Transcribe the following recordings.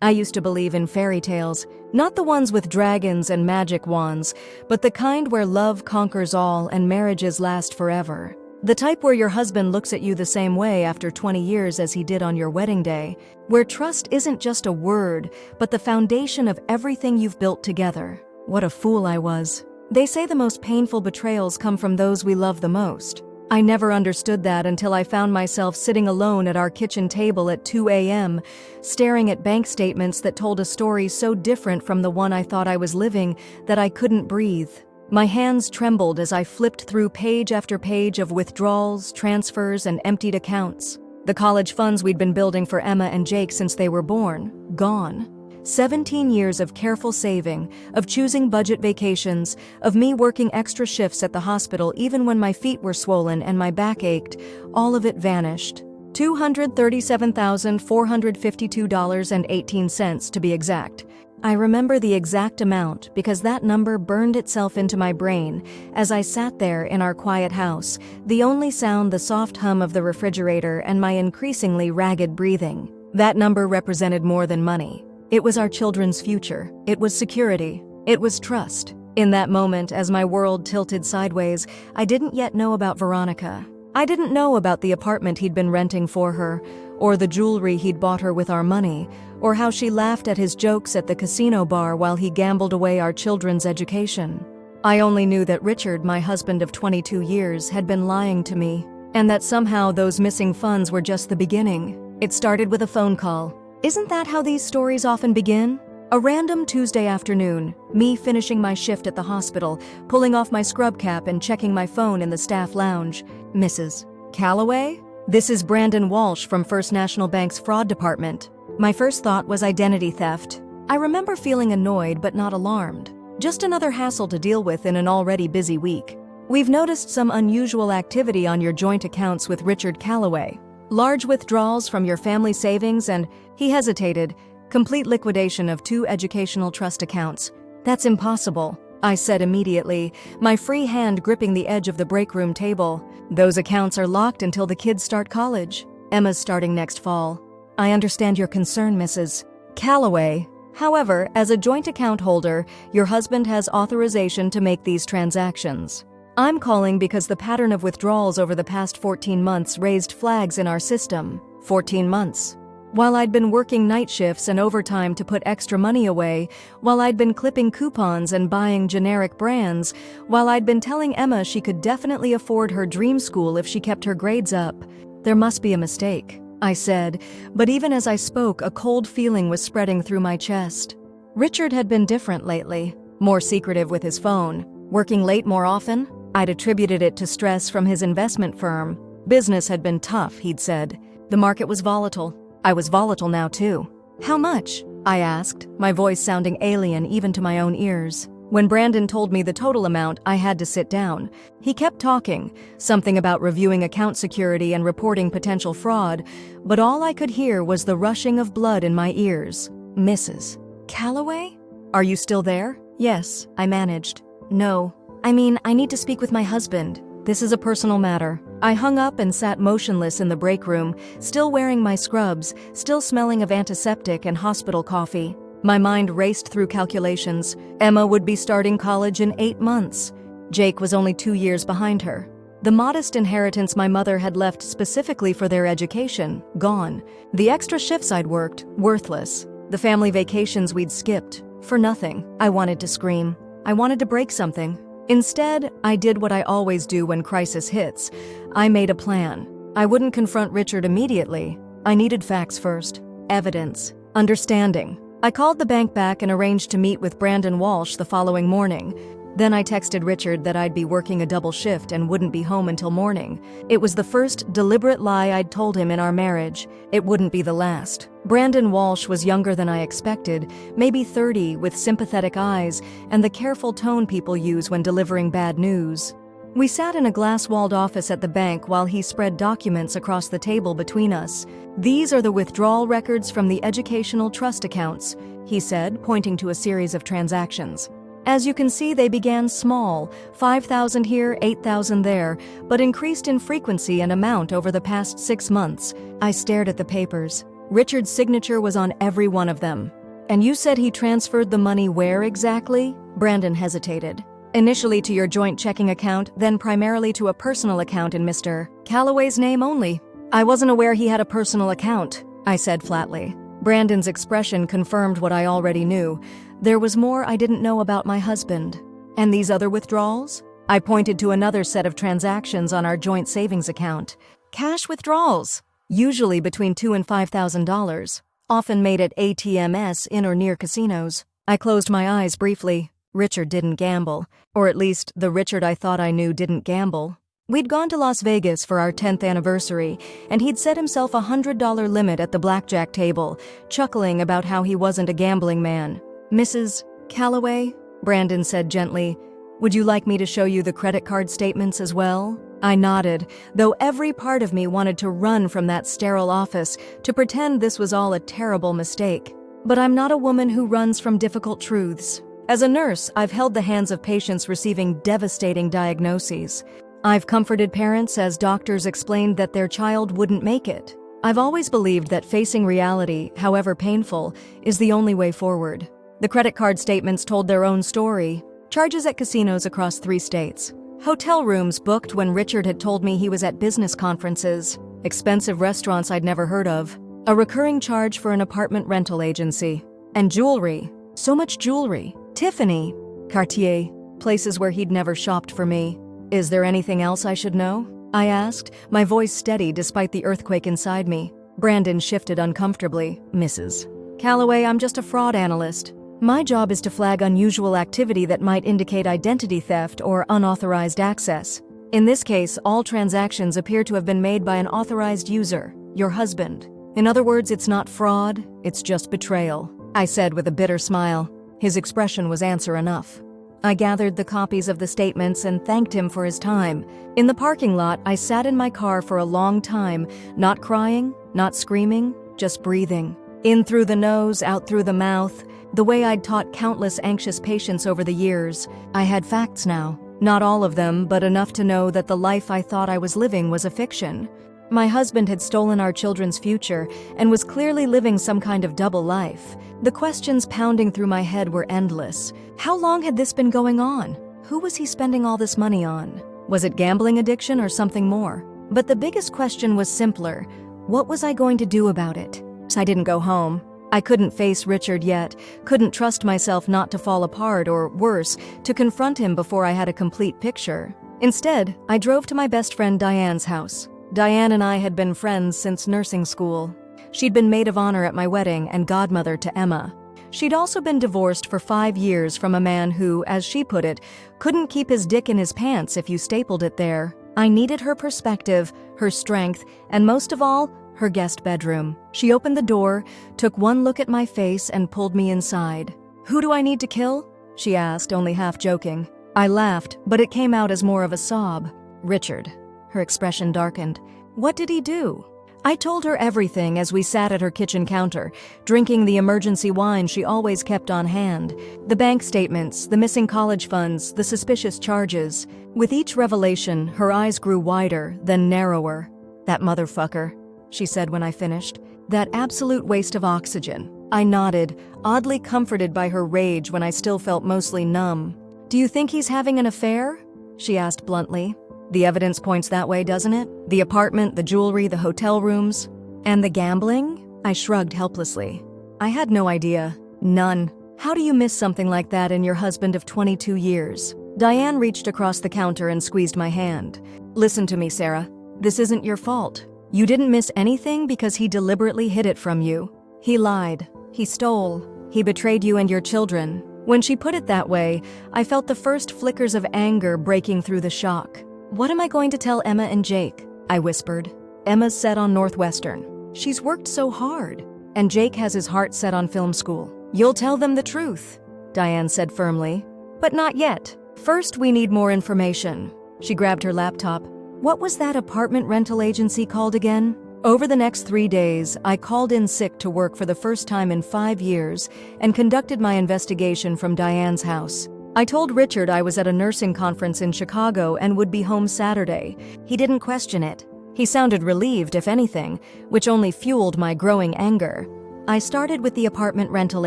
I used to believe in fairy tales, not the ones with dragons and magic wands, but the kind where love conquers all and marriages last forever. The type where your husband looks at you the same way after 20 years as he did on your wedding day, where trust isn't just a word, but the foundation of everything you've built together. What a fool I was. They say the most painful betrayals come from those we love the most. I never understood that until I found myself sitting alone at our kitchen table at 2 a.m., staring at bank statements that told a story so different from the one I thought I was living that I couldn't breathe. My hands trembled as I flipped through page after page of withdrawals, transfers, and emptied accounts. The college funds we'd been building for Emma and Jake since they were born, gone. 17 years of careful saving, of choosing budget vacations, of me working extra shifts at the hospital even when my feet were swollen and my back ached, all of it vanished. $237,452.18 to be exact. I remember the exact amount because that number burned itself into my brain as I sat there in our quiet house, the only sound the soft hum of the refrigerator and my increasingly ragged breathing. That number represented more than money. It was our children's future. It was security. It was trust. In that moment, as my world tilted sideways, I didn't yet know about Veronica. I didn't know about the apartment he'd been renting for her, or the jewelry he'd bought her with our money, or how she laughed at his jokes at the casino bar while he gambled away our children's education. I only knew that Richard, my husband of 22 years, had been lying to me, and that somehow those missing funds were just the beginning. It started with a phone call. Isn't that how these stories often begin? A random Tuesday afternoon, me finishing my shift at the hospital, pulling off my scrub cap and checking my phone in the staff lounge. Mrs. Calloway? This is Brandon Walsh from First National Bank's fraud department. My first thought was identity theft. I remember feeling annoyed but not alarmed. Just another hassle to deal with in an already busy week. We've noticed some unusual activity on your joint accounts with Richard Calloway. Large withdrawals from your family savings and, he hesitated, complete liquidation of 2 educational trust accounts. That's impossible, I said immediately, my free hand gripping the edge of the break room table. Those accounts are locked until the kids start college. Emma's starting next fall. I understand your concern, Mrs. Calloway. However, as a joint account holder, your husband has authorization to make these transactions. I'm calling because the pattern of withdrawals over the past 14 months raised flags in our system. 14 months. While I'd been working night shifts and overtime to put extra money away, while I'd been clipping coupons and buying generic brands, while I'd been telling Emma she could definitely afford her dream school if she kept her grades up, there must be a mistake, I said, but even as I spoke, a cold feeling was spreading through my chest. Richard had been different lately, more secretive with his phone, working late more often. I'd attributed it to stress from his investment firm. Business had been tough, he'd said. The market was volatile. I was volatile now, too. How much? I asked, my voice sounding alien even to my own ears. When Brandon told me the total amount, I had to sit down. He kept talking, something about reviewing account security and reporting potential fraud, but all I could hear was the rushing of blood in my ears. Mrs. Calloway? Are you still there? Yes, I managed. No. I need to speak with my husband. This is a personal matter. I hung up and sat motionless in the break room, still wearing my scrubs, still smelling of antiseptic and hospital coffee. My mind raced through calculations. Emma would be starting college in 8 months. Jake was only 2 years behind her. The modest inheritance my mother had left specifically for their education, gone. The extra shifts I'd worked, worthless. The family vacations we'd skipped, for nothing. I wanted to scream. I wanted to break something. Instead, I did what I always do when crisis hits. I made a plan. I wouldn't confront Richard immediately. I needed facts first. Evidence. Understanding. I called the bank back and arranged to meet with Brandon Walsh the following morning. Then I texted Richard that I'd be working a double shift and wouldn't be home until morning. It was the first deliberate lie I'd told him in our marriage. It wouldn't be the last. Brandon Walsh was younger than I expected, maybe 30, with sympathetic eyes and the careful tone people use when delivering bad news. We sat in a glass-walled office at the bank while he spread documents across the table between us. These are the withdrawal records from the educational trust accounts, he said, pointing to a series of transactions. As you can see, they began small, 5,000 here, 8,000 there, but increased in frequency and amount over the past 6 months. I stared at the papers. Richard's signature was on every one of them. And you said he transferred the money where exactly? Brandon hesitated. Initially to your joint checking account, then primarily to a personal account in Mr. Calloway's name only. I wasn't aware he had a personal account, I said flatly. Brandon's expression confirmed what I already knew. There was more I didn't know about my husband. And these other withdrawals? I pointed to another set of transactions on our joint savings account. Cash withdrawals, usually between $2,000 and $5,000, often made at ATMs in or near casinos. I closed my eyes briefly. Richard didn't gamble, or at least the Richard I thought I knew didn't gamble. We'd gone to Las Vegas for our 10th anniversary, and he'd set himself a $100 limit at the blackjack table, chuckling about how he wasn't a gambling man. Mrs. Calloway, Brandon said gently, would you like me to show you the credit card statements as well? I nodded, though every part of me wanted to run from that sterile office to pretend this was all a terrible mistake. But I'm not a woman who runs from difficult truths. As a nurse, I've held the hands of patients receiving devastating diagnoses. I've comforted parents as doctors explained that their child wouldn't make it. I've always believed that facing reality, however painful, is the only way forward. The credit card statements told their own story. Charges at casinos across 3 states. Hotel rooms booked when Richard had told me he was at business conferences. Expensive restaurants I'd never heard of. A recurring charge for an apartment rental agency. And jewelry. So much jewelry. Tiffany. Cartier. Places where he'd never shopped for me. Is there anything else I should know? I asked, my voice steady despite the earthquake inside me. Brandon shifted uncomfortably. Mrs. Calloway, I'm just a fraud analyst. My job is to flag unusual activity that might indicate identity theft or unauthorized access. In this case, all transactions appear to have been made by an authorized user, your husband. In other words, it's not fraud, it's just betrayal, I said with a bitter smile. His expression was answer enough. I gathered the copies of the statements and thanked him for his time. In the parking lot, I sat in my car for a long time, not crying, not screaming, just breathing. In through the nose, out through the mouth. The way I'd taught countless anxious patients over the years. I had facts now. Not all of them, but enough to know that the life I thought I was living was a fiction. My husband had stolen our children's future and was clearly living some kind of double life. The questions pounding through my head were endless. How long had this been going on? Who was he spending all this money on? Was it gambling addiction or something more? But the biggest question was simpler. What was I going to do about it? I didn't go home. I couldn't face Richard yet, couldn't trust myself not to fall apart or, worse, to confront him before I had a complete picture. Instead, I drove to my best friend Diane's house. Diane and I had been friends since nursing school. She'd been maid of honor at my wedding and godmother to Emma. She'd also been divorced for 5 years from a man who, as she put it, couldn't keep his dick in his pants if you stapled it there. I needed her perspective, her strength, and most of all, her guest bedroom. She opened the door, took one look at my face, and pulled me inside. Who do I need to kill? She asked, only half joking. I laughed, but it came out as more of a sob. Richard. Her expression darkened. What did he do? I told her everything as we sat at her kitchen counter, drinking the emergency wine she always kept on hand. The bank statements, the missing college funds, the suspicious charges. With each revelation, her eyes grew wider, then narrower. That motherfucker, she said when I finished. That absolute waste of oxygen. I nodded, oddly comforted by her rage when I still felt mostly numb. Do you think he's having an affair? She asked bluntly. The evidence points that way, doesn't it? The apartment, the jewelry, the hotel rooms. And the gambling? I shrugged helplessly. I had no idea. None. How do you miss something like that in your husband of 22 years? Diane reached across the counter and squeezed my hand. Listen to me, Sarah. This isn't your fault. You didn't miss anything because he deliberately hid it from you. He lied. He stole. He betrayed you and your children. When she put it that way, I felt the first flickers of anger breaking through the shock. What am I going to tell Emma and Jake? I whispered. Emma's set on Northwestern. She's worked so hard. And Jake has his heart set on film school. You'll tell them the truth, Diane said firmly. But not yet. First, we need more information. She grabbed her laptop. What was that apartment rental agency called again? Over the next 3 days, I called in sick to work for the first time in 5 years and conducted my investigation from Diane's house. I told Richard I was at a nursing conference in Chicago and would be home Saturday. He didn't question it. He sounded relieved, if anything, which only fueled my growing anger. I started with the apartment rental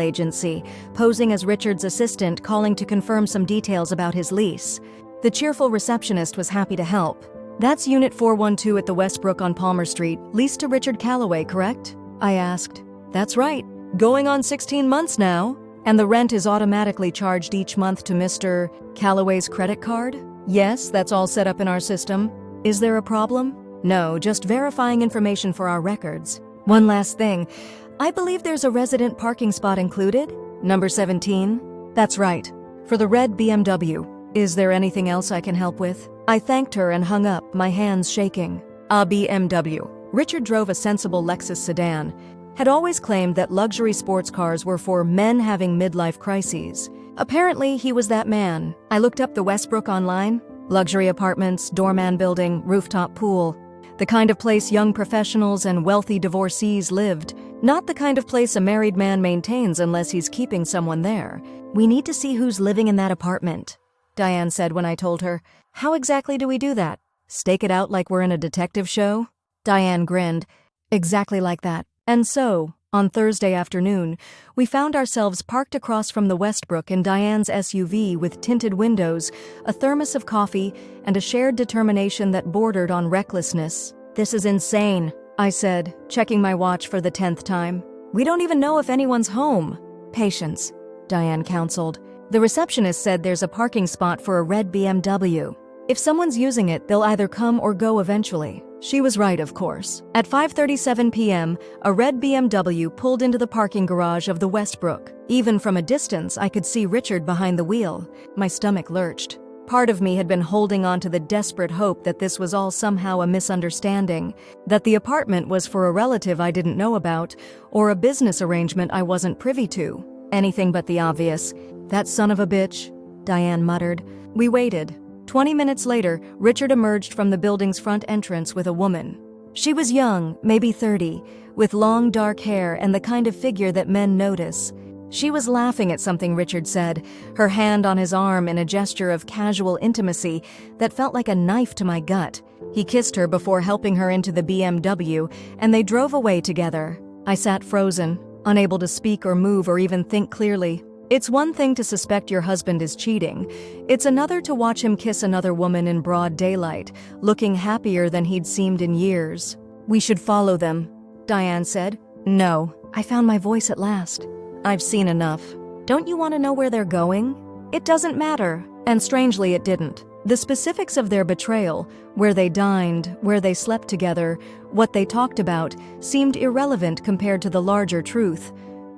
agency, posing as Richard's assistant, calling to confirm some details about his lease. The cheerful receptionist was happy to help. "That's Unit 412 at the Westbrook on Palmer Street, leased to Richard Calloway, correct?" I asked. "That's right. Going on 16 months now. And the rent is automatically charged each month to Mr. Calloway's credit card?" "Yes, that's all set up in our system." "Is there a problem?" "No, just verifying information for our records." "One last thing. I believe there's a resident parking spot included? Number 17? "That's right. For the red BMW. Is there anything else I can help with?" I thanked her and hung up, my hands shaking. A BMW. Richard drove a sensible Lexus sedan. Had always claimed that luxury sports cars were for men having midlife crises. Apparently, he was that man. I looked up the Westbrook online. Luxury apartments, doorman building, rooftop pool. The kind of place young professionals and wealthy divorcees lived. Not the kind of place a married man maintains unless he's keeping someone there. "We need to see who's living in that apartment," Diane said when I told her. "How exactly do we do that? Stake it out like we're in a detective show?" Diane grinned. "Exactly like that." And so, on Thursday afternoon, we found ourselves parked across from the Westbrook in Diane's SUV with tinted windows, a thermos of coffee, and a shared determination that bordered on recklessness. "This is insane," I said, checking my watch for the 10th time. "We don't even know if anyone's home." "Patience," Diane counseled. "The receptionist said there's a parking spot for a red BMW. If someone's using it, they'll either come or go eventually." She was right, of course. At 5:37 p.m., a red BMW pulled into the parking garage of the Westbrook. Even from a distance, I could see Richard behind the wheel. My stomach lurched. Part of me had been holding on to the desperate hope that this was all somehow a misunderstanding, that the apartment was for a relative I didn't know about, or a business arrangement I wasn't privy to. Anything but the obvious. "That son of a bitch," Diane muttered. We waited. 20 minutes later, Richard emerged from the building's front entrance with a woman. She was young, maybe 30, with long dark hair and the kind of figure that men notice. She was laughing at something Richard said, her hand on his arm in a gesture of casual intimacy that felt like a knife to my gut. He kissed her before helping her into the BMW, and they drove away together. I sat frozen, unable to speak or move or even think clearly. It's one thing to suspect your husband is cheating. It's another to watch him kiss another woman in broad daylight, looking happier than he'd seemed in years. "We should follow them," Diane said. "No." I found my voice at last. "I've seen enough. Don't you want to know where they're going?" It doesn't matter. And strangely, it didn't. The specifics of their betrayal, where they dined, where they slept together, what they talked about, seemed irrelevant compared to the larger truth.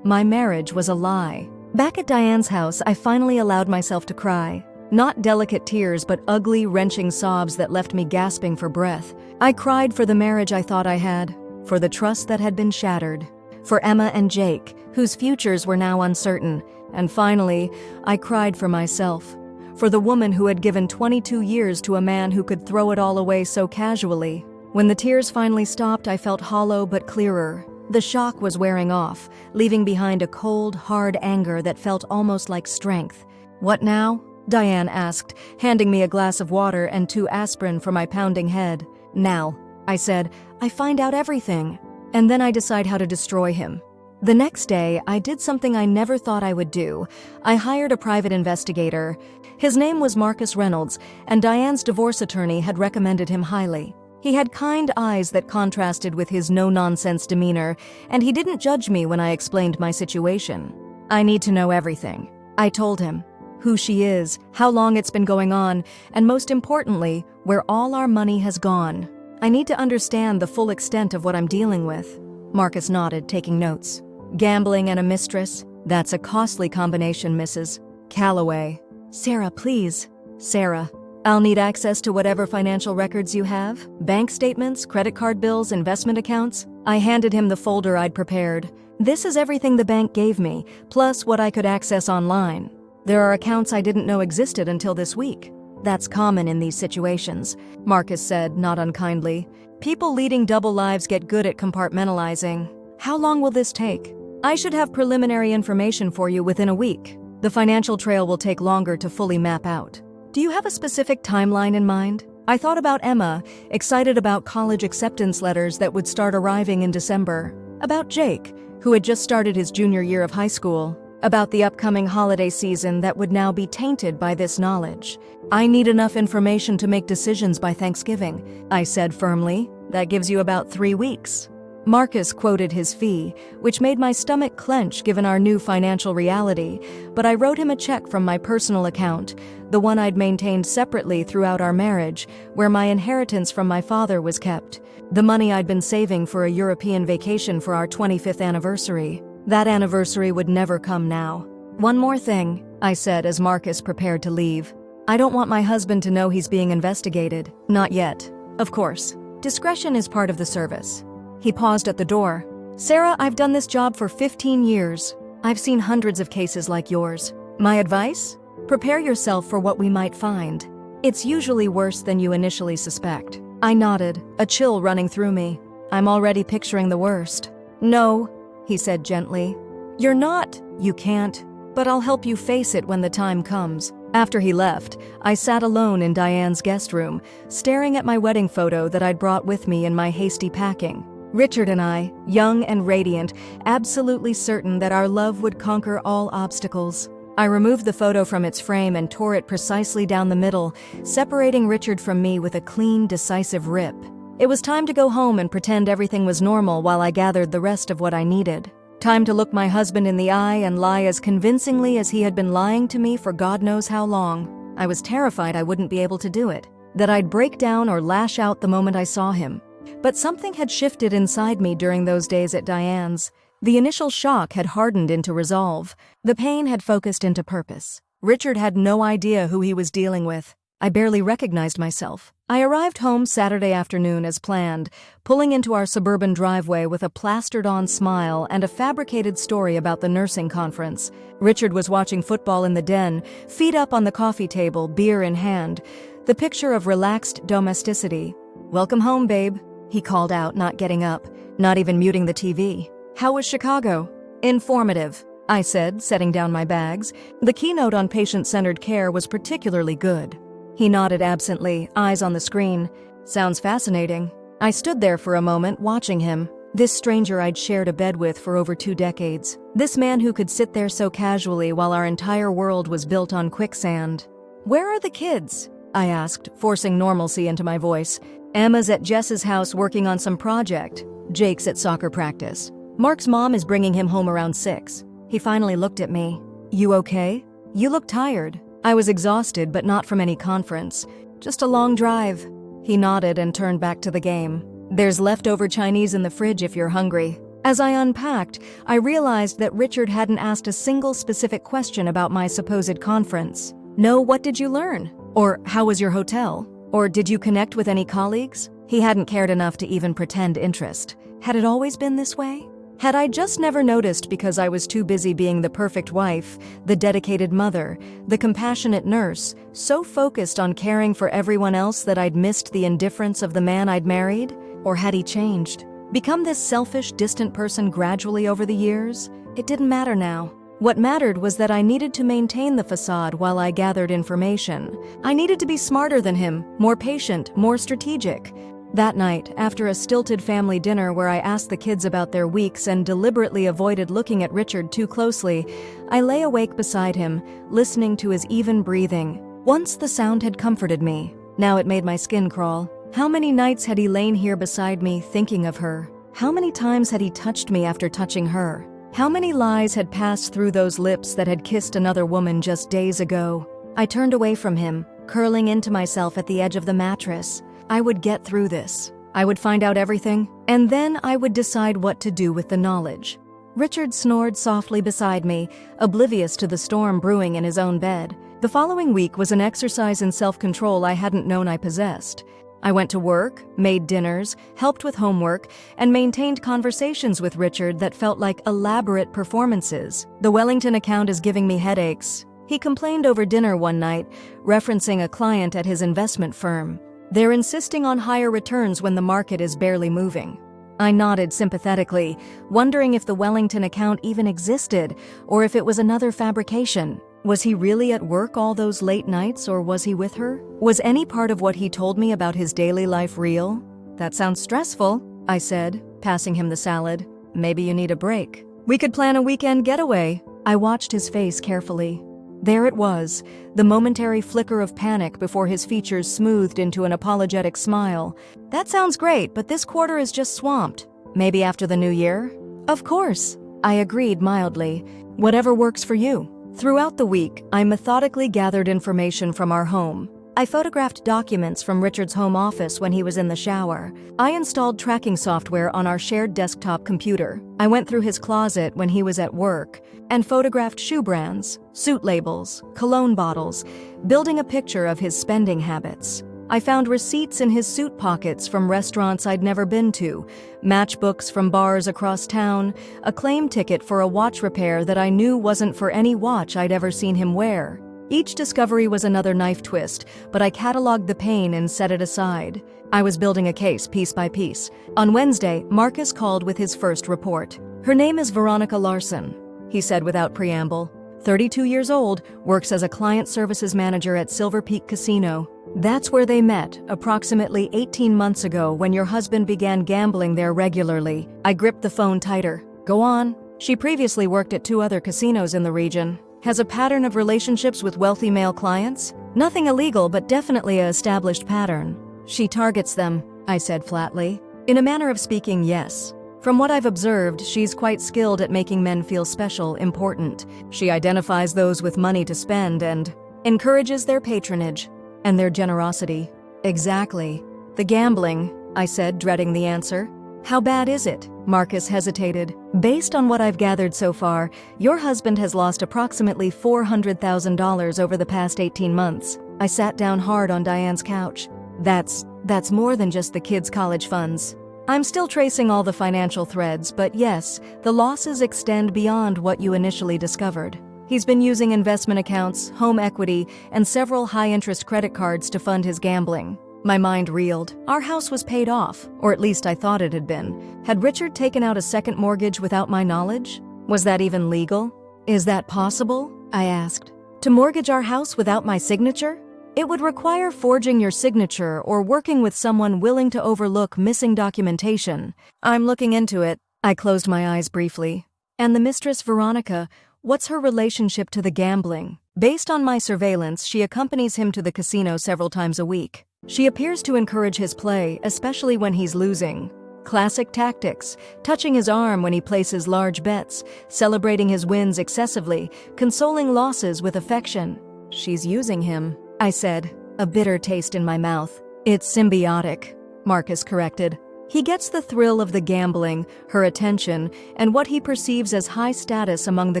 My marriage was a lie. Back at Diane's house, I finally allowed myself to cry. Not delicate tears, but ugly, wrenching sobs that left me gasping for breath. I cried for the marriage I thought I had, for the trust that had been shattered, for Emma and Jake, whose futures were now uncertain, and finally, I cried for myself, for the woman who had given 22 years to a man who could throw it all away so casually. When the tears finally stopped, I felt hollow but clearer. The shock was wearing off, leaving behind a cold, hard anger that felt almost like strength. "What now?" Diane asked, handing me a glass of water and 2 aspirin for my pounding head. "Now," I said, "I find out everything. And then I decide how to destroy him." The next day, I did something I never thought I would do. I hired a private investigator. His name was Marcus Reynolds, and Diane's divorce attorney had recommended him highly. He had kind eyes that contrasted with his no-nonsense demeanor, and he didn't judge me when I explained my situation. "I need to know everything," I told him. "Who she is, how long it's been going on, and most importantly, where all our money has gone. I need to understand the full extent of what I'm dealing with." Marcus nodded, taking notes. "Gambling and a mistress? That's a costly combination, Mrs. Calloway." "Sarah, please." "Sarah, I'll need access to whatever financial records you have, bank statements, credit card bills, investment accounts." I handed him the folder I'd prepared. "This is everything the bank gave me, plus what I could access online. There are accounts I didn't know existed until this week." "That's common in these situations," Marcus said, not unkindly. "People leading double lives get good at compartmentalizing. How long will this take?" "I should have preliminary information for you within a week. The financial trail will take longer to fully map out." "Do you have a specific timeline in mind?" I thought about Emma, excited about college acceptance letters that would start arriving in December. About Jake, who had just started his junior year of high school. About the upcoming holiday season that would now be tainted by this knowledge. I need enough information to make decisions by Thanksgiving, I said firmly. That gives you about 3 weeks. Marcus quoted his fee, which made my stomach clench given our new financial reality, but I wrote him a check from my personal account, the one I'd maintained separately throughout our marriage, where my inheritance from my father was kept, the money I'd been saving for a European vacation for our 25th anniversary. That anniversary would never come now. One more thing, I said as Marcus prepared to leave. I don't want my husband to know he's being investigated. Not yet. Of course. Discretion is part of the service. He paused at the door. Sarah, I've done this job for 15 years. I've seen hundreds of cases like yours. My advice? Prepare yourself for what we might find. It's usually worse than you initially suspect. I nodded, a chill running through me. I'm already picturing the worst. No, he said gently. You're not. You can't. But I'll help you face it when the time comes. After he left, I sat alone in Diane's guest room, staring at my wedding photo that I'd brought with me in my hasty packing. Richard and I, young and radiant, absolutely certain that our love would conquer all obstacles. I removed the photo from its frame and tore it precisely down the middle, separating Richard from me with a clean, decisive rip. It was time to go home and pretend everything was normal while I gathered the rest of what I needed. Time to look my husband in the eye and lie as convincingly as he had been lying to me for God knows how long. I was terrified I wouldn't be able to do it, that I'd break down or lash out the moment I saw him. But something had shifted inside me during those days at Diane's. The initial shock had hardened into resolve. The pain had focused into purpose. Richard had no idea who he was dealing with. I barely recognized myself. I arrived home Saturday afternoon as planned, pulling into our suburban driveway with a plastered-on smile and a fabricated story about the nursing conference. Richard was watching football in the den, feet up on the coffee table, beer in hand, the picture of relaxed domesticity. "Welcome home, babe," he called out, not getting up, not even muting the TV. "How was Chicago?" "Informative," I said, setting down my bags. The keynote on patient-centered care was particularly good. He nodded absently, eyes on the screen. "Sounds fascinating." I stood there for a moment, watching him. This stranger I'd shared a bed with for over 2 decades. This man who could sit there so casually while our entire world was built on quicksand. "Where are the kids?" I asked, forcing normalcy into my voice. "Emma's at Jess's house working on some project. Jake's at soccer practice. Mark's mom is bringing him home around 6. He finally looked at me. "You okay? You look tired." I was exhausted, but not from any conference. "Just a long drive." He nodded and turned back to the game. "There's leftover Chinese in the fridge if you're hungry." As I unpacked, I realized that Richard hadn't asked a single specific question about my supposed conference. No, what did you learn? Or how was your hotel? Or did you connect with any colleagues? He hadn't cared enough to even pretend interest. Had it always been this way? Had I just never noticed because I was too busy being the perfect wife, the dedicated mother, the compassionate nurse, so focused on caring for everyone else that I'd missed the indifference of the man I'd married? Or had he changed? Become this selfish, distant person gradually over the years? It didn't matter now. What mattered was that I needed to maintain the facade while I gathered information. I needed to be smarter than him, more patient, more strategic. That night, after a stilted family dinner where I asked the kids about their weeks and deliberately avoided looking at Richard too closely, I lay awake beside him, listening to his even breathing. Once the sound had comforted me. Now it made my skin crawl. How many nights had he lain here beside me, thinking of her? How many times had he touched me after touching her? How many lies had passed through those lips that had kissed another woman just days ago? I turned away from him, curling into myself at the edge of the mattress. I would get through this. I would find out everything, and then I would decide what to do with the knowledge. Richard snored softly beside me, oblivious to the storm brewing in his own bed. The following week was an exercise in self-control I hadn't known I possessed. I went to work, made dinners, helped with homework, and maintained conversations with Richard that felt like elaborate performances. The Wellington account is giving me headaches. He complained over dinner one night, referencing a client at his investment firm. They're insisting on higher returns when the market is barely moving. I nodded sympathetically, wondering if the Wellington account even existed, or if it was another fabrication. Was he really at work all those late nights, or was he with her? Was any part of what he told me about his daily life real? That sounds stressful, I said, passing him the salad. Maybe you need a break. We could plan a weekend getaway. I watched his face carefully. There it was, the momentary flicker of panic before his features smoothed into an apologetic smile. That sounds great, but this quarter is just swamped. Maybe after the new year? Of course, I agreed mildly. Whatever works for you. Throughout the week, I methodically gathered information from our home. I photographed documents from Richard's home office when he was in the shower. I installed tracking software on our shared desktop computer. I went through his closet when he was at work and photographed shoe brands, suit labels, cologne bottles, building a picture of his spending habits. I found receipts in his suit pockets from restaurants I'd never been to, matchbooks from bars across town, a claim ticket for a watch repair that I knew wasn't for any watch I'd ever seen him wear. Each discovery was another knife twist, but I cataloged the pain and set it aside. I was building a case piece by piece. On Wednesday, Marcus called with his first report. Her name is Veronica Larson, he said without preamble. 32 years old, works as a client services manager at Silver Peak Casino. That's where they met, approximately 18 months ago when your husband began gambling there regularly. I gripped the phone tighter. Go on. She previously worked at 2 other casinos in the region. Has a pattern of relationships with wealthy male clients? Nothing illegal, but definitely a established pattern. She targets them, I said flatly. In a manner of speaking, yes. From what I've observed, she's quite skilled at making men feel special, important. She identifies those with money to spend and encourages their patronage and their generosity. Exactly. The gambling, I said, dreading the answer. How bad is it? Marcus hesitated. Based on what I've gathered so far, your husband has lost approximately $400,000 over the past 18 months. I sat down hard on Diane's couch. That's more than just the kids' college funds. I'm still tracing all the financial threads, but yes, the losses extend beyond what you initially discovered. He's been using investment accounts, home equity, and several high-interest credit cards to fund his gambling. My mind reeled. Our house was paid off, or at least I thought it had been. Had Richard taken out a second mortgage without my knowledge? Was that even legal? Is that possible? I asked. To mortgage our house without my signature? It would require forging your signature or working with someone willing to overlook missing documentation. I'm looking into it. I closed my eyes briefly. And the Mistress Veronica, what's her relationship to the gambling? Based on my surveillance, she accompanies him to the casino several times a week. She appears to encourage his play, especially when he's losing. Classic tactics, touching his arm when he places large bets, celebrating his wins excessively, consoling losses with affection. She's using him, I said, a bitter taste in my mouth. It's symbiotic, Marcus corrected. He gets the thrill of the gambling, her attention, and what he perceives as high status among the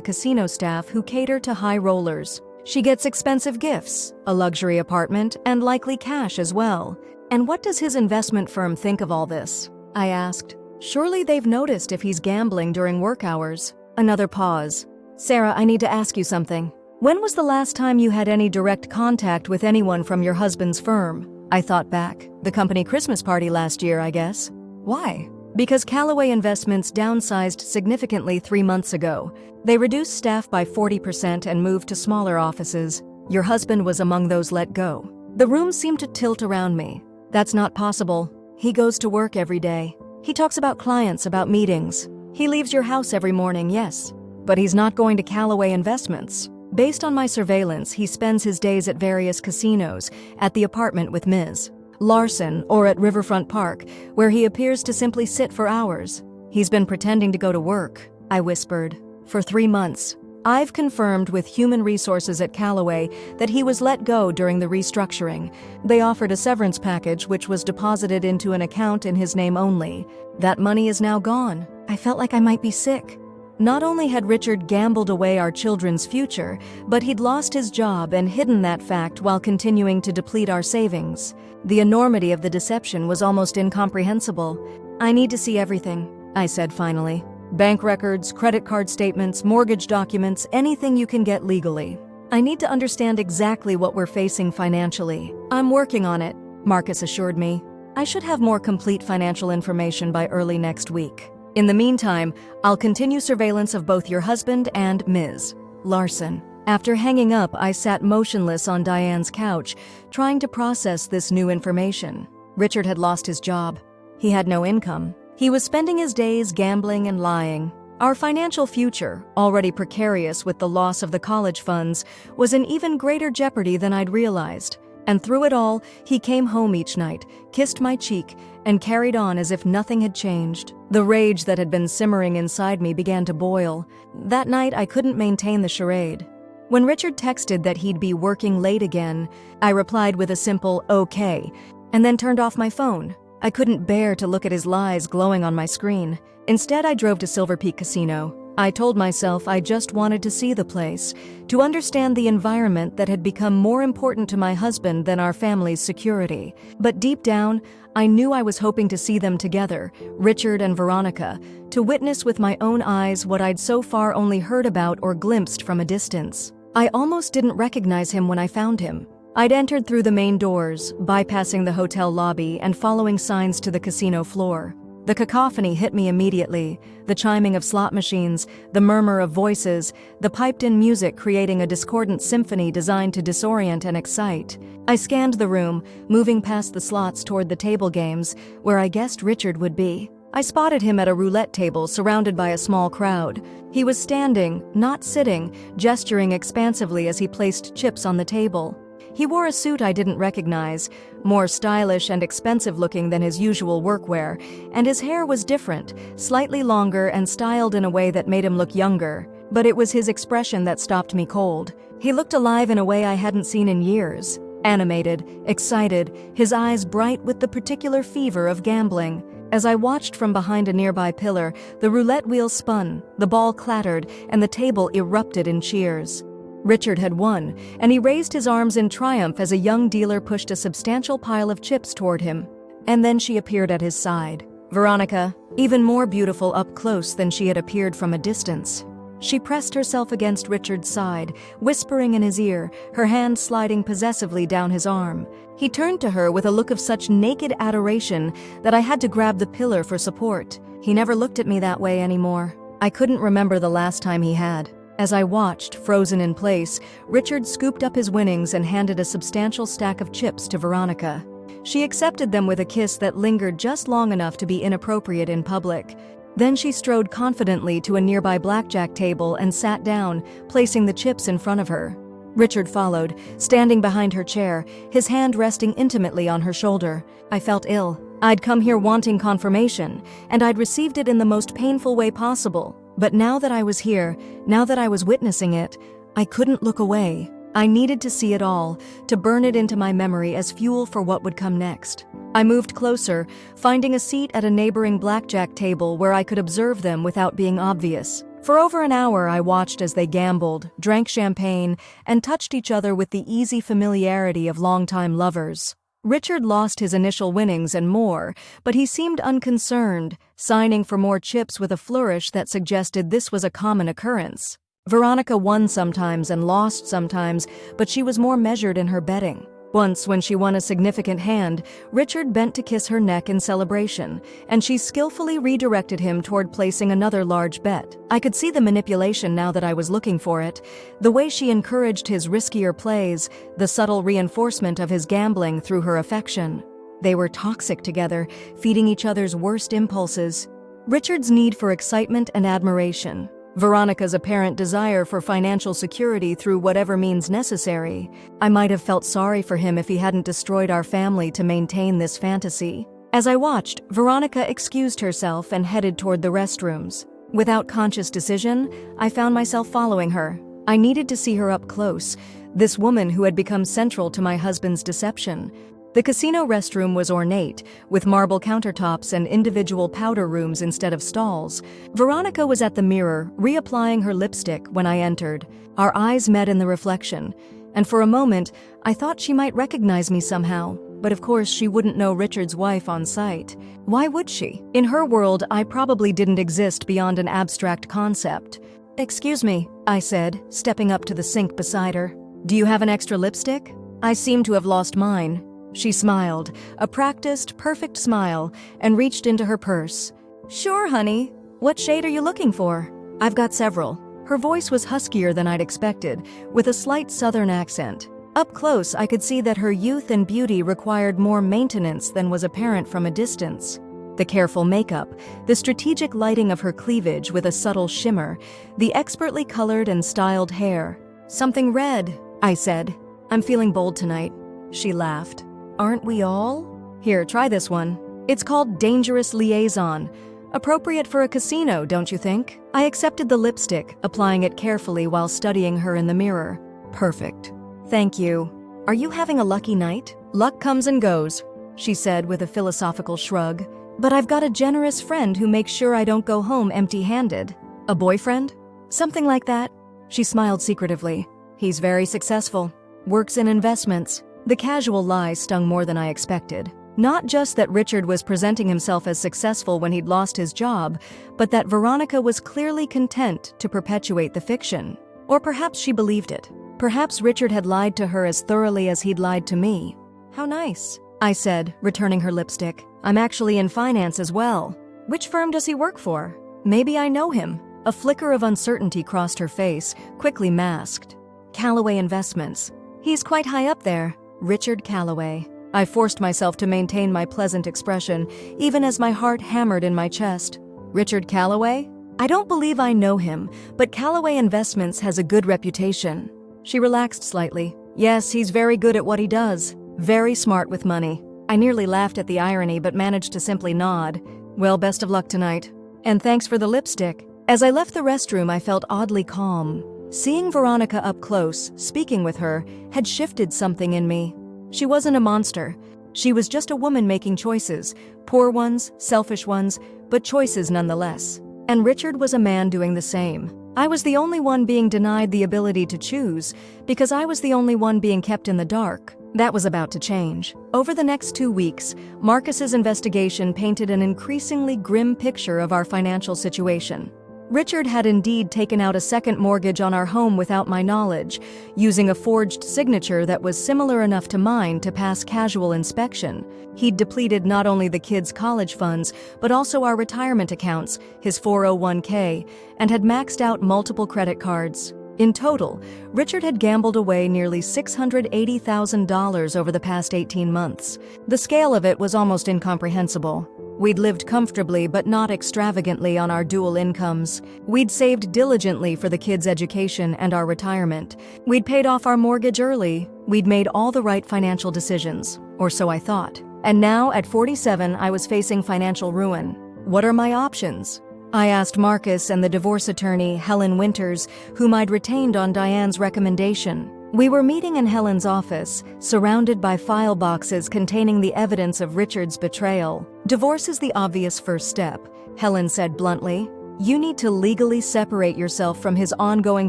casino staff who cater to high rollers. She gets expensive gifts, a luxury apartment, and likely cash as well. And what does his investment firm think of all this? I asked. Surely they've noticed if he's gambling during work hours. Another pause. Sarah, I need to ask you something. When was the last time you had any direct contact with anyone from your husband's firm? I thought back. The company Christmas party last year, I guess. Why? Because Callaway Investments downsized significantly 3 months ago. They reduced staff by 40% and moved to smaller offices. Your husband was among those let go. The room seemed to tilt around me. That's not possible. He goes to work every day. He talks about clients, about meetings. He leaves your house every morning, yes. But he's not going to Callaway Investments. Based on my surveillance, he spends his days at various casinos, at the apartment with Ms. Larson, or at Riverfront Park, where he appears to simply sit for hours. He's been pretending to go to work, I whispered. For 3 months. I've confirmed with Human Resources at Callaway that he was let go during the restructuring. They offered a severance package which was deposited into an account in his name only. That money is now gone. I felt like I might be sick. Not only had Richard gambled away our children's future, but he'd lost his job and hidden that fact while continuing to deplete our savings. The enormity of the deception was almost incomprehensible. I need to see everything, I said finally. Bank records, credit card statements, mortgage documents, anything you can get legally. I need to understand exactly what we're facing financially. I'm working on it, Marcus assured me. I should have more complete financial information by early next week. In the meantime, I'll continue surveillance of both your husband and Ms. Larson. After hanging up, I sat motionless on Diane's couch, trying to process this new information. Richard had lost his job. He had no income. He was spending his days gambling and lying. Our financial future, already precarious with the loss of the college funds, was in even greater jeopardy than I'd realized. And through it all, he came home each night, kissed my cheek, and carried on as if nothing had changed. The rage that had been simmering inside me began to boil. That night, I couldn't maintain the charade. When Richard texted that he'd be working late again, I replied with a simple "okay," and then turned off my phone. I couldn't bear to look at his lies glowing on my screen. Instead, I drove to Silver Peak Casino. I told myself I just wanted to see the place, to understand the environment that had become more important to my husband than our family's security. But deep down, I knew I was hoping to see them together, Richard and Veronica, to witness with my own eyes what I'd so far only heard about or glimpsed from a distance. I almost didn't recognize him when I found him. I'd entered through the main doors, bypassing the hotel lobby and following signs to the casino floor. The cacophony hit me immediately, the chiming of slot machines, the murmur of voices, the piped-in music creating a discordant symphony designed to disorient and excite. I scanned the room, moving past the slots toward the table games, where I guessed Richard would be. I spotted him at a roulette table surrounded by a small crowd. He was standing, not sitting, gesturing expansively as he placed chips on the table. He wore a suit I didn't recognize, more stylish and expensive-looking than his usual workwear, and his hair was different, slightly longer and styled in a way that made him look younger. But it was his expression that stopped me cold. He looked alive in a way I hadn't seen in years. Animated, excited, his eyes bright with the particular fever of gambling. As I watched from behind a nearby pillar, the roulette wheel spun, the ball clattered, and the table erupted in cheers. Richard had won, and he raised his arms in triumph as a young dealer pushed a substantial pile of chips toward him. And then she appeared at his side. Veronica, even more beautiful up close than she had appeared from a distance. She pressed herself against Richard's side, whispering in his ear, her hand sliding possessively down his arm. He turned to her with a look of such naked adoration that I had to grab the pillar for support. He never looked at me that way anymore. I couldn't remember the last time he had. As I watched, frozen in place, Richard scooped up his winnings and handed a substantial stack of chips to Veronica. She accepted them with a kiss that lingered just long enough to be inappropriate in public. Then she strode confidently to a nearby blackjack table and sat down, placing the chips in front of her. Richard followed, standing behind her chair, his hand resting intimately on her shoulder. I felt ill. I'd come here wanting confirmation, and I'd received it in the most painful way possible. But now that I was here, now that I was witnessing it, I couldn't look away. I needed to see it all, to burn it into my memory as fuel for what would come next. I moved closer, finding a seat at a neighboring blackjack table where I could observe them without being obvious. For over an hour, I watched as they gambled, drank champagne, and touched each other with the easy familiarity of longtime lovers. Richard lost his initial winnings and more, but he seemed unconcerned, signing for more chips with a flourish that suggested this was a common occurrence. Veronica won sometimes and lost sometimes, but she was more measured in her betting. Once, when she won a significant hand, Richard bent to kiss her neck in celebration, and she skillfully redirected him toward placing another large bet. I could see the manipulation now that I was looking for it, the way she encouraged his riskier plays, the subtle reinforcement of his gambling through her affection. They were toxic together, feeding each other's worst impulses. Richard's need for excitement and admiration. Veronica's apparent desire for financial security through whatever means necessary. I might have felt sorry for him if he hadn't destroyed our family to maintain this fantasy. As I watched, Veronica excused herself and headed toward the restrooms. Without conscious decision, I found myself following her. I needed to see her up close, this woman who had become central to my husband's deception. The casino restroom was ornate, with marble countertops and individual powder rooms instead of stalls. Veronica was at the mirror, reapplying her lipstick when I entered. Our eyes met in the reflection, and for a moment, I thought she might recognize me somehow. But of course, she wouldn't know Richard's wife on sight. Why would she? In her world, I probably didn't exist beyond an abstract concept. "Excuse me," I said, stepping up to the sink beside her. "Do you have an extra lipstick? I seem to have lost mine." She smiled, a practiced, perfect smile, and reached into her purse. "Sure, honey. What shade are you looking for?" "I've got several." Her voice was huskier than I'd expected, with a slight southern accent. Up close, I could see that her youth and beauty required more maintenance than was apparent from a distance. The careful makeup, the strategic lighting of her cleavage with a subtle shimmer, the expertly colored and styled hair. "Something red," I said. "I'm feeling bold tonight." She laughed. "Aren't we all?" "Here, try this one. It's called Dangerous Liaison. Appropriate for a casino, don't you think?" I accepted the lipstick, applying it carefully while studying her in the mirror. "Perfect. Thank you. Are you having a lucky night?" "Luck comes and goes," she said with a philosophical shrug. "But I've got a generous friend who makes sure I don't go home empty-handed." "A boyfriend?" "Something like that." She smiled secretively. "He's very successful. Works in investments." The casual lie stung more than I expected. Not just that Richard was presenting himself as successful when he'd lost his job, but that Veronica was clearly content to perpetuate the fiction. Or perhaps she believed it. Perhaps Richard had lied to her as thoroughly as he'd lied to me. "How nice," I said, returning her lipstick. "I'm actually in finance as well." "Which firm does he work for?" "Maybe I know him." A flicker of uncertainty crossed her face, quickly masked. "Callaway Investments. He's quite high up there. Richard Callaway." I forced myself to maintain my pleasant expression, even as my heart hammered in my chest. "Richard Callaway? I don't believe I know him, but Callaway Investments has a good reputation." She relaxed slightly. "Yes, he's very good at what he does. Very smart with money." I nearly laughed at the irony, but managed to simply nod. "Well, best of luck tonight. And thanks for the lipstick." As I left the restroom, I felt oddly calm. Seeing Veronica up close, speaking with her, had shifted something in me. She wasn't a monster. She was just a woman making choices. Poor ones, selfish ones, but choices nonetheless. And Richard was a man doing the same. I was the only one being denied the ability to choose, because I was the only one being kept in the dark. That was about to change. Over the next 2 weeks, Marcus's investigation painted an increasingly grim picture of our financial situation. Richard had indeed taken out a second mortgage on our home without my knowledge, using a forged signature that was similar enough to mine to pass casual inspection. He'd depleted not only the kids' college funds, but also our retirement accounts, his 401k, and had maxed out multiple credit cards. In total, Richard had gambled away nearly $680,000 over the past 18 months. The scale of it was almost incomprehensible. We'd lived comfortably but not extravagantly on our dual incomes. We'd saved diligently for the kids' education and our retirement. We'd paid off our mortgage early. We'd made all the right financial decisions, or so I thought. And now, at 47, I was facing financial ruin. What are my options? I asked Marcus and the divorce attorney, Helen Winters, whom I'd retained on Diane's recommendation. We were meeting in Helen's office, surrounded by file boxes containing the evidence of Richard's betrayal. "Divorce is the obvious first step," Helen said bluntly. "You need to legally separate yourself from his ongoing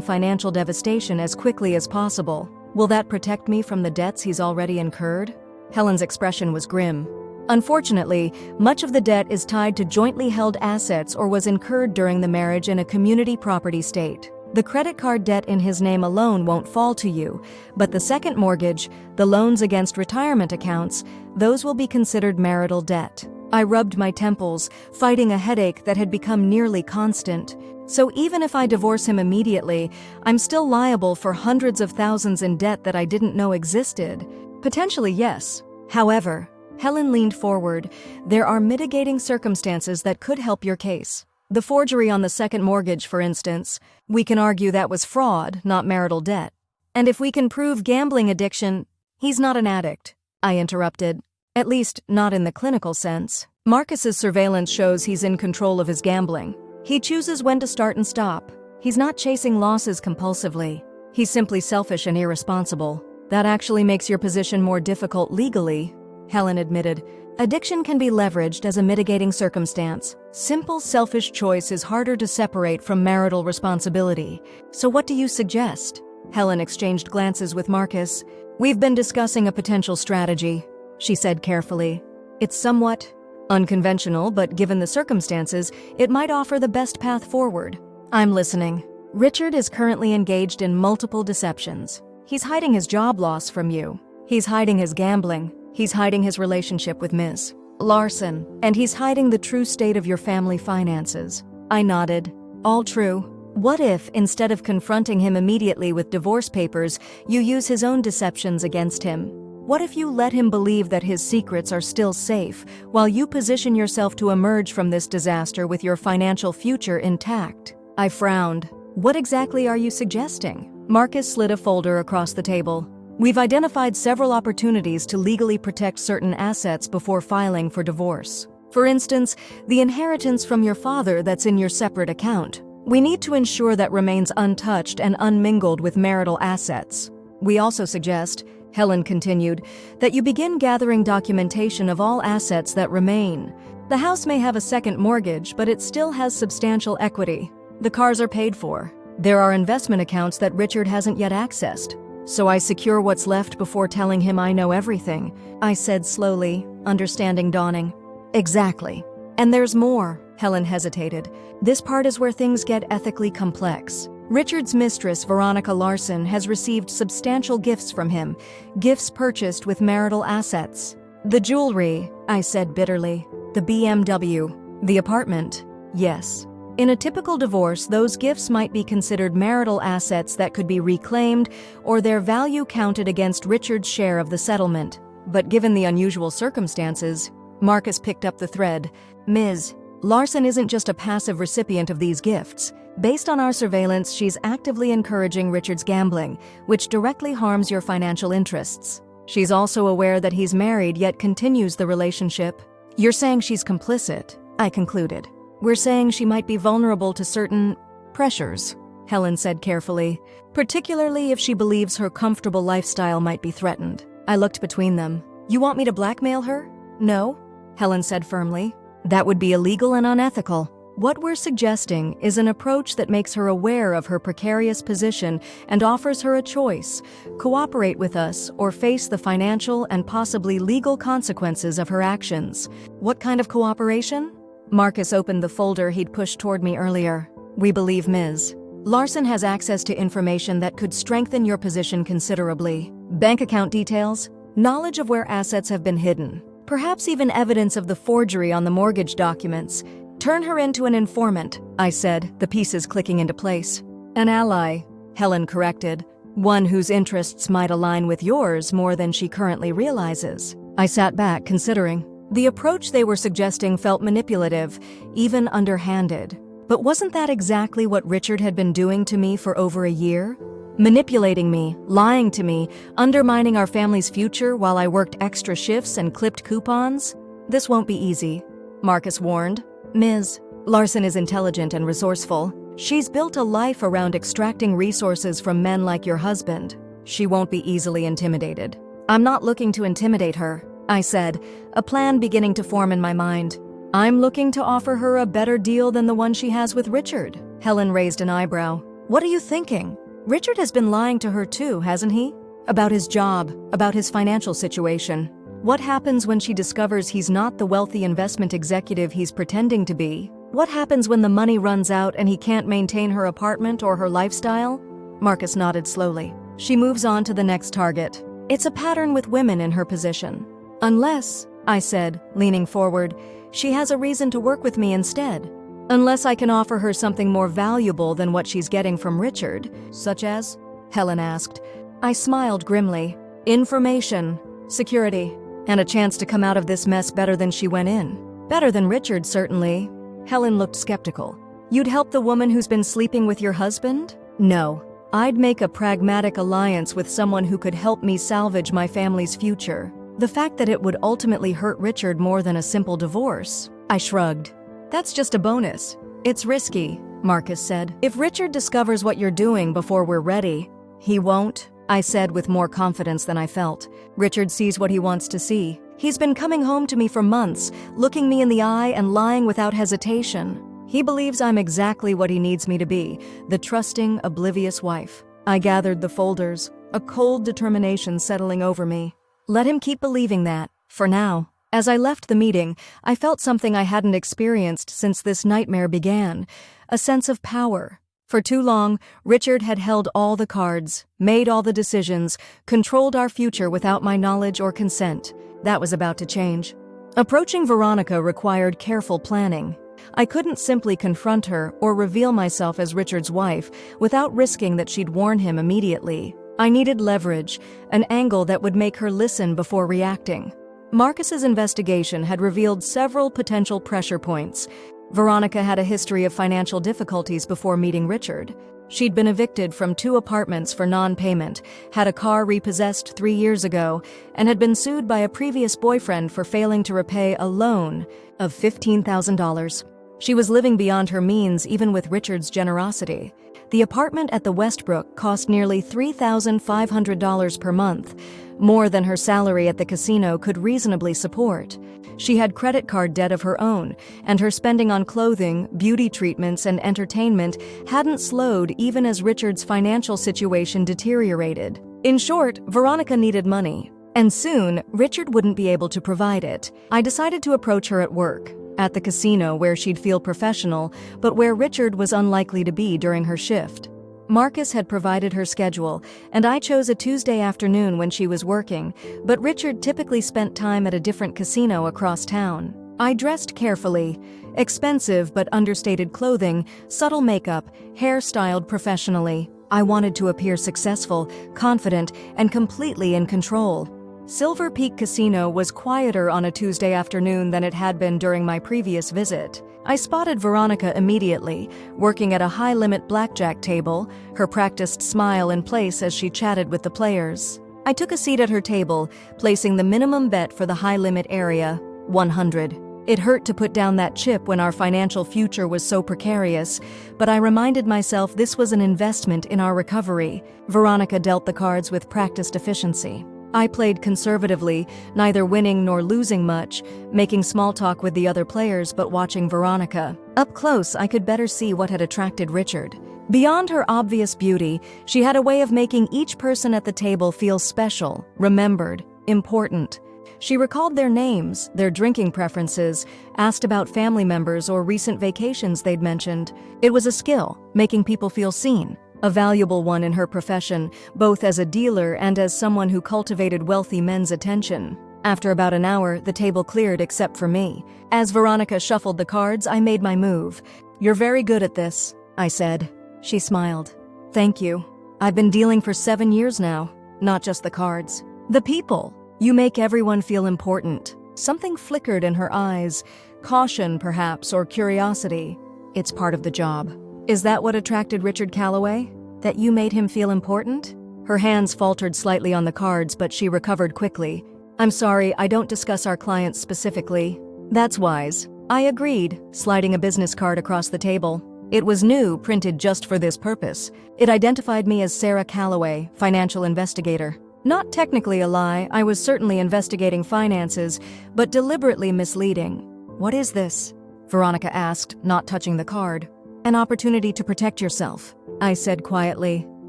financial devastation as quickly as possible. Will that protect me from the debts he's already incurred?" Helen's expression was grim. "Unfortunately, much of the debt is tied to jointly held assets or was incurred during the marriage in a community property state. The credit card debt in his name alone won't fall to you, but the second mortgage, the loans against retirement accounts, those will be considered marital debt." I rubbed my temples, fighting a headache that had become nearly constant. "So even if I divorce him immediately, I'm still liable for hundreds of thousands in debt that I didn't know existed?" "Potentially, yes. However," Helen leaned forward, "there are mitigating circumstances that could help your case. The forgery on the second mortgage, for instance. We can argue that was fraud, not marital debt. And if we can prove gambling addiction—" "He's not an addict," I interrupted. "At least, not in the clinical sense. Marcus's surveillance shows he's in control of his gambling. He chooses when to start and stop. He's not chasing losses compulsively. He's simply selfish and irresponsible." "That actually makes your position more difficult legally," Helen admitted. "Addiction can be leveraged as a mitigating circumstance. Simple, selfish choice is harder to separate from marital responsibility. So what do you suggest?" Helen exchanged glances with Marcus. "We've been discussing a potential strategy," she said carefully. "It's somewhat unconventional, but given the circumstances, it might offer the best path forward." "I'm listening." "Richard is currently engaged in multiple deceptions. He's hiding his job loss from you. He's hiding his gambling. He's hiding his relationship with Ms. Larson, and he's hiding the true state of your family finances." I nodded. "All true. What if, instead of confronting him immediately with divorce papers, you use his own deceptions against him? What if you let him believe that his secrets are still safe, while you position yourself to emerge from this disaster with your financial future intact? I frowned. What exactly are you suggesting? Marcus slid a folder across the table. We've identified several opportunities to legally protect certain assets before filing for divorce. For instance, the inheritance from your father that's in your separate account. We need to ensure that remains untouched and unmingled with marital assets. We also suggest, Helen continued, that you begin gathering documentation of all assets that remain. The house may have a second mortgage, but it still has substantial equity. The cars are paid for. There are investment accounts that Richard hasn't yet accessed. So I secure what's left before telling him I know everything, I said slowly, understanding dawning. Exactly. And there's more, Helen hesitated. This part is where things get ethically complex. Richard's mistress, Veronica Larson, has received substantial gifts from him, gifts purchased with marital assets. The jewelry, I said bitterly. The BMW. The apartment. Yes. In a typical divorce, those gifts might be considered marital assets that could be reclaimed or their value counted against Richard's share of the settlement. But given the unusual circumstances, Marcus picked up the thread. Ms. Larson isn't just a passive recipient of these gifts. Based on our surveillance, she's actively encouraging Richard's gambling, which directly harms your financial interests. She's also aware that he's married yet continues the relationship. You're saying she's complicit, I concluded. We're saying she might be vulnerable to certain pressures, Helen said carefully, particularly if she believes her comfortable lifestyle might be threatened. I looked between them. You want me to blackmail her? No, Helen said firmly. That would be illegal and unethical. What we're suggesting is an approach that makes her aware of her precarious position and offers her a choice: cooperate with us or face the financial and possibly legal consequences of her actions. What kind of cooperation? Marcus opened the folder he'd pushed toward me earlier. We believe Ms. Larson has access to information that could strengthen your position considerably. Bank account details, knowledge of where assets have been hidden, perhaps even evidence of the forgery on the mortgage documents. Turn her into an informant, I said, the pieces clicking into place. An ally, Helen corrected. One whose interests might align with yours more than she currently realizes. I sat back, considering. The approach they were suggesting felt manipulative, even underhanded. But wasn't that exactly what Richard had been doing to me for over a year? Manipulating me, lying to me, undermining our family's future while I worked extra shifts and clipped coupons? This won't be easy, Marcus warned. Ms. Larson is intelligent and resourceful. She's built a life around extracting resources from men like your husband. She won't be easily intimidated. I'm not looking to intimidate her, I said, a plan beginning to form in my mind. I'm looking to offer her a better deal than the one she has with Richard. Helen raised an eyebrow. What are you thinking? Richard has been lying to her too, hasn't he? About his job, about his financial situation. What happens when she discovers he's not the wealthy investment executive he's pretending to be? What happens when the money runs out and he can't maintain her apartment or her lifestyle? Marcus nodded slowly. She moves on to the next target. It's a pattern with women in her position. Unless, I said, leaning forward, she has a reason to work with me instead. Unless I can offer her something more valuable than what she's getting from Richard. Such as? Helen asked. I smiled grimly. Information, security, and a chance to come out of this mess better than she went in. Better than Richard, certainly. Helen looked skeptical. You'd help the woman who's been sleeping with your husband? No. I'd make a pragmatic alliance with someone who could help me salvage my family's future. The fact that it would ultimately hurt Richard more than a simple divorce. I shrugged. That's just a bonus. It's risky, Marcus said. If Richard discovers what you're doing before we're ready, he won't, I said with more confidence than I felt. Richard sees what he wants to see. He's been coming home to me for months, looking me in the eye and lying without hesitation. He believes I'm exactly what he needs me to be, the trusting, oblivious wife. I gathered the folders, a cold determination settling over me. Let him keep believing that, for now. As I left the meeting, I felt something I hadn't experienced since this nightmare began, a sense of power. For too long, Richard had held all the cards, made all the decisions, controlled our future without my knowledge or consent. That was about to change. Approaching Veronica required careful planning. I couldn't simply confront her or reveal myself as Richard's wife without risking that she'd warn him immediately. I needed leverage, an angle that would make her listen before reacting. Marcus's investigation had revealed several potential pressure points. Veronica had a history of financial difficulties before meeting Richard. She'd been evicted from 2 apartments for non-payment, had a car repossessed 3 years ago, and had been sued by a previous boyfriend for failing to repay a loan of $15,000. She was living beyond her means even with Richard's generosity. The apartment at the Westbrook cost nearly $3,500 per month, more than her salary at the casino could reasonably support. She had credit card debt of her own, and her spending on clothing, beauty treatments, and entertainment hadn't slowed even as Richard's financial situation deteriorated. In short, Veronica needed money, and soon Richard wouldn't be able to provide it. I decided to approach her at work, at the casino where she'd feel professional, but where Richard was unlikely to be during her shift. Marcus had provided her schedule, and I chose a Tuesday afternoon when she was working, but Richard typically spent time at a different casino across town. I dressed carefully, expensive but understated clothing, subtle makeup, hair styled professionally. I wanted to appear successful, confident, and completely in control. Silver Peak Casino was quieter on a Tuesday afternoon than it had been during my previous visit. I spotted Veronica immediately, working at a high-limit blackjack table, her practiced smile in place as she chatted with the players. I took a seat at her table, placing the minimum bet for the high-limit area, 100. It hurt to put down that chip when our financial future was so precarious, but I reminded myself this was an investment in our recovery. Veronica dealt the cards with practiced efficiency. I played conservatively, neither winning nor losing much, making small talk with the other players but watching Veronica. Up close, I could better see what had attracted Richard. Beyond her obvious beauty, she had a way of making each person at the table feel special, remembered, important. She recalled their names, their drinking preferences, asked about family members or recent vacations they'd mentioned. It was a skill, making people feel seen. A valuable one in her profession, both as a dealer and as someone who cultivated wealthy men's attention. After about an hour, the table cleared except for me. As Veronica shuffled the cards, I made my move. "You're very good at this," I said. She smiled. "Thank you. I've been dealing for 7 years now, not just the cards. The people. You make everyone feel important." Something flickered in her eyes, caution perhaps, or curiosity. "It's part of the job." "Is that what attracted Richard Calloway? That you made him feel important?" Her hands faltered slightly on the cards, but she recovered quickly. "I'm sorry, I don't discuss our clients specifically." "That's wise." I agreed, sliding a business card across the table. It was new, printed just for this purpose. It identified me as Sarah Calloway, financial investigator. Not technically a lie, I was certainly investigating finances, but deliberately misleading. "What is this?" Veronica asked, not touching the card. "An opportunity to protect yourself," I said quietly.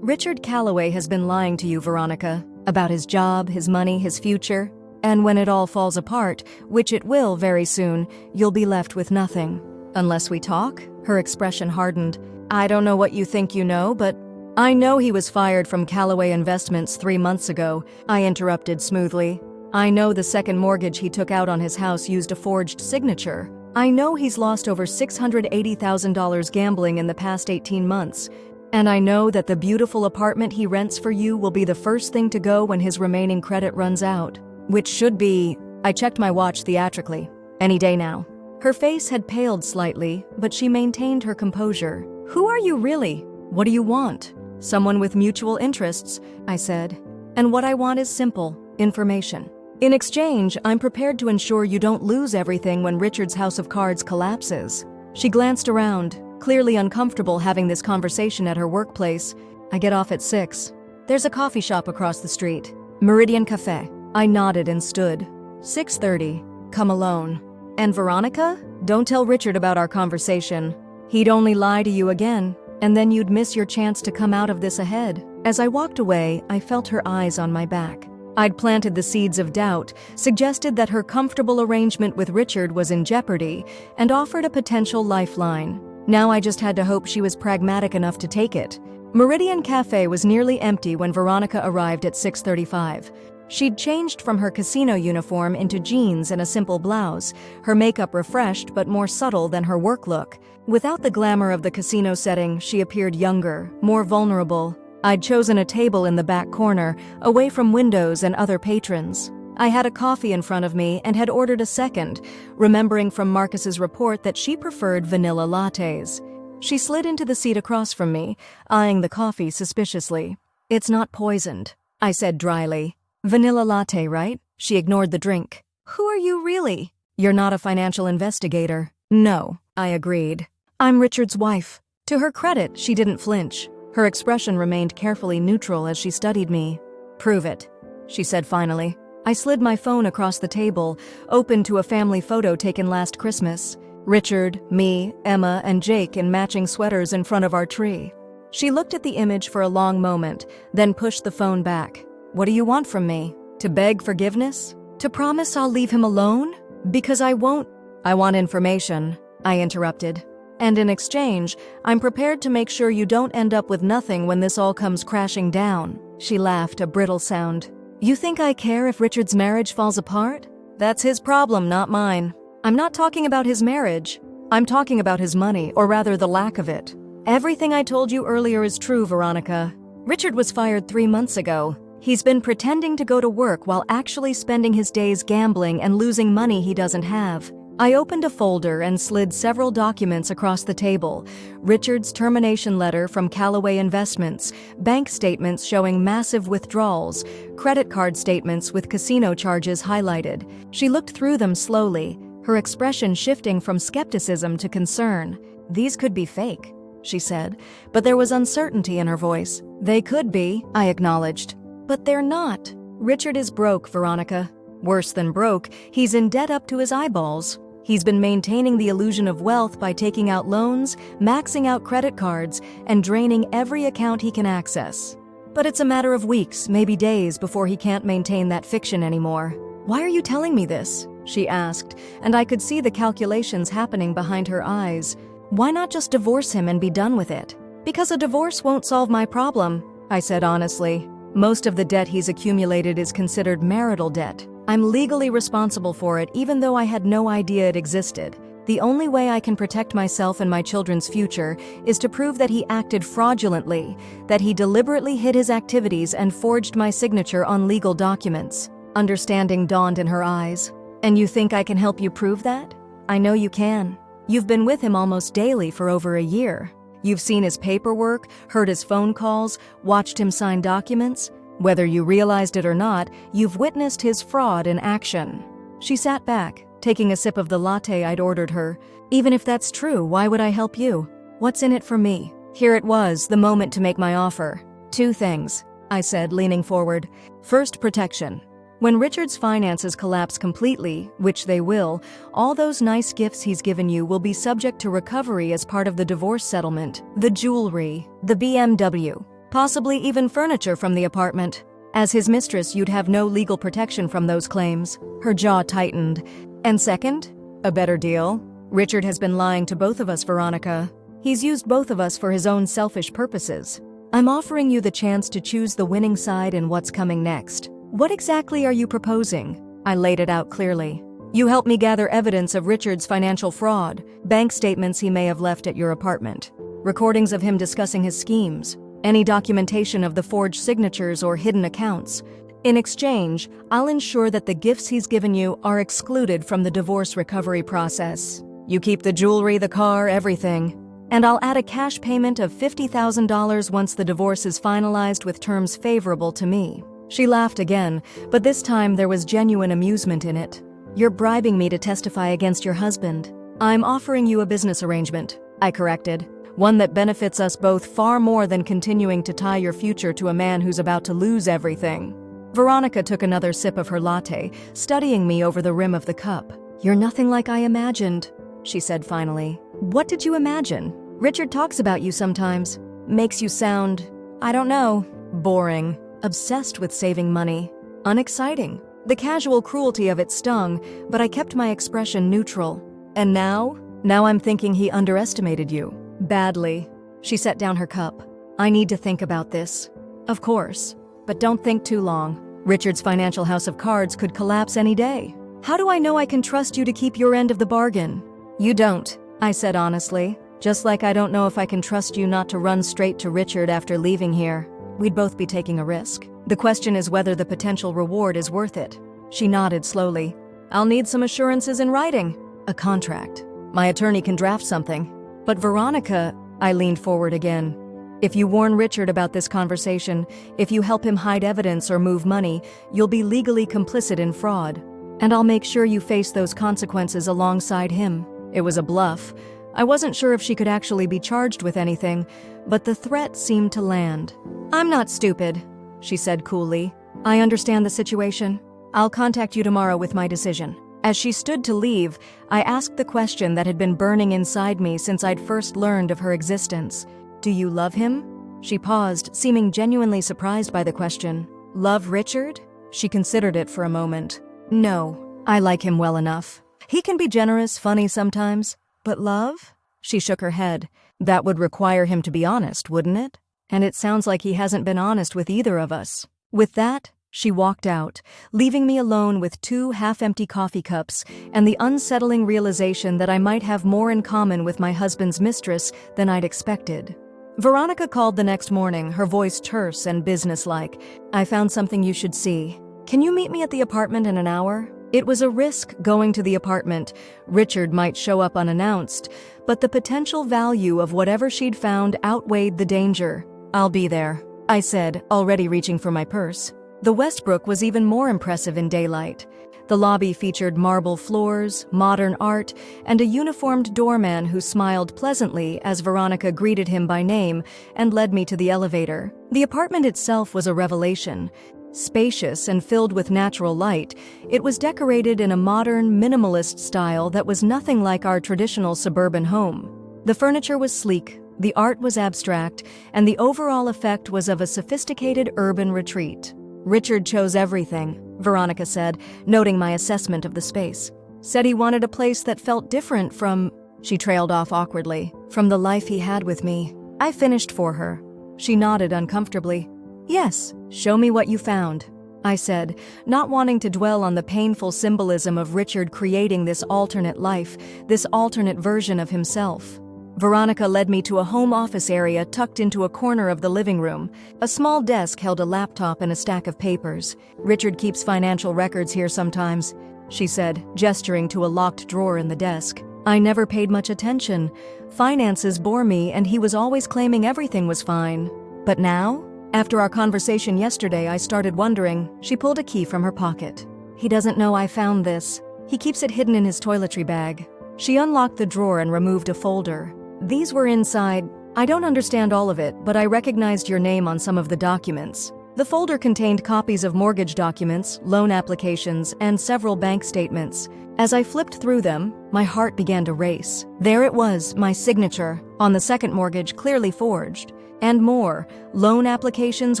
"Richard Calloway has been lying to you, Veronica, about his job, his money, his future. And when it all falls apart, which it will very soon, you'll be left with nothing. Unless we talk?" Her expression hardened. "I don't know what you think you know, but—" "I know he was fired from Calloway Investments 3 months ago," I interrupted smoothly. "I know the second mortgage he took out on his house used a forged signature. I know he's lost over $680,000 gambling in the past 18 months. And I know that the beautiful apartment he rents for you will be the first thing to go when his remaining credit runs out. Which should be—" I checked my watch theatrically. "Any day now." Her face had paled slightly, but she maintained her composure. "Who are you really? What do you want?" "Someone with mutual interests," I said. "And what I want is simple, information. In exchange, I'm prepared to ensure you don't lose everything when Richard's house of cards collapses." She glanced around, clearly uncomfortable having this conversation at her workplace. "I get off at 6. There's a coffee shop across the street. Meridian Cafe." I nodded and stood. 6:30. Come alone. "And Veronica? Don't tell Richard about our conversation. He'd only lie to you again, and then you'd miss your chance to come out of this ahead." As I walked away, I felt her eyes on my back. I'd planted the seeds of doubt, suggested that her comfortable arrangement with Richard was in jeopardy, and offered a potential lifeline. Now I just had to hope she was pragmatic enough to take it. Meridian Cafe was nearly empty when Veronica arrived at 6:35. She'd changed from her casino uniform into jeans and a simple blouse, her makeup refreshed but more subtle than her work look. Without the glamour of the casino setting, she appeared younger, more vulnerable. I'd chosen a table in the back corner, away from windows and other patrons. I had a coffee in front of me and had ordered a second, remembering from Marcus's report that she preferred vanilla lattes. She slid into the seat across from me, eyeing the coffee suspiciously. "It's not poisoned," I said dryly. "Vanilla latte, right?" She ignored the drink. "Who are you really?" "You're not a financial investigator." "No," I agreed. "I'm Richard's wife." To her credit, she didn't flinch. Her expression remained carefully neutral as she studied me. "Prove it," she said finally. I slid my phone across the table, open to a family photo taken last Christmas. Richard, me, Emma, and Jake in matching sweaters in front of our tree. She looked at the image for a long moment, then pushed the phone back. "What do you want from me? To beg forgiveness? To promise I'll leave him alone? Because I won't." "I want information," I interrupted. "And in exchange, I'm prepared to make sure you don't end up with nothing when this all comes crashing down." She laughed, a brittle sound. "You think I care if Richard's marriage falls apart? That's his problem, not mine. I'm not talking about his marriage. I'm talking about his money, or rather the lack of it. Everything I told you earlier is true, Veronica. Richard was fired 3 months ago. He's been pretending to go to work while actually spending his days gambling and losing money he doesn't have." I opened a folder and slid several documents across the table. Richard's termination letter from Callaway Investments, bank statements showing massive withdrawals, credit card statements with casino charges highlighted. She looked through them slowly, her expression shifting from skepticism to concern. "These could be fake," she said, but there was uncertainty in her voice. "They could be," I acknowledged. "But they're not. Richard is broke, Veronica. Worse than broke, he's in debt up to his eyeballs. He's been maintaining the illusion of wealth by taking out loans, maxing out credit cards, and draining every account he can access. But it's a matter of weeks, maybe days, before he can't maintain that fiction anymore." "Why are you telling me this?" she asked, and I could see the calculations happening behind her eyes. "Why not just divorce him and be done with it?" "Because a divorce won't solve my problem," I said honestly. "Most of the debt he's accumulated is considered marital debt. I'm legally responsible for it even though I had no idea it existed. The only way I can protect myself and my children's future is to prove that he acted fraudulently, that he deliberately hid his activities and forged my signature on legal documents." Understanding dawned in her eyes. "And you think I can help you prove that?" "I know you can. You've been with him almost daily for over a year. You've seen his paperwork, heard his phone calls, watched him sign documents. Whether you realized it or not, you've witnessed his fraud in action." She sat back, taking a sip of the latte I'd ordered her. "Even if that's true, why would I help you? What's in it for me?" Here it was, the moment to make my offer. "2 things, I said, leaning forward. "First, protection. When Richard's finances collapse completely, which they will, all those nice gifts he's given you will be subject to recovery as part of the divorce settlement. The jewelry, the BMW, possibly even furniture from the apartment. As his mistress, you'd have no legal protection from those claims." Her jaw tightened. "And second, a better deal. Richard has been lying to both of us, Veronica. He's used both of us for his own selfish purposes. I'm offering you the chance to choose the winning side in what's coming next." "What exactly are you proposing?" I laid it out clearly. "You help me gather evidence of Richard's financial fraud, bank statements he may have left at your apartment, recordings of him discussing his schemes, any documentation of the forged signatures or hidden accounts. In exchange, I'll ensure that the gifts he's given you are excluded from the divorce recovery process. You keep the jewelry, the car, everything. And I'll add a cash payment of $50,000 once the divorce is finalized with terms favorable to me." She laughed again, but this time there was genuine amusement in it. "You're bribing me to testify against your husband." "I'm offering you a business arrangement," I corrected. "One that benefits us both far more than continuing to tie your future to a man who's about to lose everything." Veronica took another sip of her latte, studying me over the rim of the cup. "You're nothing like I imagined," she said finally. "What did you imagine? Richard talks about you sometimes. Makes you sound, I don't know, boring, obsessed with saving money, unexciting." The casual cruelty of it stung, but I kept my expression neutral. "And now? Now I'm thinking he underestimated you. Badly." She set down her cup. "I need to think about this." "Of course, but don't think too long. Richard's financial house of cards could collapse any day. How do I know I can trust you to keep your end of the bargain? You don't, I said honestly. Just like I don't know if I can trust you not to run straight to Richard after leaving here. We'd both be taking a risk. The question is whether the potential reward is worth it. She nodded slowly. I'll need some assurances in writing. A contract. My attorney can draft something. But Veronica, I leaned forward again. If you warn Richard about this conversation, if you help him hide evidence or move money, you'll be legally complicit in fraud. And I'll make sure you face those consequences alongside him. It was a bluff. I wasn't sure if she could actually be charged with anything, but the threat seemed to land. I'm not stupid, she said coolly. I understand the situation. I'll contact you tomorrow with my decision. As she stood to leave, I asked the question that had been burning inside me since I'd first learned of her existence. Do you love him? She paused, seeming genuinely surprised by the question. Love Richard? She considered it for a moment. No, I like him well enough. He can be generous, funny sometimes. But love? She shook her head. That would require him to be honest, wouldn't it? And it sounds like he hasn't been honest with either of us. With that, she walked out, leaving me alone with 2 half-empty coffee cups and the unsettling realization that I might have more in common with my husband's mistress than I'd expected. Veronica called the next morning, her voice terse and businesslike. I found something you should see. Can you meet me at the apartment in an hour? It was a risk going to the apartment. Richard might show up unannounced, but the potential value of whatever she'd found outweighed the danger. I'll be there, I said, already reaching for my purse. The Westbrook was even more impressive in daylight. The lobby featured marble floors, modern art, and a uniformed doorman who smiled pleasantly as Veronica greeted him by name and led me to the elevator. The apartment itself was a revelation. Spacious and filled with natural light, it was decorated in a modern, minimalist style that was nothing like our traditional suburban home. The furniture was sleek, the art was abstract, and the overall effect was of a sophisticated urban retreat. Richard chose everything, Veronica said, noting my assessment of the space. Said he wanted a place that felt different from, she trailed off awkwardly, from the life he had with me. I finished for her. She nodded uncomfortably. Yes, show me what you found, I said, not wanting to dwell on the painful symbolism of Richard creating this alternate life, this alternate version of himself. Veronica led me to a home office area tucked into a corner of the living room. A small desk held a laptop and a stack of papers. Richard keeps financial records here sometimes, she said, gesturing to a locked drawer in the desk. I never paid much attention. Finances bore me, and he was always claiming everything was fine. But now? After our conversation yesterday, I started wondering. She pulled a key from her pocket. He doesn't know I found this. He keeps it hidden in his toiletry bag. She unlocked the drawer and removed a folder. These were inside. I don't understand all of it, but I recognized your name on some of the documents. The folder contained copies of mortgage documents, loan applications, and several bank statements. As I flipped through them, my heart began to race. There it was, my signature, on the second mortgage, clearly forged. And more, loan applications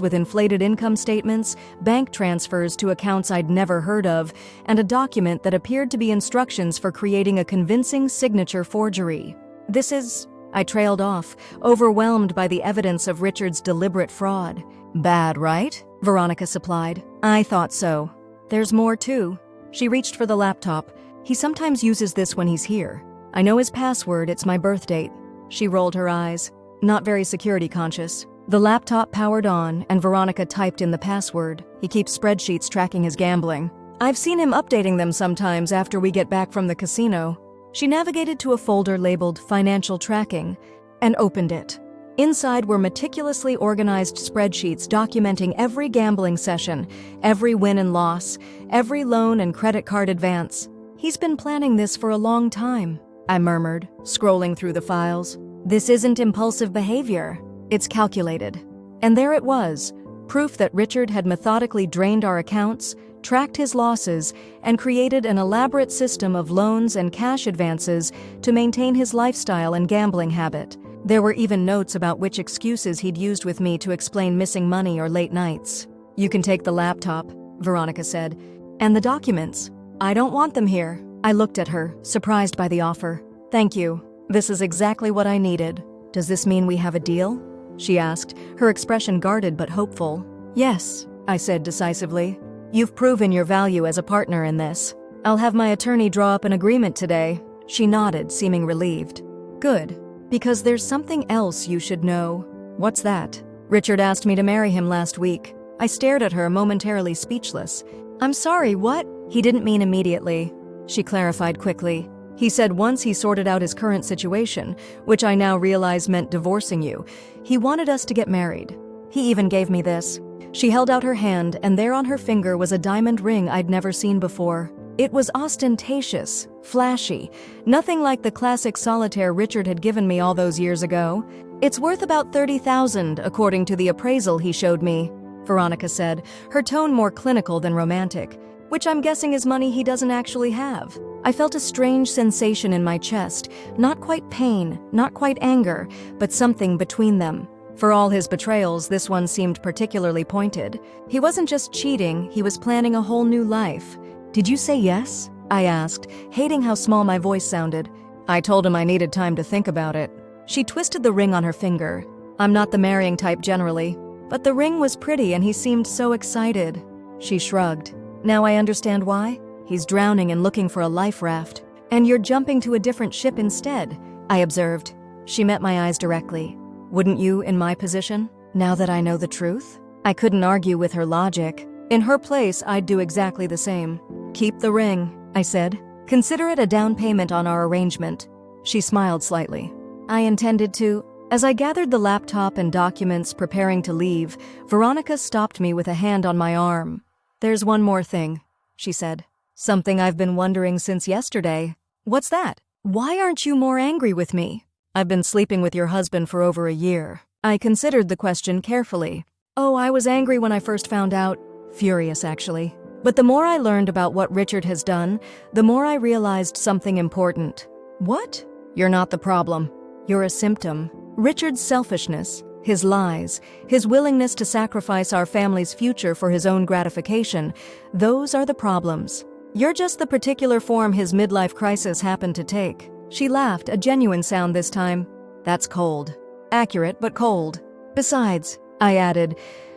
with inflated income statements, bank transfers to accounts I'd never heard of, and a document that appeared to be instructions for creating a convincing signature forgery. This is... I trailed off, overwhelmed by the evidence of Richard's deliberate fraud. Bad, right? Veronica supplied. I thought so. There's more, too. She reached for the laptop. He sometimes uses this when he's here. I know his password, it's my birth date. She rolled her eyes. Not very security conscious. The laptop powered on, and Veronica typed in the password. He keeps spreadsheets tracking his gambling. I've seen him updating them sometimes after we get back from the casino. She navigated to a folder labeled Financial Tracking and opened it. Inside were meticulously organized spreadsheets documenting every gambling session, every win and loss, every loan and credit card advance. He's been planning this for a long time, I murmured, scrolling through the files. This isn't impulsive behavior. It's calculated. And there it was, proof that Richard had methodically drained our accounts, tracked his losses, and created an elaborate system of loans and cash advances to maintain his lifestyle and gambling habit. There were even notes about which excuses he'd used with me to explain missing money or late nights. You can take the laptop, Veronica said, and the documents. I don't want them here. I looked at her, surprised by the offer. Thank you. This is exactly what I needed. Does this mean we have a deal? She asked, her expression guarded but hopeful. Yes, I said decisively. You've proven your value as a partner in this. I'll have my attorney draw up an agreement today." She nodded, seeming relieved. "Good, because there's something else you should know." "What's that?" "Richard asked me to marry him last week." I stared at her, momentarily speechless. "I'm sorry, what?" "He didn't mean immediately," she clarified quickly. "He said once he sorted out his current situation, which I now realize meant divorcing you, he wanted us to get married. He even gave me this." She held out her hand, and there on her finger was a diamond ring I'd never seen before. It was ostentatious, flashy, nothing like the classic solitaire Richard had given me all those years ago. "It's worth about $30,000, according to the appraisal he showed me," Veronica said, her tone more clinical than romantic, "which I'm guessing is money he doesn't actually have." I felt a strange sensation in my chest, not quite pain, not quite anger, but something between them. For all his betrayals, this one seemed particularly pointed. He wasn't just cheating, he was planning a whole new life. "Did you say yes?" I asked, hating how small my voice sounded. I told him I needed time to think about it. She twisted the ring on her finger. "I'm not the marrying type generally, but the ring was pretty and he seemed so excited." She shrugged. "Now I understand why? He's drowning and looking for a life raft. And you're jumping to a different ship instead," I observed. She met my eyes directly. "Wouldn't you in my position, now that I know the truth?" I couldn't argue with her logic. In her place, I'd do exactly the same. "Keep the ring," I said. "Consider it a down payment on our arrangement." She smiled slightly. I intended to. As I gathered the laptop and documents preparing to leave, Veronica stopped me with a hand on my arm. "There's one more thing," she said. "Something I've been wondering since yesterday." "What's that?" "Why aren't you more angry with me?" "I've been sleeping with your husband for over a year." I considered the question carefully. "Oh, I was angry when I first found out. Furious, actually. But the more I learned about what Richard has done, the more I realized something important." "What?" "You're not the problem. You're a symptom. Richard's selfishness, his lies, his willingness to sacrifice our family's future for his own gratification, those are the problems. You're just the particular form his midlife crisis happened to take." She laughed, a genuine sound this time. "That's cold." "Accurate, but cold." "Besides," I added,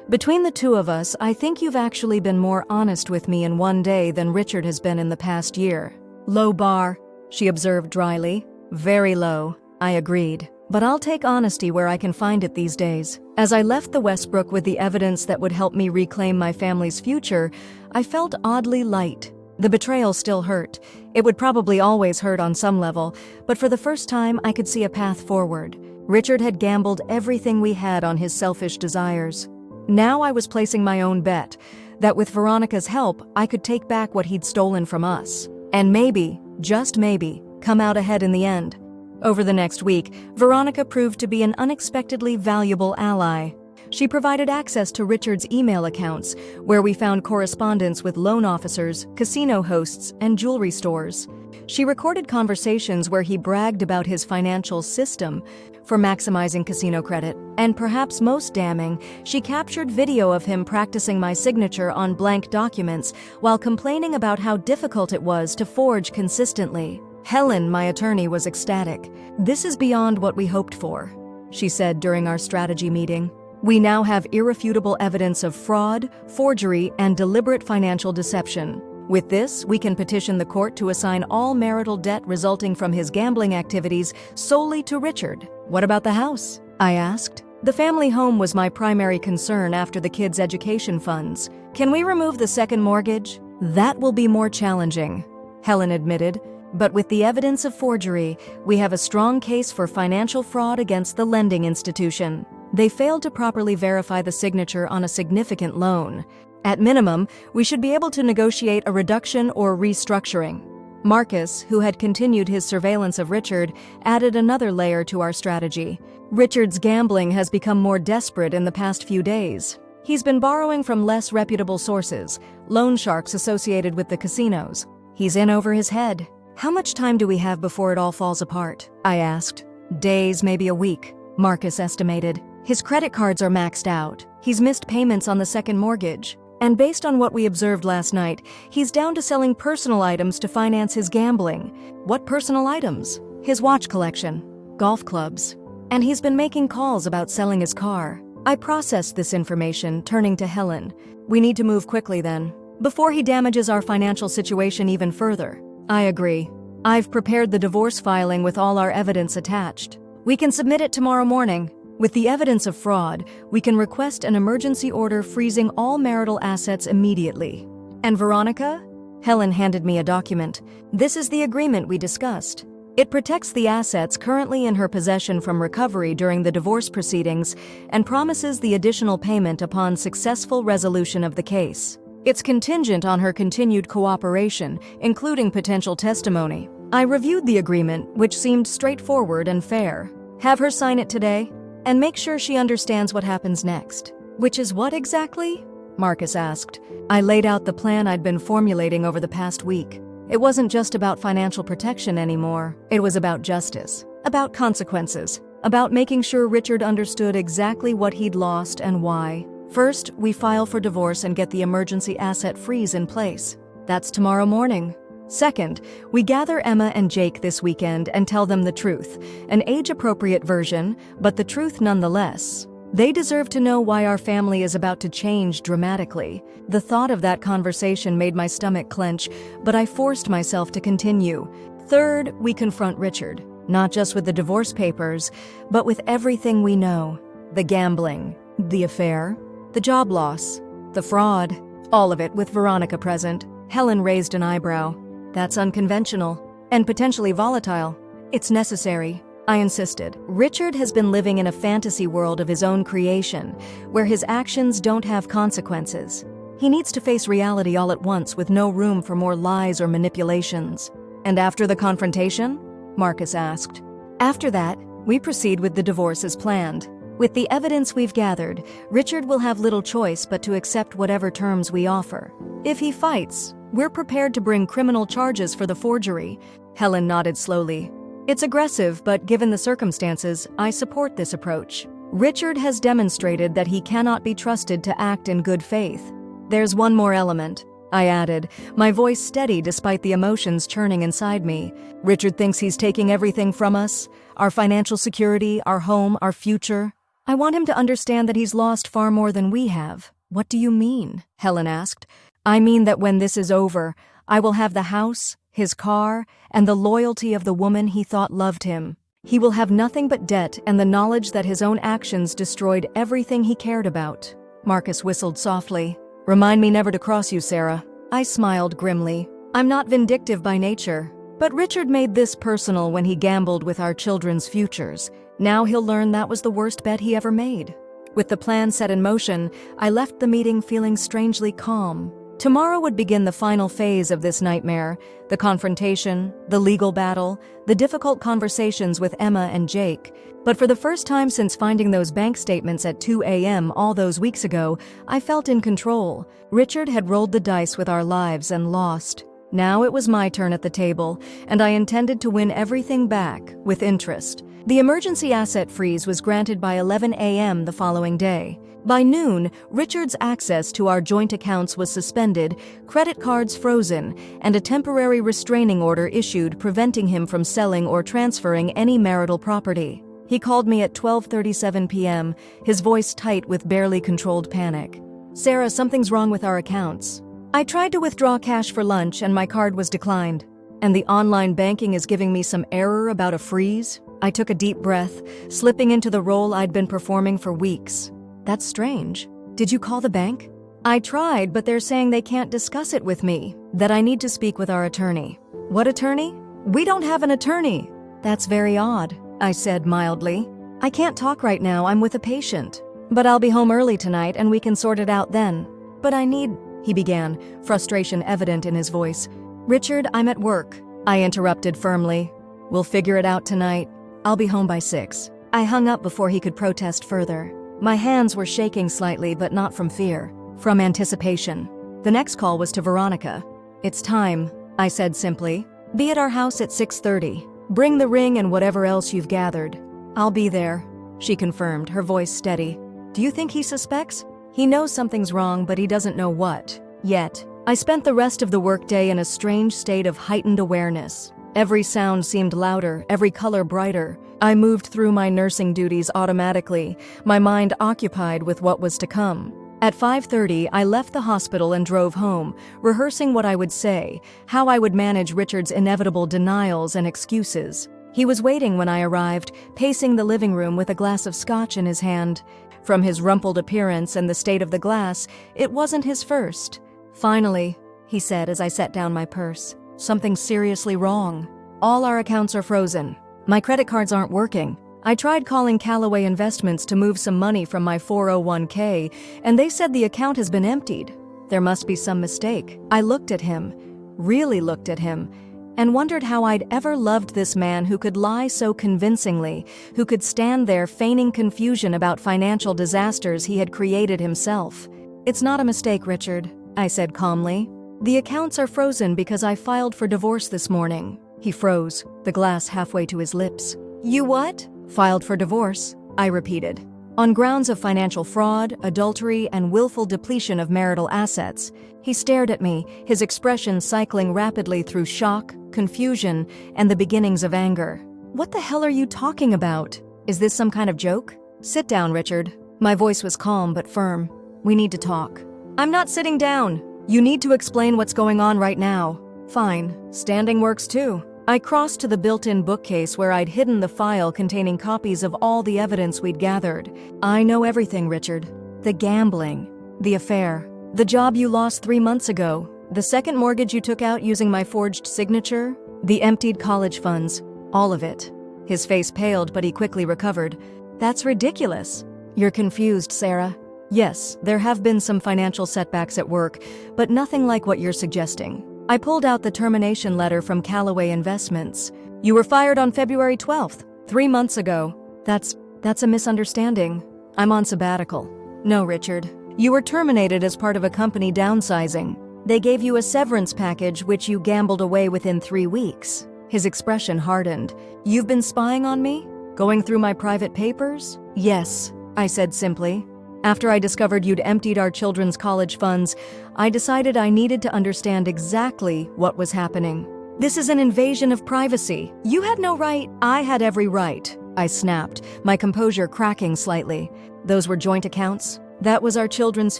"between the two of us, I think you've actually been more honest with me in one day than Richard has been in the past year." "Low bar," she observed dryly. "Very low," I agreed. "But I'll take honesty where I can find it these days." As I left the Westbrook with the evidence that would help me reclaim my family's future, I felt oddly light. The betrayal still hurt. It would probably always hurt on some level, but for the first time I could see a path forward. Richard had gambled everything we had on his selfish desires. Now I was placing my own bet, that with Veronica's help, I could take back what he'd stolen from us. And maybe, just maybe, come out ahead in the end. Over the next week, Veronica proved to be an unexpectedly valuable ally. She provided access to Richard's email accounts, where we found correspondence with loan officers, casino hosts, and jewelry stores. She recorded conversations where he bragged about his financial system for maximizing casino credit. And perhaps most damning, she captured video of him practicing my signature on blank documents while complaining about how difficult it was to forge consistently. Helen, my attorney, was ecstatic. "This is beyond what we hoped for," she said during our strategy meeting. "We now have irrefutable evidence of fraud, forgery, and deliberate financial deception. With this, we can petition the court to assign all marital debt resulting from his gambling activities solely to Richard." "What about the house?" I asked. "The family home was my primary concern after the kids' education funds. Can we remove the second mortgage?" "That will be more challenging," Helen admitted. "But with the evidence of forgery, we have a strong case for financial fraud against the lending institution. They failed to properly verify the signature on a significant loan. At minimum, we should be able to negotiate a reduction or restructuring." Marcus, who had continued his surveillance of Richard, added another layer to our strategy. "Richard's gambling has become more desperate in the past few days. He's been borrowing from less reputable sources, loan sharks associated with the casinos. He's in over his head." "How much time do we have before it all falls apart?" I asked. "Days, maybe a week," Marcus estimated. "His credit cards are maxed out. He's missed payments on the second mortgage. And based on what we observed last night, he's down to selling personal items to finance his gambling." "What personal items?" "His watch collection, golf clubs. And he's been making calls about selling his car." I processed this information, turning to Helen. "We need to move quickly then. before he damages our financial situation even further. I agree. I've prepared the divorce filing with all our evidence attached. We can submit it tomorrow morning. With the evidence of fraud, we can request an emergency order freezing all marital assets immediately. And Veronica? Helen handed me a document. This is the agreement we discussed. It protects the assets currently in her possession from recovery during the divorce proceedings and promises the additional payment upon successful resolution of the case. It's contingent on her continued cooperation, including potential testimony. I reviewed the agreement, which seemed straightforward and fair. Have her sign it today, and make sure she understands what happens next. Which is what exactly? Marcus asked. I laid out the plan I'd been formulating over the past week. It wasn't just about financial protection anymore. It was about justice, about consequences, about making sure Richard understood exactly what he'd lost and why. First, we file for divorce and get the emergency asset freeze in place. That's tomorrow morning. Second, we gather Emma and Jake this weekend and tell them the truth, an age-appropriate version, but the truth nonetheless. They deserve to know why our family is about to change dramatically. The thought of that conversation made my stomach clench, but I forced myself to continue. Third, we confront Richard, not just with the divorce papers, but with everything we know. The gambling, the affair, the job loss, the fraud, all of it with Veronica present. Helen raised an eyebrow. That's unconventional and potentially volatile. It's necessary, I insisted. Richard has been living in a fantasy world of his own creation, where his actions don't have consequences. He needs to face reality all at once with no room for more lies or manipulations. And after the confrontation? Marcus asked. After that, we proceed with the divorce as planned. With the evidence we've gathered, Richard will have little choice but to accept whatever terms we offer. If he fights, we're prepared to bring criminal charges for the forgery. Helen nodded slowly. It's aggressive, but given the circumstances, I support this approach. Richard has demonstrated that he cannot be trusted to act in good faith. There's one more element, I added, my voice steady despite the emotions churning inside me. Richard thinks he's taking everything from us, our financial security, our home, our future. I want him to understand that he's lost far more than we have. What do you mean? Helen asked. I mean that when this is over, I will have the house, his car, and the loyalty of the woman he thought loved him. He will have nothing but debt and the knowledge that his own actions destroyed everything he cared about. Marcus whistled softly. Remind me never to cross you, Sarah. I smiled grimly. I'm not vindictive by nature, but Richard made this personal when he gambled with our children's futures. Now he'll learn that was the worst bet he ever made. With the plan set in motion, I left the meeting feeling strangely calm. Tomorrow would begin the final phase of this nightmare, the confrontation, the legal battle, the difficult conversations with Emma and Jake. But for the first time since finding those bank statements at 2 a.m. all those weeks ago, I felt in control. Richard had rolled the dice with our lives and lost. Now it was my turn at the table, and I intended to win everything back, with interest. The emergency asset freeze was granted by 11 a.m. the following day. By noon, Richard's access to our joint accounts was suspended, credit cards frozen, and a temporary restraining order issued preventing him from selling or transferring any marital property. He called me at 12:37 p.m., his voice tight with barely controlled panic. Sarah, something's wrong with our accounts. I tried to withdraw cash for lunch and my card was declined. And the online banking is giving me some error about a freeze? I took a deep breath, slipping into the role I'd been performing for weeks. That's strange. Did you call the bank? I tried, but they're saying they can't discuss it with me, that I need to speak with our attorney. What attorney? We don't have an attorney. That's very odd, I said mildly. I can't talk right now, I'm with a patient. But I'll be home early tonight and we can sort it out then. But I need, he began, frustration evident in his voice. Richard, I'm at work. I interrupted firmly. We'll figure it out tonight. I'll be home by 6. I hung up before he could protest further. My hands were shaking slightly, but not from fear, from anticipation. The next call was to Veronica. It's time, I said simply. Be at our house at 6:30. Bring the ring and whatever else you've gathered. I'll be there, she confirmed, her voice steady. Do you think he suspects? He knows something's wrong, but he doesn't know what, yet. I spent the rest of the workday in a strange state of heightened awareness. Every sound seemed louder, every color brighter. I moved through my nursing duties automatically, my mind occupied with what was to come. At 5:30, I left the hospital and drove home, rehearsing what I would say, how I would manage Richard's inevitable denials and excuses. He was waiting when I arrived, pacing the living room with a glass of scotch in his hand. From his rumpled appearance and the state of the glass, it wasn't his first. "Finally," he said as I set down my purse. "Something's seriously wrong. All our accounts are frozen. My credit cards aren't working. I tried calling Callaway Investments to move some money from my 401k, and they said the account has been emptied. There must be some mistake." I looked at him, really looked at him, and wondered how I'd ever loved this man who could lie so convincingly, who could stand there feigning confusion about financial disasters he had created himself. "It's not a mistake, Richard," I said calmly. "The accounts are frozen because I filed for divorce this morning." He froze, the glass halfway to his lips. "You what?" "Filed for divorce," I repeated. "On grounds of financial fraud, adultery, and willful depletion of marital assets." He stared at me, his expression cycling rapidly through shock, confusion, and the beginnings of anger. "What the hell are you talking about? Is this some kind of joke?" "Sit down, Richard." My voice was calm but firm. "We need to talk." "I'm not sitting down. You need to explain what's going on right now." "Fine. Standing works too." I crossed to the built-in bookcase where I'd hidden the file containing copies of all the evidence we'd gathered. "I know everything, Richard. The gambling, the affair, the job you lost 3 months ago, the second mortgage you took out using my forged signature, the emptied college funds, all of it." His face paled, but he quickly recovered. "That's ridiculous." "You're confused, Sarah. Yes, there have been some financial setbacks at work, but nothing like what you're suggesting." I pulled out the termination letter from Callaway Investments. "You were fired on February 12th, 3 months ago." That's a misunderstanding. I'm on sabbatical." "No, Richard. You were terminated as part of a company downsizing. They gave you a severance package which you gambled away within 3 weeks." His expression hardened. "You've been spying on me? Going through my private papers?" "Yes," I said simply. "After I discovered you'd emptied our children's college funds, I decided I needed to understand exactly what was happening." "This is an invasion of privacy. You had no right." "I had every right," I snapped, my composure cracking slightly. "Those were joint accounts. That was our children's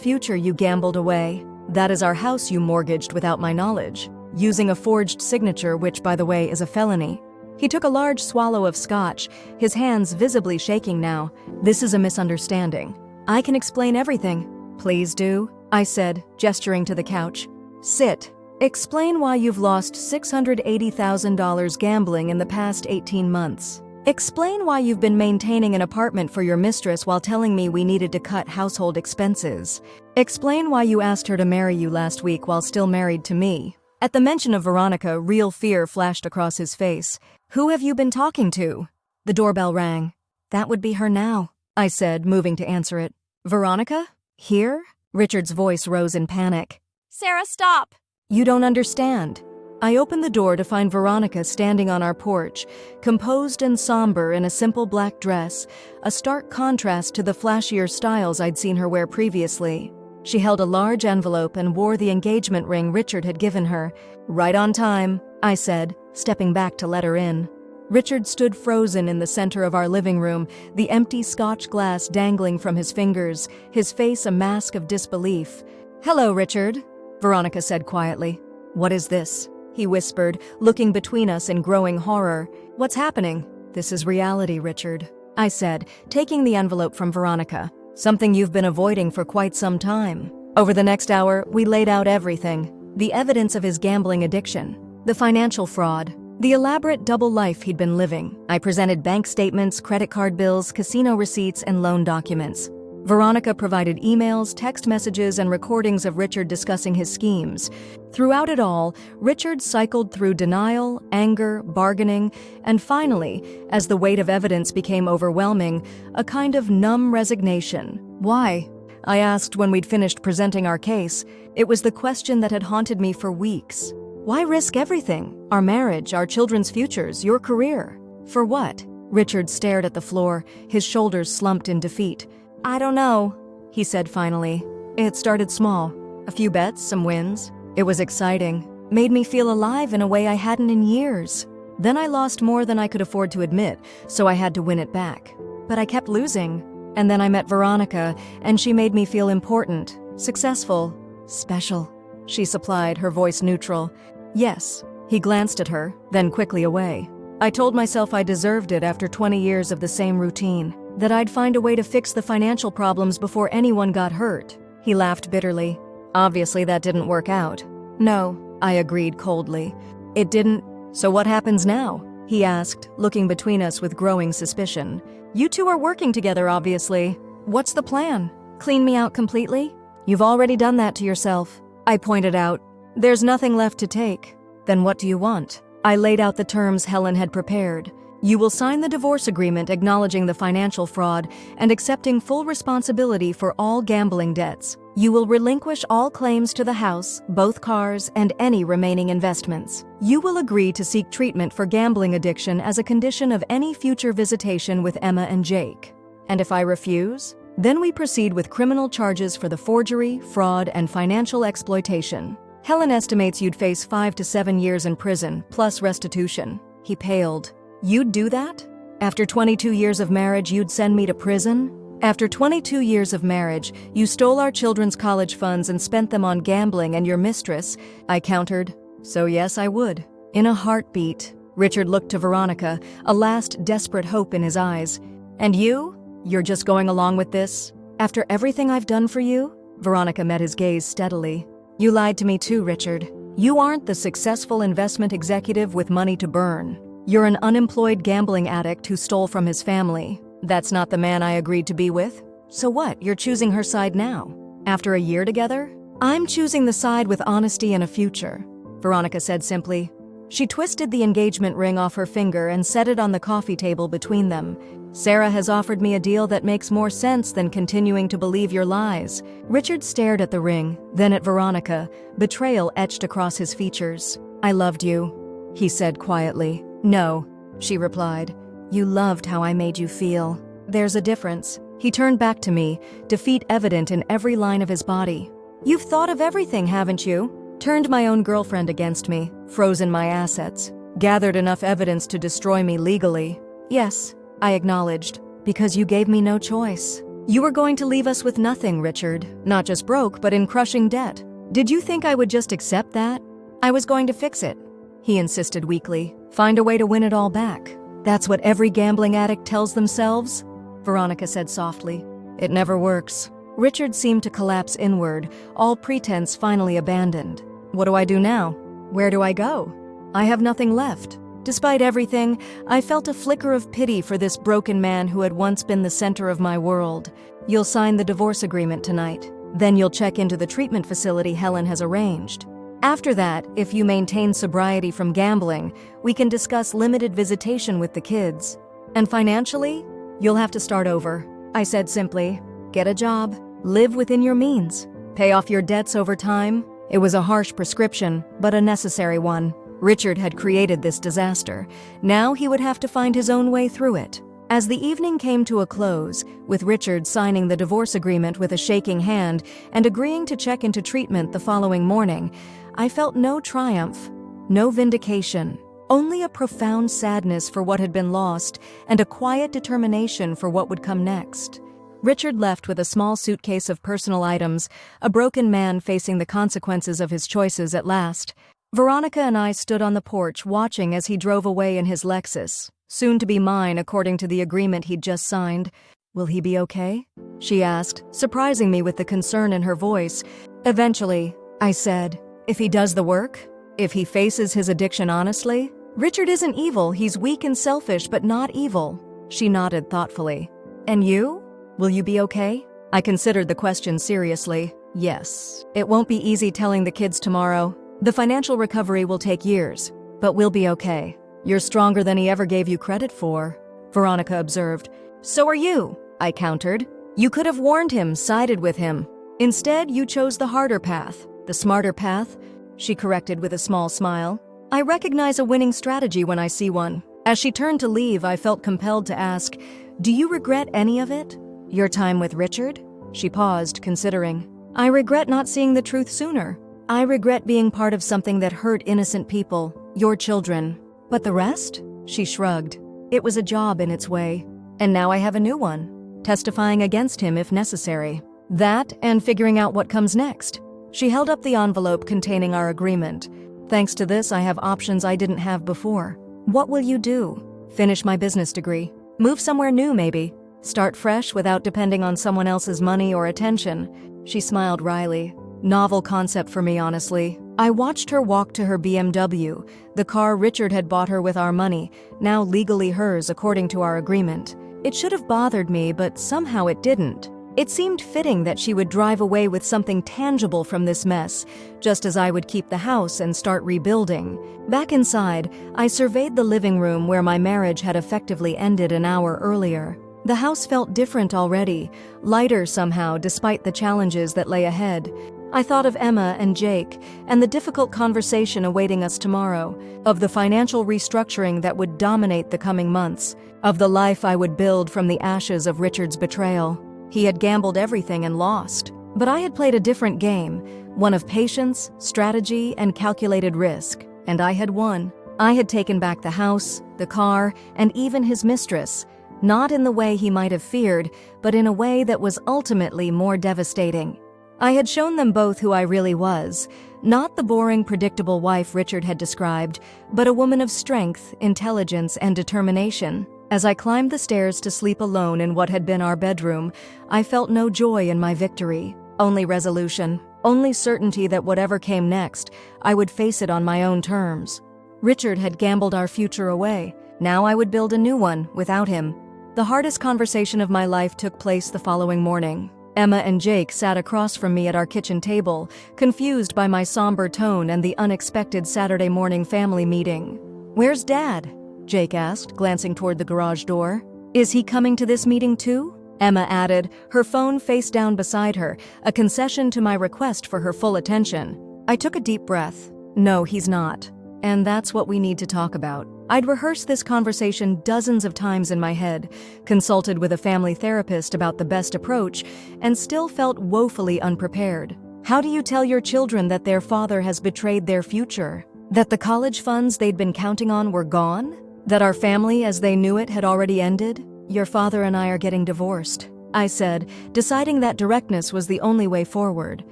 future you gambled away. That is our house you mortgaged without my knowledge, using a forged signature, which, by the way, is a felony." He took a large swallow of scotch, his hands visibly shaking now. "This is a misunderstanding. I can explain everything." "Please do," I said, gesturing to the couch. "Sit. Explain why you've lost $680,000 gambling in the past 18 months. Explain why you've been maintaining an apartment for your mistress while telling me we needed to cut household expenses. Explain why you asked her to marry you last week while still married to me." At the mention of Veronica, real fear flashed across his face. "Who have you been talking to?" The doorbell rang. "That would be her now," I said, moving to answer it. "Veronica? Here?" Richard's voice rose in panic. "Sarah, stop!" "You don't understand." I opened the door to find Veronica standing on our porch, composed and somber in a simple black dress, a stark contrast to the flashier styles I'd seen her wear previously. She held a large envelope and wore the engagement ring Richard had given her. "Right on time," I said, stepping back to let her in. Richard stood frozen in the center of our living room, the empty Scotch glass dangling from his fingers, his face a mask of disbelief. "Hello, Richard," Veronica said quietly. "What is this?" he whispered, looking between us in growing horror. "What's happening?" "This is reality, Richard," I said, taking the envelope from Veronica. "Something you've been avoiding for quite some time." Over the next hour, we laid out everything. The evidence of his gambling addiction, the financial fraud, the elaborate double life he'd been living. I presented bank statements, credit card bills, casino receipts, and loan documents. Veronica provided emails, text messages, and recordings of Richard discussing his schemes. Throughout it all, Richard cycled through denial, anger, bargaining, and finally, as the weight of evidence became overwhelming, a kind of numb resignation. "Why?" I asked when we'd finished presenting our case. It was the question that had haunted me for weeks. Why risk everything? Our marriage, our children's futures, your career. For what? Richard stared at the floor, his shoulders slumped in defeat. "I don't know," he said finally. "It started small. A few bets, some wins. It was exciting. Made me feel alive in a way I hadn't in years. Then I lost more than I could afford to admit, so I had to win it back. But I kept losing. And then I met Veronica, and she made me feel important, successful, special. She supplied, her voice neutral. Yes. He glanced at her, then quickly away. I told myself I deserved it after 20 years of the same routine, that I'd find a way to fix the financial problems before anyone got hurt. He laughed bitterly. Obviously, that didn't work out. No, I agreed coldly. It didn't. So what happens now? He asked, looking between us with growing suspicion. You two are working together, obviously. What's the plan? Clean me out completely? You've already done that to yourself. I pointed out. There's nothing left to take. Then what do you want? I laid out the terms Helen had prepared. You will sign the divorce agreement acknowledging the financial fraud and accepting full responsibility for all gambling debts. You will relinquish all claims to the house, both cars, and any remaining investments. You will agree to seek treatment for gambling addiction as a condition of any future visitation with Emma and Jake. And if I refuse, then we proceed with criminal charges for the forgery, fraud, and financial exploitation. Helen estimates you'd face 5 to 7 years in prison, plus restitution. He paled. You'd do that? After 22 years of marriage, you'd send me to prison? After 22 years of marriage, you stole our children's college funds and spent them on gambling and your mistress, I countered. So yes, I would. In a heartbeat. Richard looked to Veronica, a last desperate hope in his eyes. And you? You're just going along with this? After everything I've done for you? Veronica met his gaze steadily. You lied to me too, Richard. You aren't the successful investment executive with money to burn. You're an unemployed gambling addict who stole from his family. That's not the man I agreed to be with. So what, you're choosing her side now? After a year together? I'm choosing the side with honesty and a future, Veronica said simply. She twisted the engagement ring off her finger and set it on the coffee table between them. Sarah has offered me a deal that makes more sense than continuing to believe your lies. Richard stared at the ring, then at Veronica, betrayal etched across his features. I loved you, he said quietly. No, she replied. You loved how I made you feel. There's a difference. He turned back to me, defeat evident in every line of his body. You've thought of everything, haven't you? Turned my own girlfriend against me, frozen my assets, gathered enough evidence to destroy me legally. Yes, I acknowledged, because you gave me no choice. You were going to leave us with nothing, Richard. Not just broke, but in crushing debt. Did you think I would just accept that? I was going to fix it, he insisted weakly. Find a way to win it all back. That's what every gambling addict tells themselves, Veronica said softly. It never works. Richard seemed to collapse inward, all pretense finally abandoned. What do I do now? Where do I go? I have nothing left. Despite everything, I felt a flicker of pity for this broken man who had once been the center of my world. You'll sign the divorce agreement tonight. Then you'll check into the treatment facility Helen has arranged. After that, if you maintain sobriety from gambling, we can discuss limited visitation with the kids. And financially, you'll have to start over. I said simply, get a job, live within your means, pay off your debts over time. It was a harsh prescription, but a necessary one. Richard had created this disaster. Now he would have to find his own way through it. As the evening came to a close, with Richard signing the divorce agreement with a shaking hand and agreeing to check into treatment the following morning, I felt no triumph, no vindication, only a profound sadness for what had been lost and a quiet determination for what would come next. Richard left with a small suitcase of personal items, a broken man facing the consequences of his choices at last. Veronica and I stood on the porch watching as he drove away in his Lexus, soon to be mine according to the agreement he'd just signed. Will he be okay? She asked, surprising me with the concern in her voice. Eventually, I said, if he does the work, if he faces his addiction honestly, Richard isn't evil, he's weak and selfish, but not evil. She nodded thoughtfully. And you? Will you be okay? I considered the question seriously. Yes. It won't be easy telling the kids tomorrow. The financial recovery will take years, but we'll be okay. You're stronger than he ever gave you credit for, Veronica observed. So are you, I countered. You could have warned him, sided with him. Instead, you chose the harder path. The smarter path, she corrected with a small smile. I recognize a winning strategy when I see one. As she turned to leave, I felt compelled to ask, do you regret any of it? Your time with Richard? She paused, considering. I regret not seeing the truth sooner. I regret being part of something that hurt innocent people, your children. But the rest? She shrugged. It was a job in its way. And now I have a new one. testifying against him if necessary. That and figuring out what comes next. She held up the envelope containing our agreement. Thanks to this, I have options I didn't have before. What will you do? Finish my business degree. Move somewhere new, maybe. Start fresh without depending on someone else's money or attention. She smiled wryly. Novel concept for me, honestly. I watched her walk to her BMW, the car Richard had bought her with our money, now legally hers according to our agreement. It should have bothered me, but somehow it didn't. It seemed fitting that she would drive away with something tangible from this mess, just as I would keep the house and start rebuilding. Back inside, I surveyed the living room where my marriage had effectively ended an hour earlier. The house felt different already, lighter somehow despite the challenges that lay ahead. I thought of Emma and Jake, and the difficult conversation awaiting us tomorrow, of the financial restructuring that would dominate the coming months, of the life I would build from the ashes of Richard's betrayal. He had gambled everything and lost. But I had played a different game, one of patience, strategy, and calculated risk, and I had won. I had taken back the house, the car, and even his mistress, not in the way he might have feared, but in a way that was ultimately more devastating. I had shown them both who I really was, not the boring, predictable wife Richard had described, but a woman of strength, intelligence, and determination. As I climbed the stairs to sleep alone in what had been our bedroom, I felt no joy in my victory, only resolution, only certainty that whatever came next, I would face it on my own terms. Richard had gambled our future away. Now I would build a new one without him. The hardest conversation of my life took place the following morning. Emma and Jake sat across from me at our kitchen table, confused by my somber tone and the unexpected Saturday morning family meeting. "Where's Dad?" Jake asked, glancing toward the garage door. "Is he coming to this meeting too?" Emma added, her phone face down beside her, a concession to my request for her full attention. I took a deep breath. No, he's not. And that's what we need to talk about. I'd rehearsed this conversation dozens of times in my head, consulted with a family therapist about the best approach, and still felt woefully unprepared. How do you tell your children that their father has betrayed their future? That the college funds they'd been counting on were gone? That our family as they knew it had already ended? Your father and I are getting divorced, I said, deciding that directness was the only way forward.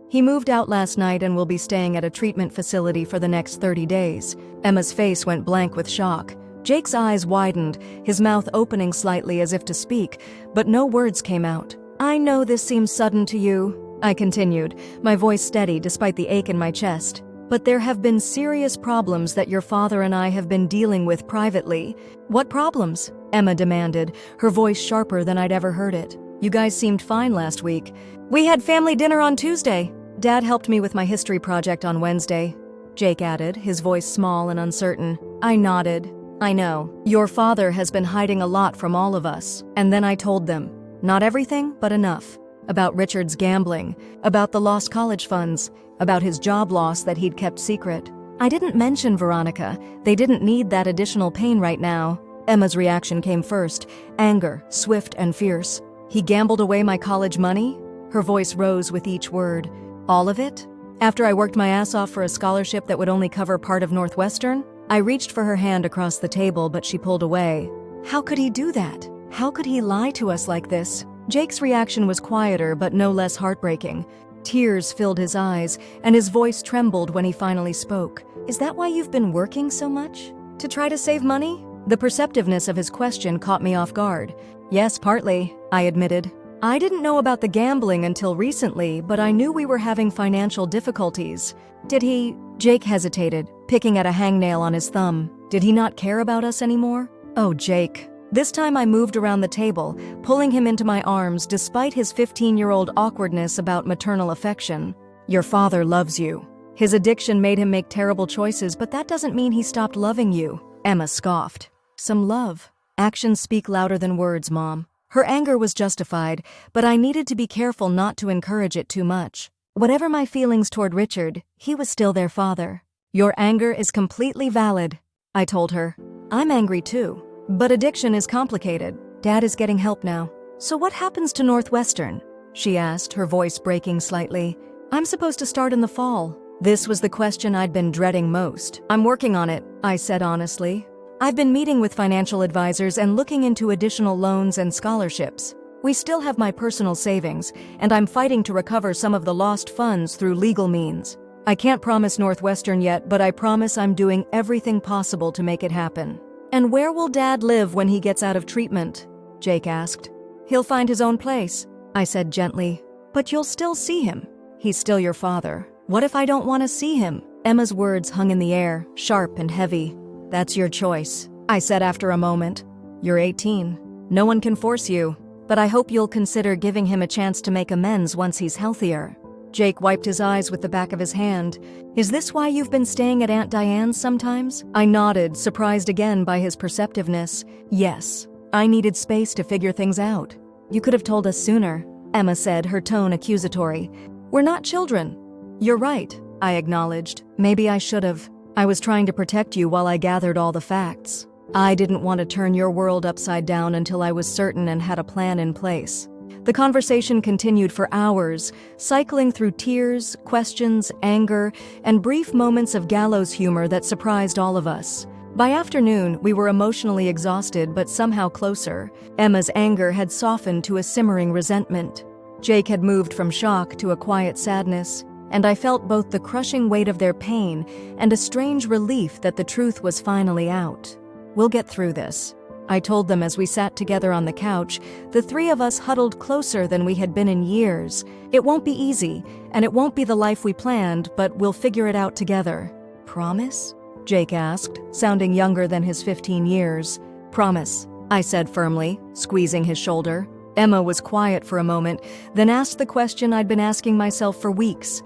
He moved out last night and will be staying at a treatment facility for the next 30 days. Emma's face went blank with shock. Jake's eyes widened, his mouth opening slightly as if to speak, but no words came out. I know this seems sudden to you, I continued, my voice steady despite the ache in my chest. But there have been serious problems that your father and I have been dealing with privately. What problems? Emma demanded, her voice sharper than I'd ever heard it. You guys seemed fine last week. We had family dinner on Tuesday. Dad helped me with my history project on Wednesday, Jake added, his voice small and uncertain. I nodded. I know. Your father has been hiding a lot from all of us. And then I told them. Not everything, but enough. About Richard's gambling, about the lost college funds, about his job loss that he'd kept secret. I didn't mention Veronica. They didn't need that additional pain right now. Emma's reaction came first, anger, swift and fierce. He gambled away my college money? Her voice rose with each word. All of it? After I worked my ass off for a scholarship that would only cover part of Northwestern? I reached for her hand across the table, but she pulled away. How could he do that? How could he lie to us like this? Jake's reaction was quieter, but no less heartbreaking. Tears filled his eyes, and his voice trembled when he finally spoke. Is that why you've been working so much? To try to save money? The perceptiveness of his question caught me off guard. Yes, partly, I admitted. I didn't know about the gambling until recently, but I knew we were having financial difficulties. Did he? Jake hesitated, picking at a hangnail on his thumb. Did he not care about us anymore? Oh, Jake. This time I moved around the table, pulling him into my arms despite his 15-year-old awkwardness about maternal affection. Your father loves you. His addiction made him make terrible choices, but that doesn't mean he stopped loving you. Emma scoffed. Some love. Actions speak louder than words, Mom. Her anger was justified, but I needed to be careful not to encourage it too much. Whatever my feelings toward Richard, he was still their father. Your anger is completely valid, I told her. I'm angry too. But addiction is complicated. Dad is getting help now. So what happens to Northwestern? She asked, her voice breaking slightly. I'm supposed to start in the fall. This was the question I'd been dreading most. I'm working on it, I said honestly. I've been meeting with financial advisors and looking into additional loans and scholarships. We still have my personal savings, and I'm fighting to recover some of the lost funds through legal means. I can't promise Northwestern yet, but I promise I'm doing everything possible to make it happen." "And where will Dad live when he gets out of treatment?" Jake asked. "He'll find his own place," I said gently. "But you'll still see him. He's still your father. What if I don't want to see him?" Emma's words hung in the air, sharp and heavy. "That's your choice," I said after a moment. "You're 18. No one can force you, but I hope you'll consider giving him a chance to make amends once he's healthier." Jake wiped his eyes with the back of his hand. "Is this why you've been staying at Aunt Diane's sometimes?" I nodded, surprised again by his perceptiveness. "Yes. I needed space to figure things out." "You could have told us sooner," Emma said, her tone accusatory. "We're not children." "You're right," I acknowledged. "Maybe I should have. I was trying to protect you while I gathered all the facts. I didn't want to turn your world upside down until I was certain and had a plan in place." The conversation continued for hours, cycling through tears, questions, anger, and brief moments of gallows humor that surprised all of us. By afternoon, we were emotionally exhausted but somehow closer. Emma's anger had softened to a simmering resentment. Jake had moved from shock to a quiet sadness, and I felt both the crushing weight of their pain and a strange relief that the truth was finally out. "We'll get through this," I told them as we sat together on the couch, the three of us huddled closer than we had been in years. "It won't be easy, and it won't be the life we planned, but we'll figure it out together." "Promise?" Jake asked, sounding younger than his 15 years. "Promise," I said firmly, squeezing his shoulder. Emma was quiet for a moment, then asked the question I'd been asking myself for weeks.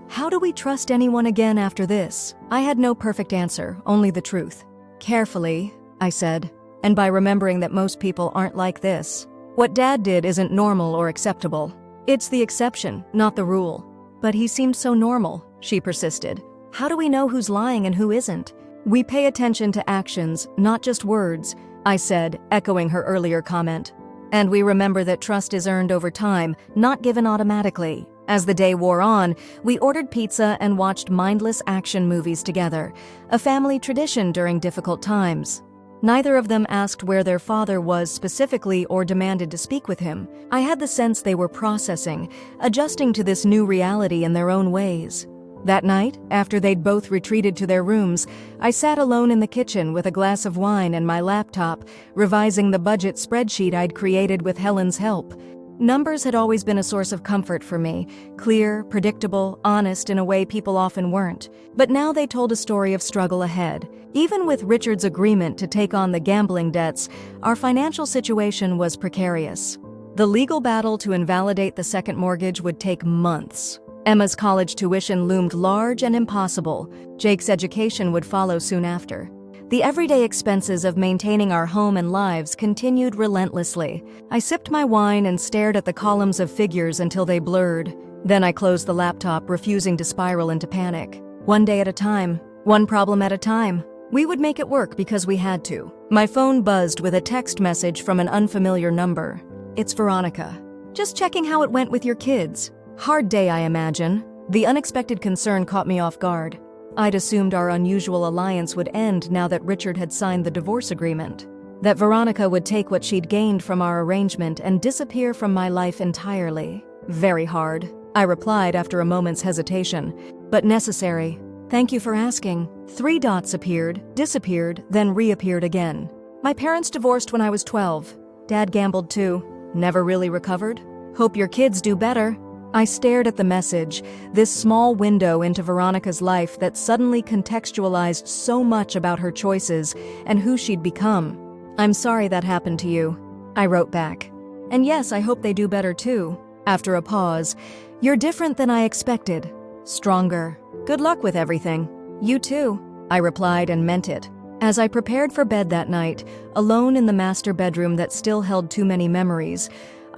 "How do we trust anyone again after this?" I had no perfect answer, only the truth. "Carefully," I said, "and by remembering that most people aren't like this. What Dad did isn't normal or acceptable. It's the exception, not the rule." "But he seemed so normal," she persisted. "How do we know who's lying and who isn't?" "We pay attention to actions, not just words," I said, echoing her earlier comment. "And we remember that trust is earned over time, not given automatically." As the day wore on, we ordered pizza and watched mindless action movies together, a family tradition during difficult times. Neither of them asked where their father was specifically or demanded to speak with him. I had the sense they were processing, adjusting to this new reality in their own ways. That night, after they'd both retreated to their rooms, I sat alone in the kitchen with a glass of wine and my laptop, revising the budget spreadsheet I'd created with Helen's help. Numbers had always been a source of comfort for me, clear, predictable, honest in a way people often weren't. But now they told a story of struggle ahead. Even with Richard's agreement to take on the gambling debts, our financial situation was precarious. The legal battle to invalidate the second mortgage would take months. Emma's college tuition loomed large and impossible. Jake's education would follow soon after. The everyday expenses of maintaining our home and lives continued relentlessly. I sipped my wine and stared at the columns of figures until they blurred. Then I closed the laptop, refusing to spiral into panic. One day at a time, one problem at a time. We would make it work because we had to. My phone buzzed with a text message from an unfamiliar number. "It's Veronica. Just checking how it went with your kids." Hard day, I imagine. The unexpected concern caught me off guard. I'd assumed our unusual alliance would end now that Richard had signed the divorce agreement. That Veronica would take what she'd gained from our arrangement and disappear from my life entirely. "Very hard," I replied after a moment's hesitation, "but necessary. Thank you for asking." 3 dots appeared, disappeared, then reappeared again. "My parents divorced when I was 12. Dad gambled too. Never really recovered. Hope your kids do better." I stared at the message, this small window into Veronica's life that suddenly contextualized so much about her choices and who she'd become. "I'm sorry that happened to you," I wrote back. "And yes, I hope they do better too." After a pause, "You're different than I expected. Stronger. Good luck with everything." "You too," I replied and meant it. As I prepared for bed that night, alone in the master bedroom that still held too many memories,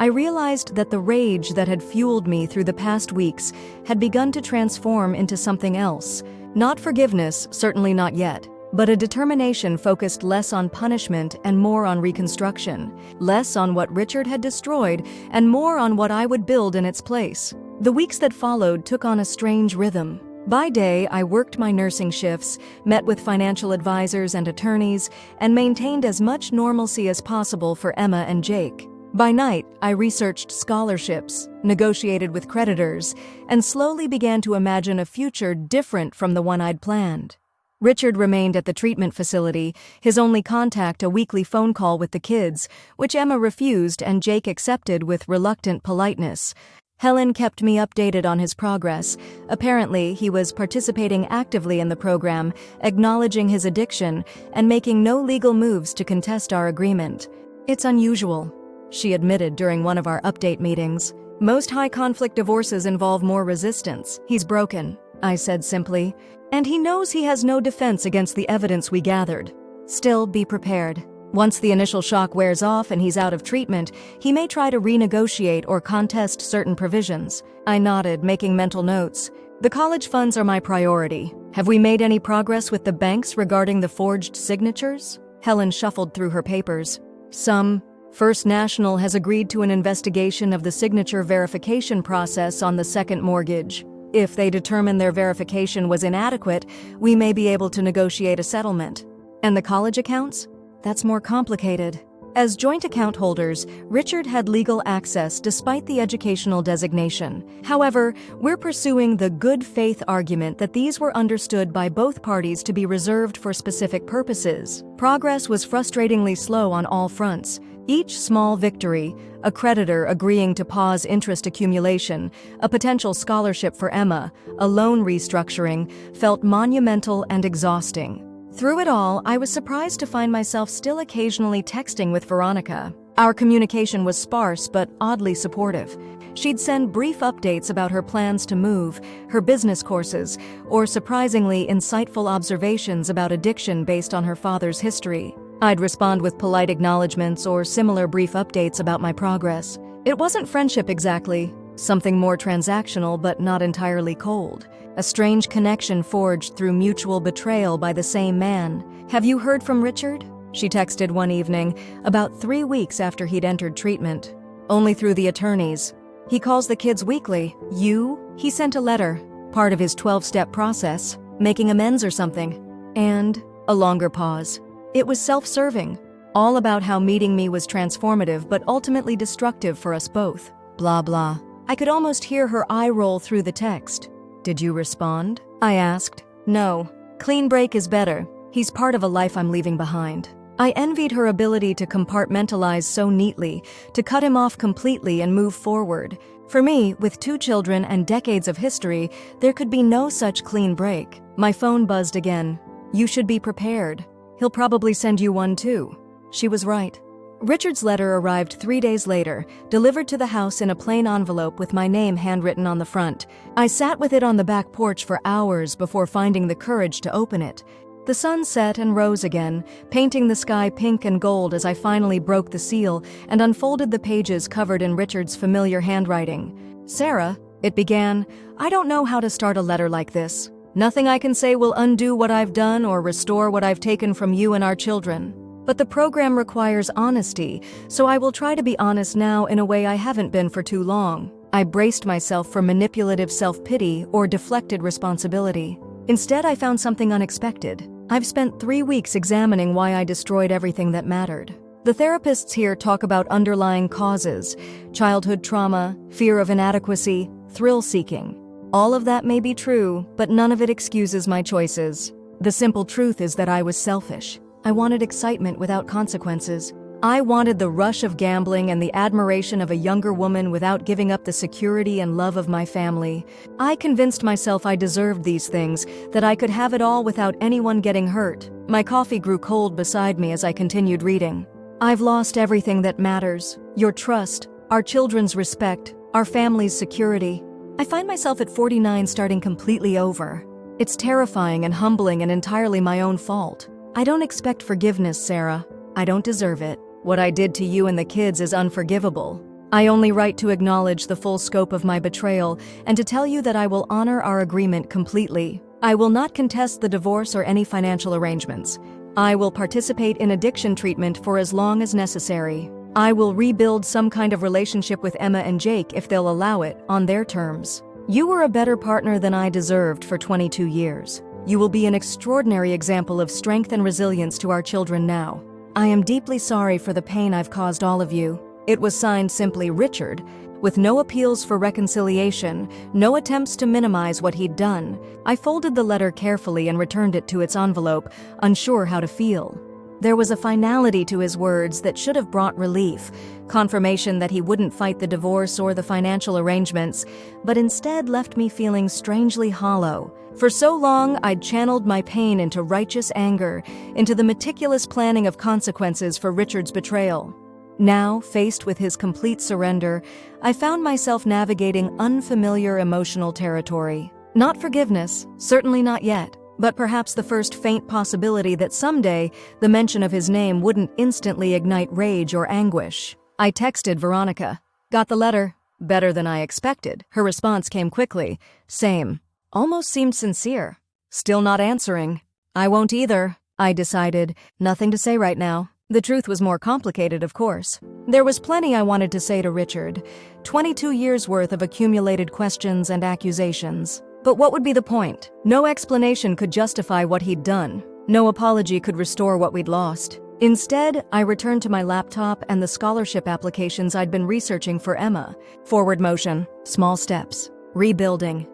I realized that the rage that had fueled me through the past weeks had begun to transform into something else. Not forgiveness, certainly not yet, but a determination focused less on punishment and more on reconstruction, less on what Richard had destroyed and more on what I would build in its place. The weeks that followed took on a strange rhythm. By day, I worked my nursing shifts, met with financial advisors and attorneys, and maintained as much normalcy as possible for Emma and Jake. By night, I researched scholarships, negotiated with creditors, and slowly began to imagine a future different from the one I'd planned. Richard remained at the treatment facility, his only contact a weekly phone call with the kids, which Emma refused and Jake accepted with reluctant politeness. Helen kept me updated on his progress. Apparently, he was participating actively in the program, acknowledging his addiction, and making no legal moves to contest our agreement. "It's unusual," she admitted during one of our update meetings. "Most high-conflict divorces involve more resistance. He's broken," I said simply. "And he knows he has no defense against the evidence we gathered. Still, be prepared. Once the initial shock wears off and he's out of treatment, he may try to renegotiate or contest certain provisions." I nodded, making mental notes. "The college funds are my priority. Have we made any progress with the banks regarding the forged signatures?" Helen shuffled through her papers. "Some. First National has agreed to an investigation of the signature verification process on the second mortgage. If they determine their verification was inadequate, we may be able to negotiate a settlement. And the college accounts? That's more complicated." As joint account holders, Richard had legal access despite the educational designation. However, we're pursuing the good faith argument that these were understood by both parties to be reserved for specific purposes. Progress was frustratingly slow on all fronts. Each small victory, a creditor agreeing to pause interest accumulation, a potential scholarship for Emma, a loan restructuring, felt monumental and exhausting. Through it all, I was surprised to find myself still occasionally texting with Veronica. Our communication was sparse but oddly supportive. She'd send brief updates about her plans to move, her business courses, or surprisingly insightful observations about addiction based on her father's history. I'd respond with polite acknowledgments or similar brief updates about my progress. It wasn't friendship exactly, something more transactional but not entirely cold. A strange connection forged through mutual betrayal by the same man. "Have you heard from Richard?" she texted one evening, about 3 weeks after he'd entered treatment. "Only through the attorneys. He calls the kids weekly." "You?" "He sent a letter, part of his 12-step process, making amends or something." And a longer pause. "It was self-serving, all about how meeting me was transformative but ultimately destructive for us both. Blah blah." I could almost hear her eye roll through the text. "Did you respond?" I asked. "No. Clean break is better. He's part of a life I'm leaving behind." I envied her ability to compartmentalize so neatly, to cut him off completely and move forward. For me, with 2 children and decades of history, there could be no such clean break. My phone buzzed again. "You should be prepared. He'll probably send you one too." She was right. Richard's letter arrived 3 days later, delivered to the house in a plain envelope with my name handwritten on the front. I sat with it on the back porch for hours before finding the courage to open it. The sun set and rose again, painting the sky pink and gold as I finally broke the seal and unfolded the pages covered in Richard's familiar handwriting. "Sarah," it began, "I don't know how to start a letter like this. Nothing I can say will undo what I've done or restore what I've taken from you and our children. But the program requires honesty, so I will try to be honest now in a way I haven't been for too long." I braced myself for manipulative self-pity or deflected responsibility. Instead, I found something unexpected. I've spent 3 weeks examining why I destroyed everything that mattered. The therapists here talk about underlying causes: childhood trauma, fear of inadequacy, thrill-seeking. All of that may be true, but none of it excuses my choices. The simple truth is that I was selfish. I wanted excitement without consequences. I wanted the rush of gambling and the admiration of a younger woman without giving up the security and love of my family. I convinced myself I deserved these things, that I could have it all without anyone getting hurt. My coffee grew cold beside me as I continued reading. "I've lost everything that matters. Your trust, our children's respect, our family's security. I find myself at 49 starting completely over. It's terrifying and humbling and entirely my own fault. I don't expect forgiveness, Sarah. I don't deserve it. What I did to you and the kids is unforgivable. I only write to acknowledge the full scope of my betrayal and to tell you that I will honor our agreement completely. I will not contest the divorce or any financial arrangements. I will participate in addiction treatment for as long as necessary. I will rebuild some kind of relationship with Emma and Jake if they'll allow it, on their terms. You were a better partner than I deserved for 22 years. You will be an extraordinary example of strength and resilience to our children now. I am deeply sorry for the pain I've caused all of you. It was signed simply Richard, with no appeals for reconciliation, no attempts to minimize what he'd done. I folded the letter carefully and returned it to its envelope, unsure how to feel. There was a finality to his words that should have brought relief, confirmation that he wouldn't fight the divorce or the financial arrangements, but instead left me feeling strangely hollow. For so long, I'd channeled my pain into righteous anger, into the meticulous planning of consequences for Richard's betrayal. Now, faced with his complete surrender, I found myself navigating unfamiliar emotional territory. Not forgiveness, certainly not yet, but perhaps the first faint possibility that someday the mention of his name wouldn't instantly ignite rage or anguish. I texted Veronica. "Got the letter?" Better than I expected. Her response came quickly. "Same." Almost seemed sincere. "Still not answering." "I won't either," I decided. Nothing to say right now. The truth was more complicated, of course. There was plenty I wanted to say to Richard. 22 years' worth of accumulated questions and accusations. But what would be the point? No explanation could justify what he'd done. No apology could restore what we'd lost. Instead, I returned to my laptop and the scholarship applications I'd been researching for Emma. Forward motion, small steps, rebuilding.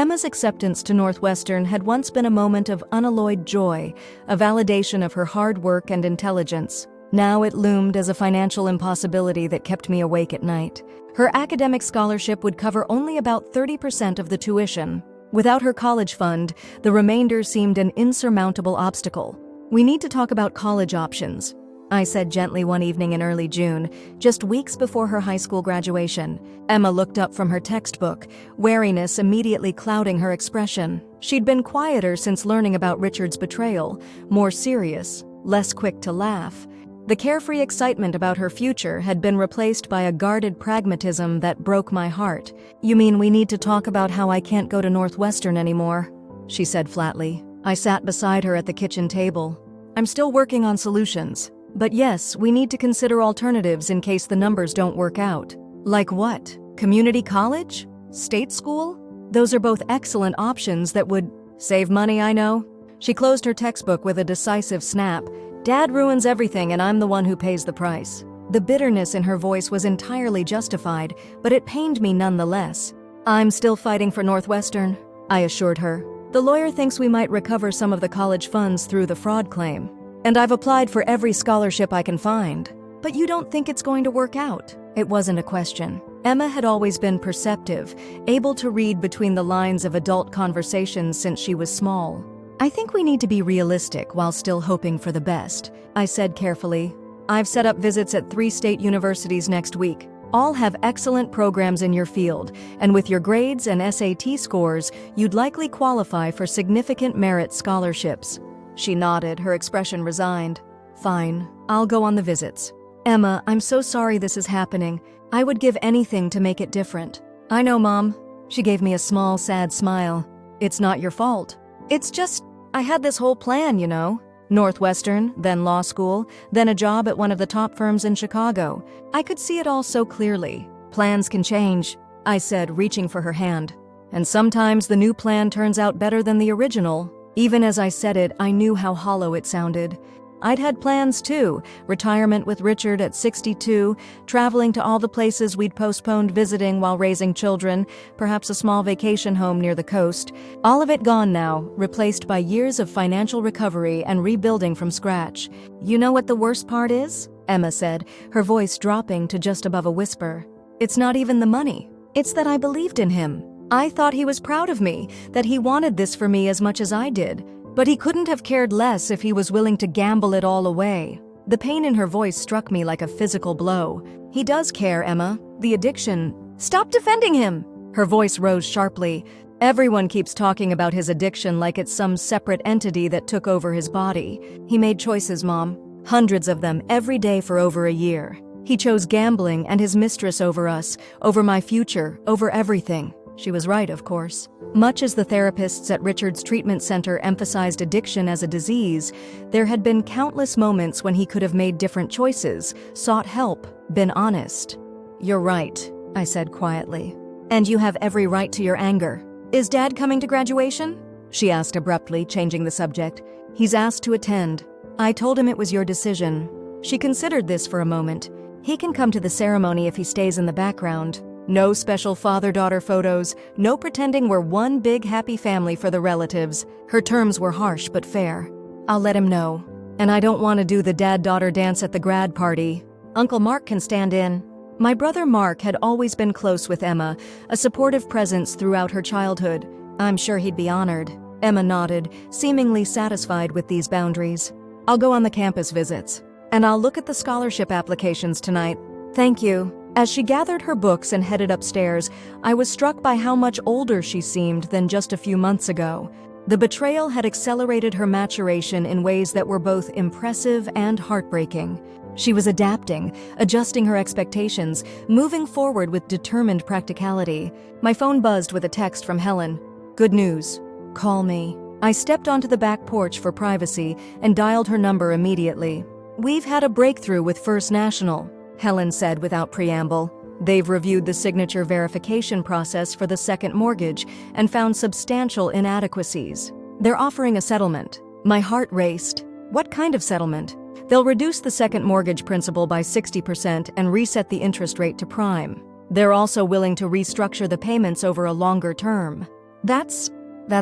Emma's acceptance to Northwestern had once been a moment of unalloyed joy, a validation of her hard work and intelligence. Now it loomed as a financial impossibility that kept me awake at night. Her academic scholarship would cover only about 30% of the tuition. Without her college fund, the remainder seemed an insurmountable obstacle. "We need to talk about college options," I said gently one evening in early June, just weeks before her high school graduation. Emma looked up from her textbook, wariness immediately clouding her expression. She'd been quieter since learning about Richard's betrayal, more serious, less quick to laugh. The carefree excitement about her future had been replaced by a guarded pragmatism that broke my heart. "You mean we need to talk about how I can't go to Northwestern anymore?" she said flatly. I sat beside her at the kitchen table. "I'm still working on solutions. But yes, we need to consider alternatives in case the numbers don't work out." "Like what? Community college? State school?" "Those are both excellent options that would save money, I know." She closed her textbook with a decisive snap. "Dad ruins everything and I'm the one who pays the price." The bitterness in her voice was entirely justified, but it pained me nonetheless. "I'm still fighting for Northwestern," I assured her. "The lawyer thinks we might recover some of the college funds through the fraud claim. And I've applied for every scholarship I can find." "But you don't think it's going to work out?" It wasn't a question. Emma had always been perceptive, able to read between the lines of adult conversations since she was small. "I think we need to be realistic while still hoping for the best," I said carefully. "I've set up visits at 3 state universities next week. All have excellent programs in your field, and with your grades and SAT scores, you'd likely qualify for significant merit scholarships." She nodded, her expression resigned. "Fine, I'll go on the visits." "Emma, I'm so sorry this is happening. I would give anything to make it different." "I know, Mom." She gave me a small, sad smile. "It's not your fault. It's just, I had this whole plan, you know. Northwestern, then law school, then a job at one of the top firms in Chicago. I could see it all so clearly. Plans can change," I said, reaching for her hand. "And sometimes the new plan turns out better than the original." Even as I said it, I knew how hollow it sounded. I'd had plans too, retirement with Richard at 62, traveling to all the places we'd postponed visiting while raising children, perhaps a small vacation home near the coast. All of it gone now, replaced by years of financial recovery and rebuilding from scratch. "You know what the worst part is?" Emma said, her voice dropping to just above a whisper. "It's not even the money. It's that I believed in him. I thought he was proud of me, that he wanted this for me as much as I did. But he couldn't have cared less if he was willing to gamble it all away." The pain in her voice struck me like a physical blow. "He does care, Emma. The addiction—" "Stop defending him!" Her voice rose sharply. "Everyone keeps talking about his addiction like it's some separate entity that took over his body. He made choices, Mom. Hundreds of them, every day for over a year. He chose gambling and his mistress over us, over my future, over everything." She was right, of course. Much as the therapists at Richard's treatment center emphasized addiction as a disease, there had been countless moments when he could have made different choices, sought help, been honest. "You're right," I said quietly. "And you have every right to your anger. Is Dad coming to graduation?" she asked abruptly, changing the subject. "He's asked to attend. I told him it was your decision." She considered this for a moment. He can come to the ceremony if he stays in the background. No special father-daughter photos, no pretending we're one big happy family for the relatives. Her terms were harsh but fair. I'll let him know. And I don't want to do the dad-daughter dance at the grad party. Uncle Mark can stand in. My brother Mark had always been close with Emma, a supportive presence throughout her childhood. I'm sure he'd be honored. Emma nodded, seemingly satisfied with these boundaries. I'll go on the campus visits. And I'll look at the scholarship applications tonight. Thank you. As she gathered her books and headed upstairs, I was struck by how much older she seemed than just a few months ago. The betrayal had accelerated her maturation in ways that were both impressive and heartbreaking. She was adapting, adjusting her expectations, moving forward with determined practicality. My phone buzzed with a text from Helen. Good news. Call me. I stepped onto the back porch for privacy and dialed her number immediately. We've had a breakthrough with First National, Helen said without preamble. They've reviewed the signature verification process for the second mortgage and found substantial inadequacies. They're offering a settlement. My heart raced. What kind of settlement? They'll reduce the second mortgage principal by 60% and reset the interest rate to prime. They're also willing to restructure the payments over a longer term. That's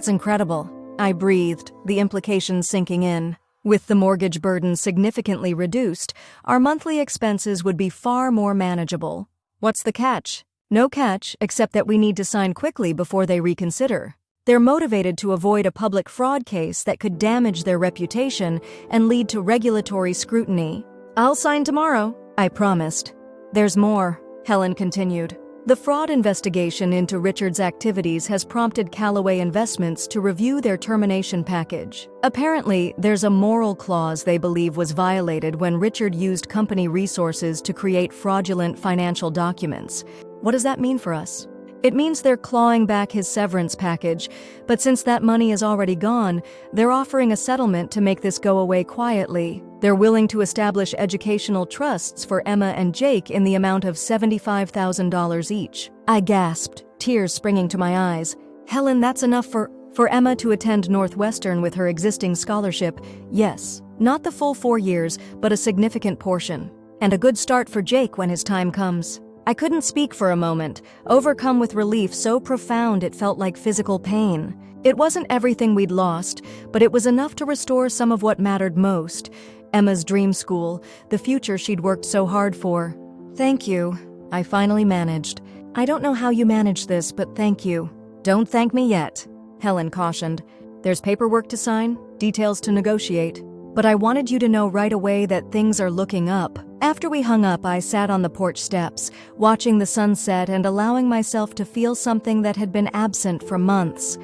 incredible. I breathed, the implications sinking in. With the mortgage burden significantly reduced, our monthly expenses would be far more manageable. What's the catch? No catch, except that we need to sign quickly before they reconsider. They're motivated to avoid a public fraud case that could damage their reputation and lead to regulatory scrutiny. I'll sign tomorrow, I promised. There's more, Helen continued. The fraud investigation into Richard's activities has prompted Callaway Investments to review their termination package. Apparently, there's a moral clause they believe was violated when Richard used company resources to create fraudulent financial documents. What does that mean for us? It means they're clawing back his severance package, but since that money is already gone, they're offering a settlement to make this go away quietly. They're willing to establish educational trusts for Emma and Jake in the amount of $75,000 each. I gasped, tears springing to my eyes. Helen, that's enough for Emma to attend Northwestern with her existing scholarship. Yes, not the full 4 years, but a significant portion. And a good start for Jake when his time comes. I couldn't speak for a moment, overcome with relief so profound it felt like physical pain. It wasn't everything we'd lost, but it was enough to restore some of what mattered most. Emma's dream school, the future she'd worked so hard for. Thank you, I finally managed. I don't know how you managed this, but thank you. Don't thank me yet, Helen cautioned. There's paperwork to sign, details to negotiate. But I wanted you to know right away that things are looking up. After we hung up, I sat on the porch steps, watching the sunset and allowing myself to feel something that had been absent for months.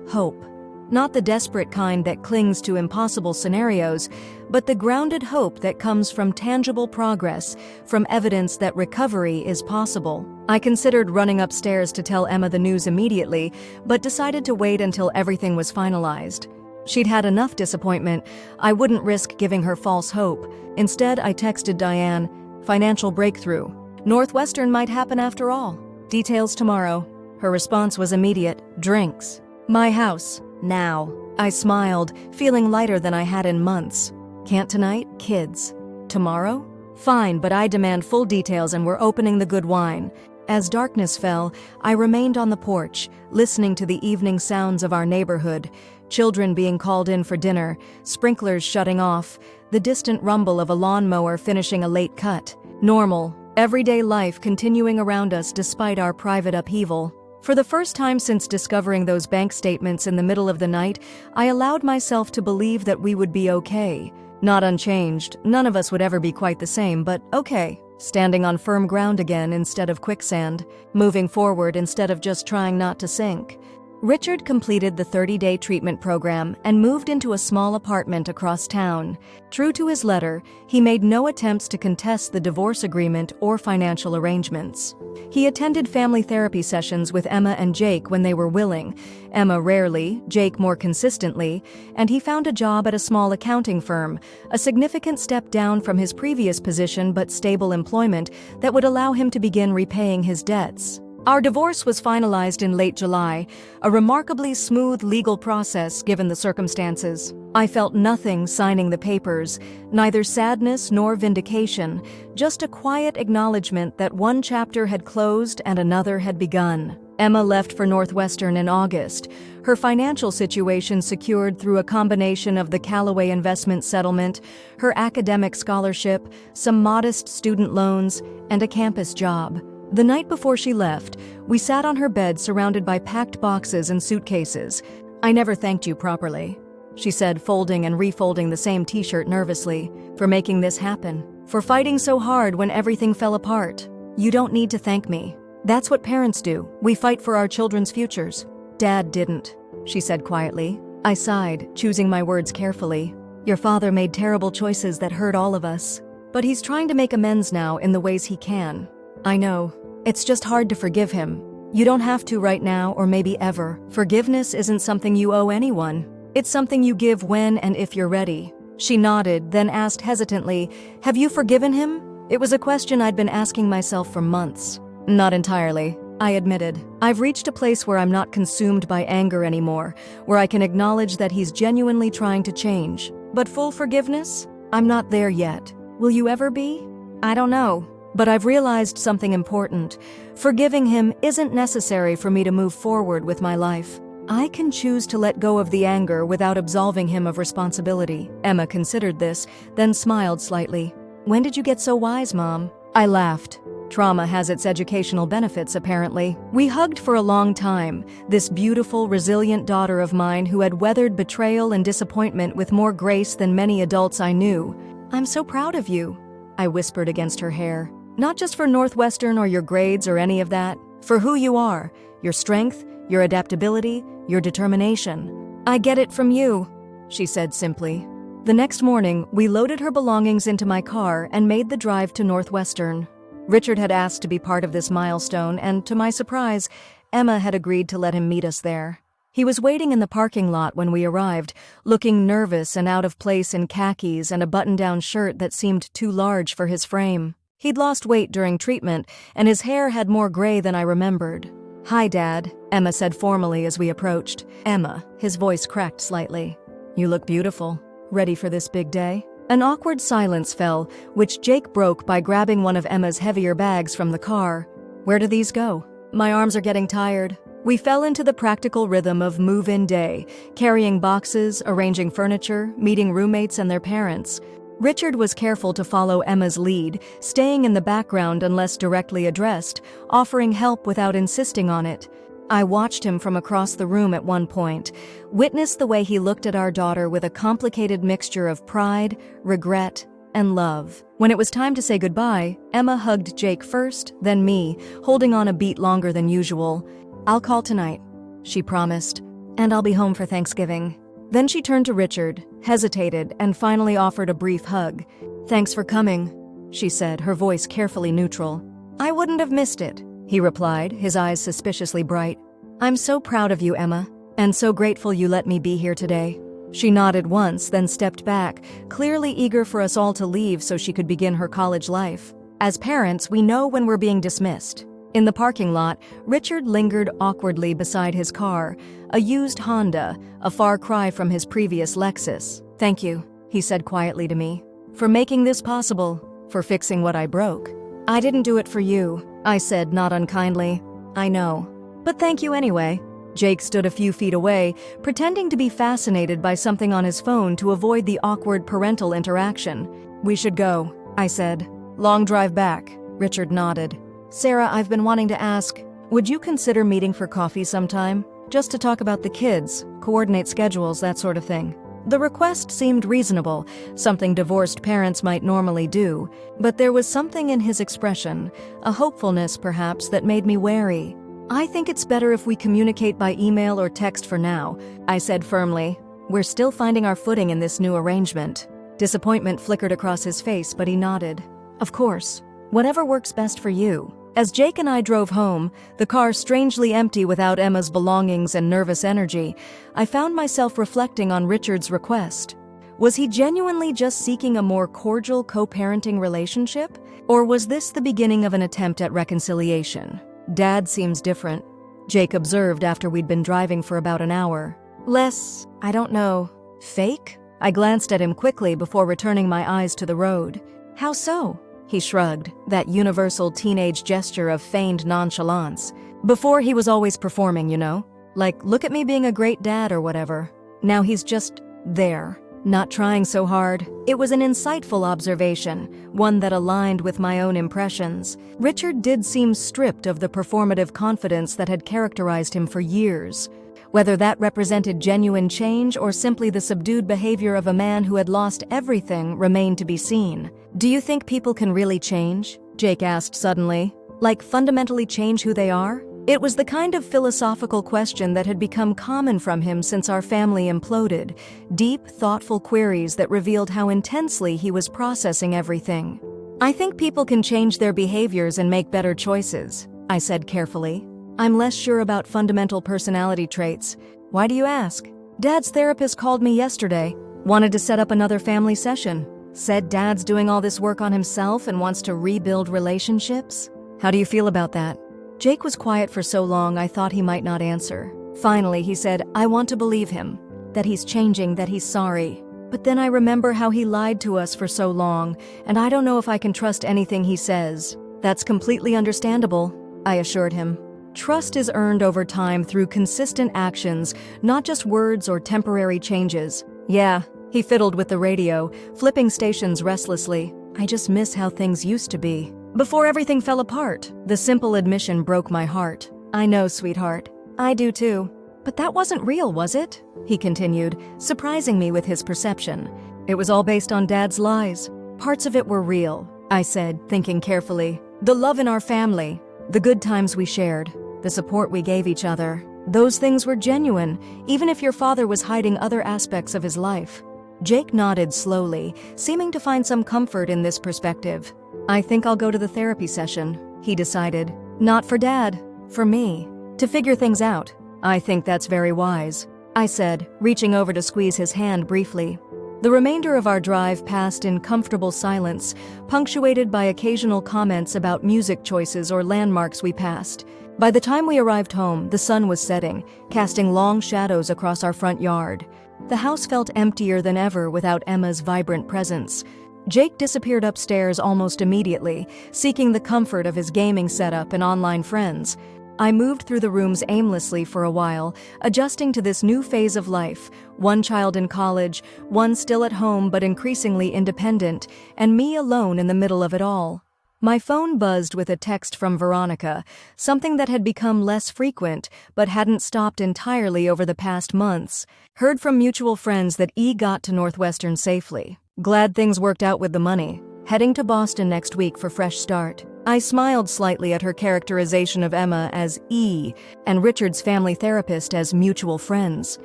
Hope. Not the desperate kind that clings to impossible scenarios, but the grounded hope that comes from tangible progress, from evidence that recovery is possible. I considered running upstairs to tell Emma the news immediately, but decided to wait until everything was finalized. She'd had enough disappointment. I wouldn't risk giving her false hope. Instead, I texted Diane, financial breakthrough. Northwestern might happen after all. Details tomorrow. Her response was immediate, drinks. My house, now. I smiled, feeling lighter than I had in months. Can't tonight, kids. Tomorrow? Fine, but I demand full details and we're opening the good wine. As darkness fell, I remained on the porch, listening to the evening sounds of our neighborhood. Children being called in for dinner, sprinklers shutting off, the distant rumble of a lawnmower finishing a late cut. Normal, everyday life continuing around us despite our private upheaval. For the first time since discovering those bank statements in the middle of the night, I allowed myself to believe that we would be okay. Not unchanged, none of us would ever be quite the same, but okay. Standing on firm ground again instead of quicksand, moving forward instead of just trying not to sink. Richard completed the 30-day treatment program and moved into a small apartment across town. True to his letter, he made no attempts to contest the divorce agreement or financial arrangements. He attended family therapy sessions with Emma and Jake when they were willing, Emma rarely, Jake more consistently, and he found a job at a small accounting firm, a significant step down from his previous position but stable employment that would allow him to begin repaying his debts. Our divorce was finalized in late July, a remarkably smooth legal process given the circumstances. I felt nothing signing the papers, neither sadness nor vindication, just a quiet acknowledgement that one chapter had closed and another had begun. Emma left for Northwestern in August, her financial situation secured through a combination of the Callaway investment settlement, her academic scholarship, some modest student loans, and a campus job. The night before she left, we sat on her bed surrounded by packed boxes and suitcases. "I never thanked you properly," she said, folding and refolding the same t-shirt nervously, "for making this happen, for fighting so hard when everything fell apart. You don't need to thank me. That's what parents do. We fight for our children's futures." "Dad didn't," she said quietly. I sighed, choosing my words carefully. "Your father made terrible choices that hurt all of us. But he's trying to make amends now in the ways he can." "I know. It's just hard to forgive him. You don't have to right now or maybe ever. Forgiveness isn't something you owe anyone. It's something you give when and if you're ready." She nodded, then asked hesitantly, "Have you forgiven him?" It was a question I'd been asking myself for months. "Not entirely," I admitted. "I've reached a place where I'm not consumed by anger anymore, where I can acknowledge that he's genuinely trying to change. But full forgiveness? I'm not there yet. Will you ever be? I don't know. But I've realized something important. Forgiving him isn't necessary for me to move forward with my life. I can choose to let go of the anger without absolving him of responsibility." Emma considered this, then smiled slightly. "When did you get so wise, Mom?" I laughed. Trauma has its educational benefits, apparently. We hugged for a long time, this beautiful, resilient daughter of mine who had weathered betrayal and disappointment with more grace than many adults I knew. "I'm so proud of you," I whispered against her hair. "Not just for Northwestern or your grades or any of that. For who you are, your strength, your adaptability, your determination." "I get it from you," she said simply. The next morning, we loaded her belongings into my car and made the drive to Northwestern. Richard had asked to be part of this milestone, and to my surprise, Emma had agreed to let him meet us there. He was waiting in the parking lot when we arrived, looking nervous and out of place in khakis and a button-down shirt that seemed too large for his frame. He'd lost weight during treatment, and his hair had more gray than I remembered. "Hi, Dad," Emma said formally as we approached. "Emma," his voice cracked slightly. "You look beautiful. Ready for this big day?" An awkward silence fell, which Jake broke by grabbing one of Emma's heavier bags from the car. "Where do these go?" "My arms are getting tired." We fell into the practical rhythm of move-in day, carrying boxes, arranging furniture, meeting roommates and their parents. Richard was careful to follow Emma's lead, staying in the background unless directly addressed, offering help without insisting on it. I watched him from across the room at one point, witnessed the way he looked at our daughter with a complicated mixture of pride, regret, and love. When it was time to say goodbye, Emma hugged Jake first, then me, holding on a beat longer than usual. "I'll call tonight," she promised, "and I'll be home for Thanksgiving." Then she turned to Richard, hesitated, and finally offered a brief hug. "Thanks for coming," she said, her voice carefully neutral. "I wouldn't have missed it," he replied, his eyes suspiciously bright. "I'm so proud of you, Emma, and so grateful you let me be here today." She nodded once, then stepped back, clearly eager for us all to leave so she could begin her college life. As parents, we know when we're being dismissed. In the parking lot, Richard lingered awkwardly beside his car, a used Honda, a far cry from his previous Lexus. "Thank you," he said quietly to me, "for making this possible, for fixing what I broke." "I didn't do it for you," I said, not unkindly. "I know. But thank you anyway." Jake stood a few feet away, pretending to be fascinated by something on his phone to avoid the awkward parental interaction. "We should go," I said. "Long drive back," Richard nodded. "Sarah, I've been wanting to ask, would you consider meeting for coffee sometime? Just to talk about the kids, coordinate schedules, that sort of thing." The request seemed reasonable, something divorced parents might normally do, but there was something in his expression, a hopefulness perhaps, that made me wary. "I think it's better if we communicate by email or text for now," I said firmly. "We're still finding our footing in this new arrangement." Disappointment flickered across his face, but he nodded. "Of course. Whatever works best for you." As Jake and I drove home, the car strangely empty without Emma's belongings and nervous energy, I found myself reflecting on Richard's request. Was he genuinely just seeking a more cordial co-parenting relationship? Or was this the beginning of an attempt at reconciliation? Dad seems different, Jake observed after we'd been driving for about an hour. Less, I don't know, fake? I glanced at him quickly before returning my eyes to the road. How so? He shrugged, that universal teenage gesture of feigned nonchalance. Before he was always performing, you know? Like, look at me being a great dad or whatever. Now he's just there, not trying so hard. It was an insightful observation, one that aligned with my own impressions. Richard did seem stripped of the performative confidence that had characterized him for years. Whether that represented genuine change or simply the subdued behavior of a man who had lost everything remained to be seen. Do you think people can really change? Jake asked suddenly. Like fundamentally change who they are? It was the kind of philosophical question that had become common from him since our family imploded. Deep, thoughtful queries that revealed how intensely he was processing everything. I think people can change their behaviors and make better choices, I said carefully. I'm less sure about fundamental personality traits. Why do you ask? Dad's therapist called me yesterday, wanted to set up another family session. Said Dad's doing all this work on himself and wants to rebuild relationships. How do you feel about that? Jake was quiet for so long I thought he might not answer. Finally, he said, I want to believe him, that he's changing, that he's sorry. But then I remember how he lied to us for so long, and I don't know if I can trust anything he says. That's completely understandable, I assured him. Trust is earned over time through consistent actions, not just words or temporary changes. Yeah, he fiddled with the radio, flipping stations restlessly. I just miss how things used to be. Before everything fell apart, the simple admission broke my heart. I know, sweetheart. I do too. But that wasn't real, was it? He continued, surprising me with his perception. It was all based on Dad's lies. Parts of it were real, I said, thinking carefully. The love in our family, the good times we shared, the support we gave each other. Those things were genuine, even if your father was hiding other aspects of his life. Jake nodded slowly, seeming to find some comfort in this perspective. I think I'll go to the therapy session, he decided. Not for Dad, for me. To figure things out. I think that's very wise, I said, reaching over to squeeze his hand briefly. The remainder of our drive passed in comfortable silence, punctuated by occasional comments about music choices or landmarks we passed. By the time we arrived home, the sun was setting, casting long shadows across our front yard. The house felt emptier than ever without Emma's vibrant presence. Jake disappeared upstairs almost immediately, seeking the comfort of his gaming setup and online friends. I moved through the rooms aimlessly for a while, adjusting to this new phase of life, one child in college, one still at home but increasingly independent, and me alone in the middle of it all. My phone buzzed with a text from Veronica, something that had become less frequent but hadn't stopped entirely over the past months. Heard from mutual friends that E got to Northwestern safely. Glad things worked out with the money. Heading to Boston next week for fresh start. I smiled slightly at her characterization of Emma as E and Richard's family therapist as mutual friends.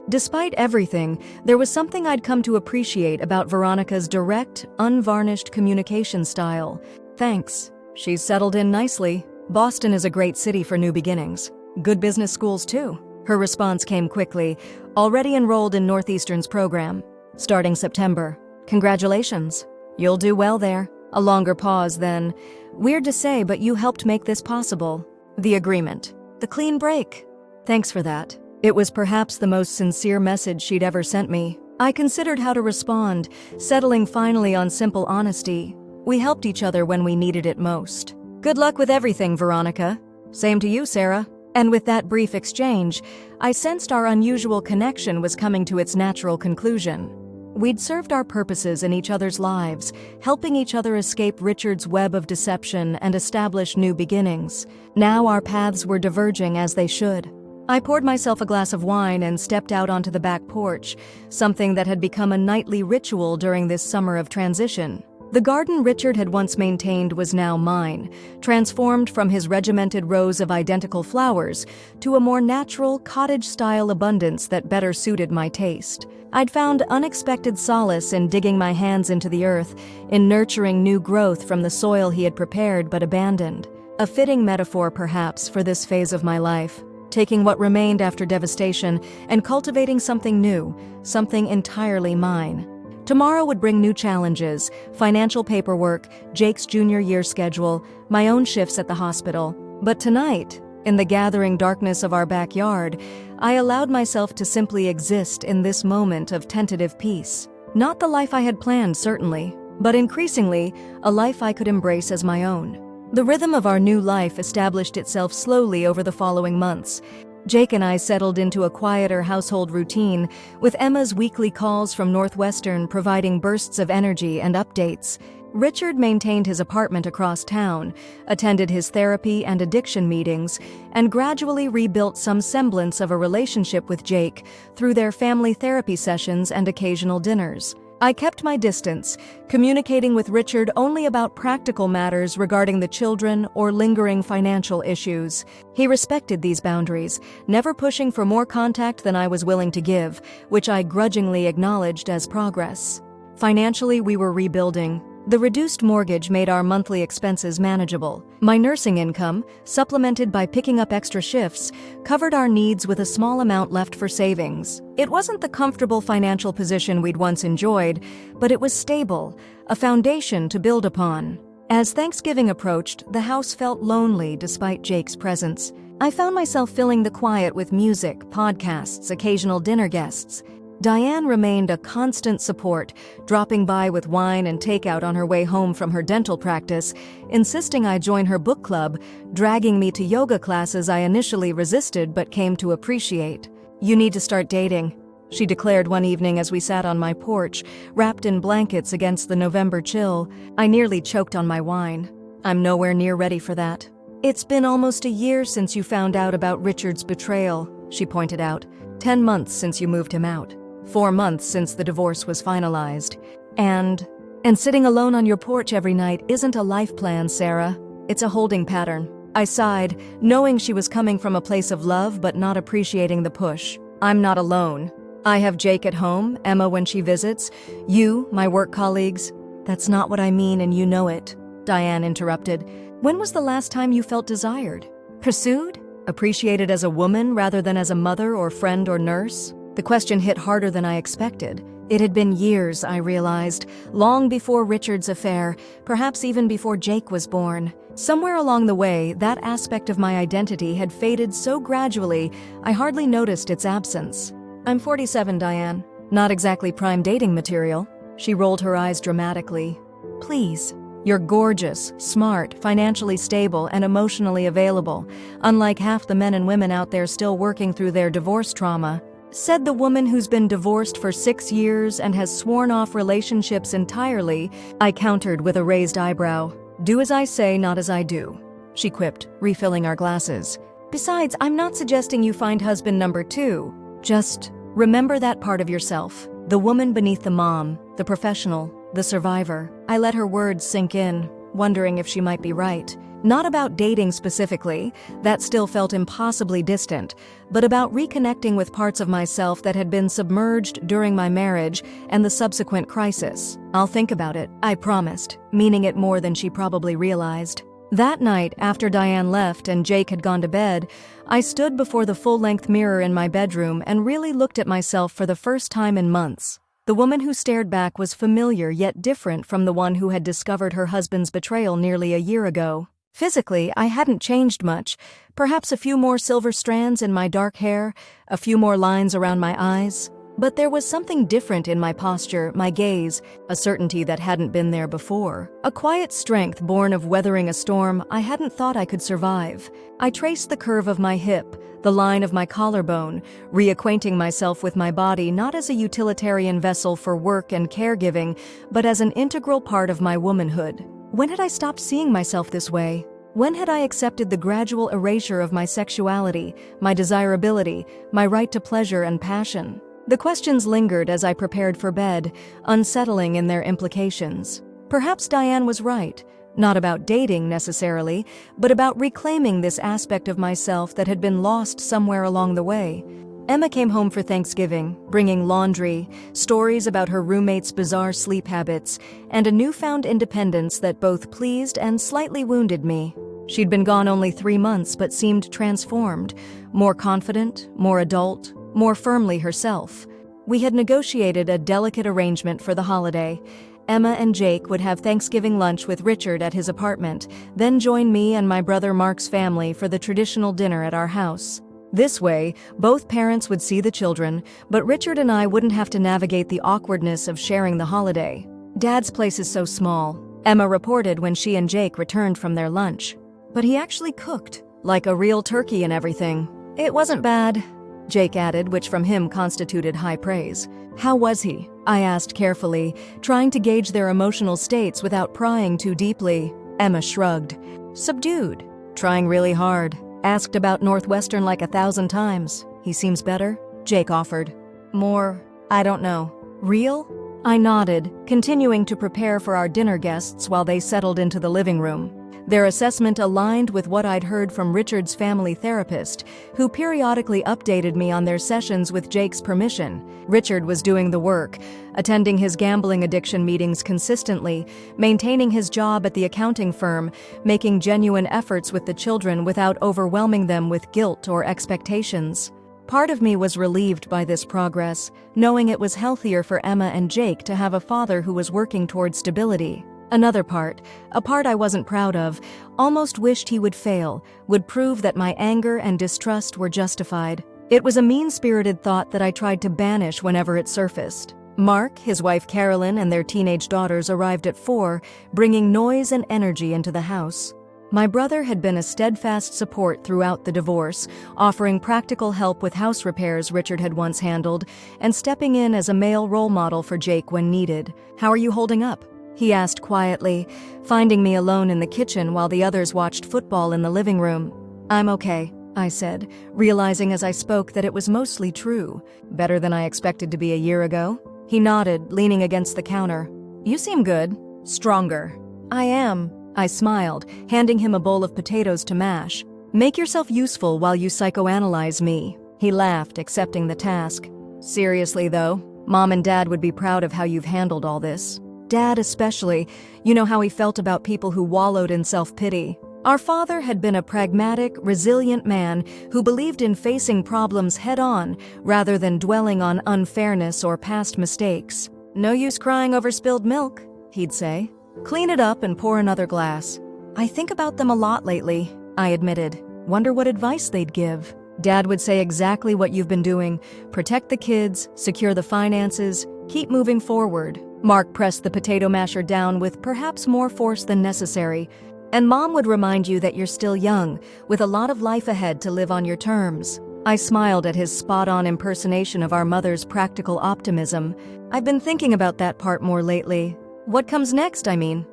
Despite everything, there was something I'd come to appreciate about Veronica's direct, unvarnished communication style. Thanks. She's settled in nicely. Boston is a great city for new beginnings. Good business schools, too. Her response came quickly. Already enrolled in Northeastern's program. Starting September. Congratulations. You'll do well there. A longer pause then. Weird to say, but you helped make this possible. The agreement. The clean break. Thanks for that. It was perhaps the most sincere message she'd ever sent me. I considered how to respond, settling finally on simple honesty. We helped each other when we needed it most. Good luck with everything, Veronica. Same to you, Sarah. And with that brief exchange, I sensed our unusual connection was coming to its natural conclusion. We'd served our purposes in each other's lives, helping each other escape Richard's web of deception and establish new beginnings. Now our paths were diverging as they should. I poured myself a glass of wine and stepped out onto the back porch, something that had become a nightly ritual during this summer of transition. The garden Richard had once maintained was now mine, transformed from his regimented rows of identical flowers to a more natural, cottage-style abundance that better suited my taste. I'd found unexpected solace in digging my hands into the earth, in nurturing new growth from the soil he had prepared but abandoned. A fitting metaphor, perhaps, for this phase of my life, taking what remained after devastation and cultivating something new, something entirely mine. Tomorrow would bring new challenges, financial paperwork, Jake's junior year schedule, my own shifts at the hospital. But tonight, in the gathering darkness of our backyard, I allowed myself to simply exist in this moment of tentative peace. Not the life I had planned, certainly, but increasingly, a life I could embrace as my own. The rhythm of our new life established itself slowly over the following months. Jake and I settled into a quieter household routine, with Emma's weekly calls from Northwestern providing bursts of energy and updates. Richard maintained his apartment across town, attended his therapy and addiction meetings, and gradually rebuilt some semblance of a relationship with Jake through their family therapy sessions and occasional dinners. I kept my distance, communicating with Richard only about practical matters regarding the children or lingering financial issues. He respected these boundaries, never pushing for more contact than I was willing to give, which I grudgingly acknowledged as progress. Financially, we were rebuilding. The reduced mortgage made our monthly expenses manageable. My nursing income, supplemented by picking up extra shifts, covered our needs with a small amount left for savings. It wasn't the comfortable financial position we'd once enjoyed, but it was stable, a foundation to build upon. As Thanksgiving approached, the house felt lonely despite Jake's presence. I found myself filling the quiet with music, podcasts, occasional dinner guests. Diane remained a constant support, dropping by with wine and takeout on her way home from her dental practice, insisting I join her book club, dragging me to yoga classes I initially resisted but came to appreciate. "You need to start dating," she declared one evening as we sat on my porch, wrapped in blankets against the November chill. I nearly choked on my wine. "I'm nowhere near ready for that." "It's been almost a year since you found out about Richard's betrayal," she pointed out. 10 months since you moved him out. 4 months since the divorce was finalized. And sitting alone on your porch every night isn't a life plan, Sarah. It's a holding pattern." I sighed, knowing she was coming from a place of love but not appreciating the push. "I'm not alone. I have Jake at home, Emma when she visits, you, my work colleagues." "That's not what I mean, and you know it," Diane interrupted. "When was the last time you felt desired? Pursued? Appreciated as a woman rather than as a mother or friend or nurse?" The question hit harder than I expected. It had been years, I realized, long before Richard's affair, perhaps even before Jake was born. Somewhere along the way, that aspect of my identity had faded so gradually, I hardly noticed its absence. "I'm 47, Diane. Not exactly prime dating material." She rolled her eyes dramatically. "Please. You're gorgeous, smart, financially stable, and emotionally available, unlike half the men and women out there still working through their divorce trauma," said the woman who's been divorced for 6 years and has sworn off relationships entirely. I countered with a raised eyebrow. "Do as I say, not as I do," she quipped, refilling our glasses. "Besides, I'm not suggesting you find husband number 2. Just remember that part of yourself. The woman beneath the mom, the professional, the survivor." I let her words sink in, wondering if she might be right. Not about dating specifically, that still felt impossibly distant, but about reconnecting with parts of myself that had been submerged during my marriage and the subsequent crisis. "I'll think about it," I promised, meaning it more than she probably realized. That night, after Diane left and Jake had gone to bed, I stood before the full-length mirror in my bedroom and really looked at myself for the first time in months. The woman who stared back was familiar yet different from the one who had discovered her husband's betrayal nearly a year ago. Physically, I hadn't changed much, perhaps a few more silver strands in my dark hair, a few more lines around my eyes. But there was something different in my posture, my gaze, a certainty that hadn't been there before. A quiet strength born of weathering a storm I hadn't thought I could survive. I traced the curve of my hip, the line of my collarbone, reacquainting myself with my body not as a utilitarian vessel for work and caregiving, but as an integral part of my womanhood. When had I stopped seeing myself this way? When had I accepted the gradual erasure of my sexuality, my desirability, my right to pleasure and passion? The questions lingered as I prepared for bed, unsettling in their implications. Perhaps Diane was right, not about dating necessarily, but about reclaiming this aspect of myself that had been lost somewhere along the way. Emma came home for Thanksgiving, bringing laundry, stories about her roommate's bizarre sleep habits, and a newfound independence that both pleased and slightly wounded me. She'd been gone only 3 months but seemed transformed, more confident, more adult, more firmly herself. We had negotiated a delicate arrangement for the holiday. Emma and Jake would have Thanksgiving lunch with Richard at his apartment, then join me and my brother Mark's family for the traditional dinner at our house. This way, both parents would see the children, but Richard and I wouldn't have to navigate the awkwardness of sharing the holiday. Dad's place is so small, Emma reported when she and Jake returned from their lunch. But he actually cooked, like a real turkey and everything. It wasn't bad, Jake added, which from him constituted high praise. How was he? I asked carefully, trying to gauge their emotional states without prying too deeply. Emma shrugged. Subdued. Trying really hard. Asked about Northwestern like 1,000 times. He seems better? Jake offered. More, I don't know. Real? I nodded, continuing to prepare for our dinner guests while they settled into the living room. Their assessment aligned with what I'd heard from Richard's family therapist, who periodically updated me on their sessions with Jake's permission. Richard was doing the work, attending his gambling addiction meetings consistently, maintaining his job at the accounting firm, making genuine efforts with the children without overwhelming them with guilt or expectations. Part of me was relieved by this progress, knowing it was healthier for Emma and Jake to have a father who was working toward stability. Another part, a part I wasn't proud of, almost wished he would fail, would prove that my anger and distrust were justified. It was a mean-spirited thought that I tried to banish whenever it surfaced. Mark, his wife Carolyn, and their teenage daughters arrived at 4, bringing noise and energy into the house. My brother had been a steadfast support throughout the divorce, offering practical help with house repairs Richard had once handled, and stepping in as a male role model for Jake when needed. "How are you holding up?" he asked quietly, finding me alone in the kitchen while the others watched football in the living room. "I'm okay," I said, realizing as I spoke that it was mostly true. "Better than I expected to be a year ago." He nodded, leaning against the counter. "You seem good. Stronger." "I am," I smiled, handing him a bowl of potatoes to mash. "Make yourself useful while you psychoanalyze me." He laughed, accepting the task. "Seriously, though, Mom and Dad would be proud of how you've handled all this. Dad especially. You know how he felt about people who wallowed in self-pity. Our father had been a pragmatic, resilient man who believed in facing problems head-on rather than dwelling on unfairness or past mistakes. "No use crying over spilled milk," he'd say. "Clean it up and pour another glass." "I think about them a lot lately," I admitted. "Wonder what advice they'd give." Dad would say exactly what you've been doing. Protect the kids, secure the finances, keep moving forward. Mark pressed the potato masher down with perhaps more force than necessary. "And Mom would remind you that you're still young, with a lot of life ahead to live on your terms." I smiled at his spot-on impersonation of our mother's practical optimism. I've been thinking about that part more lately. What comes next,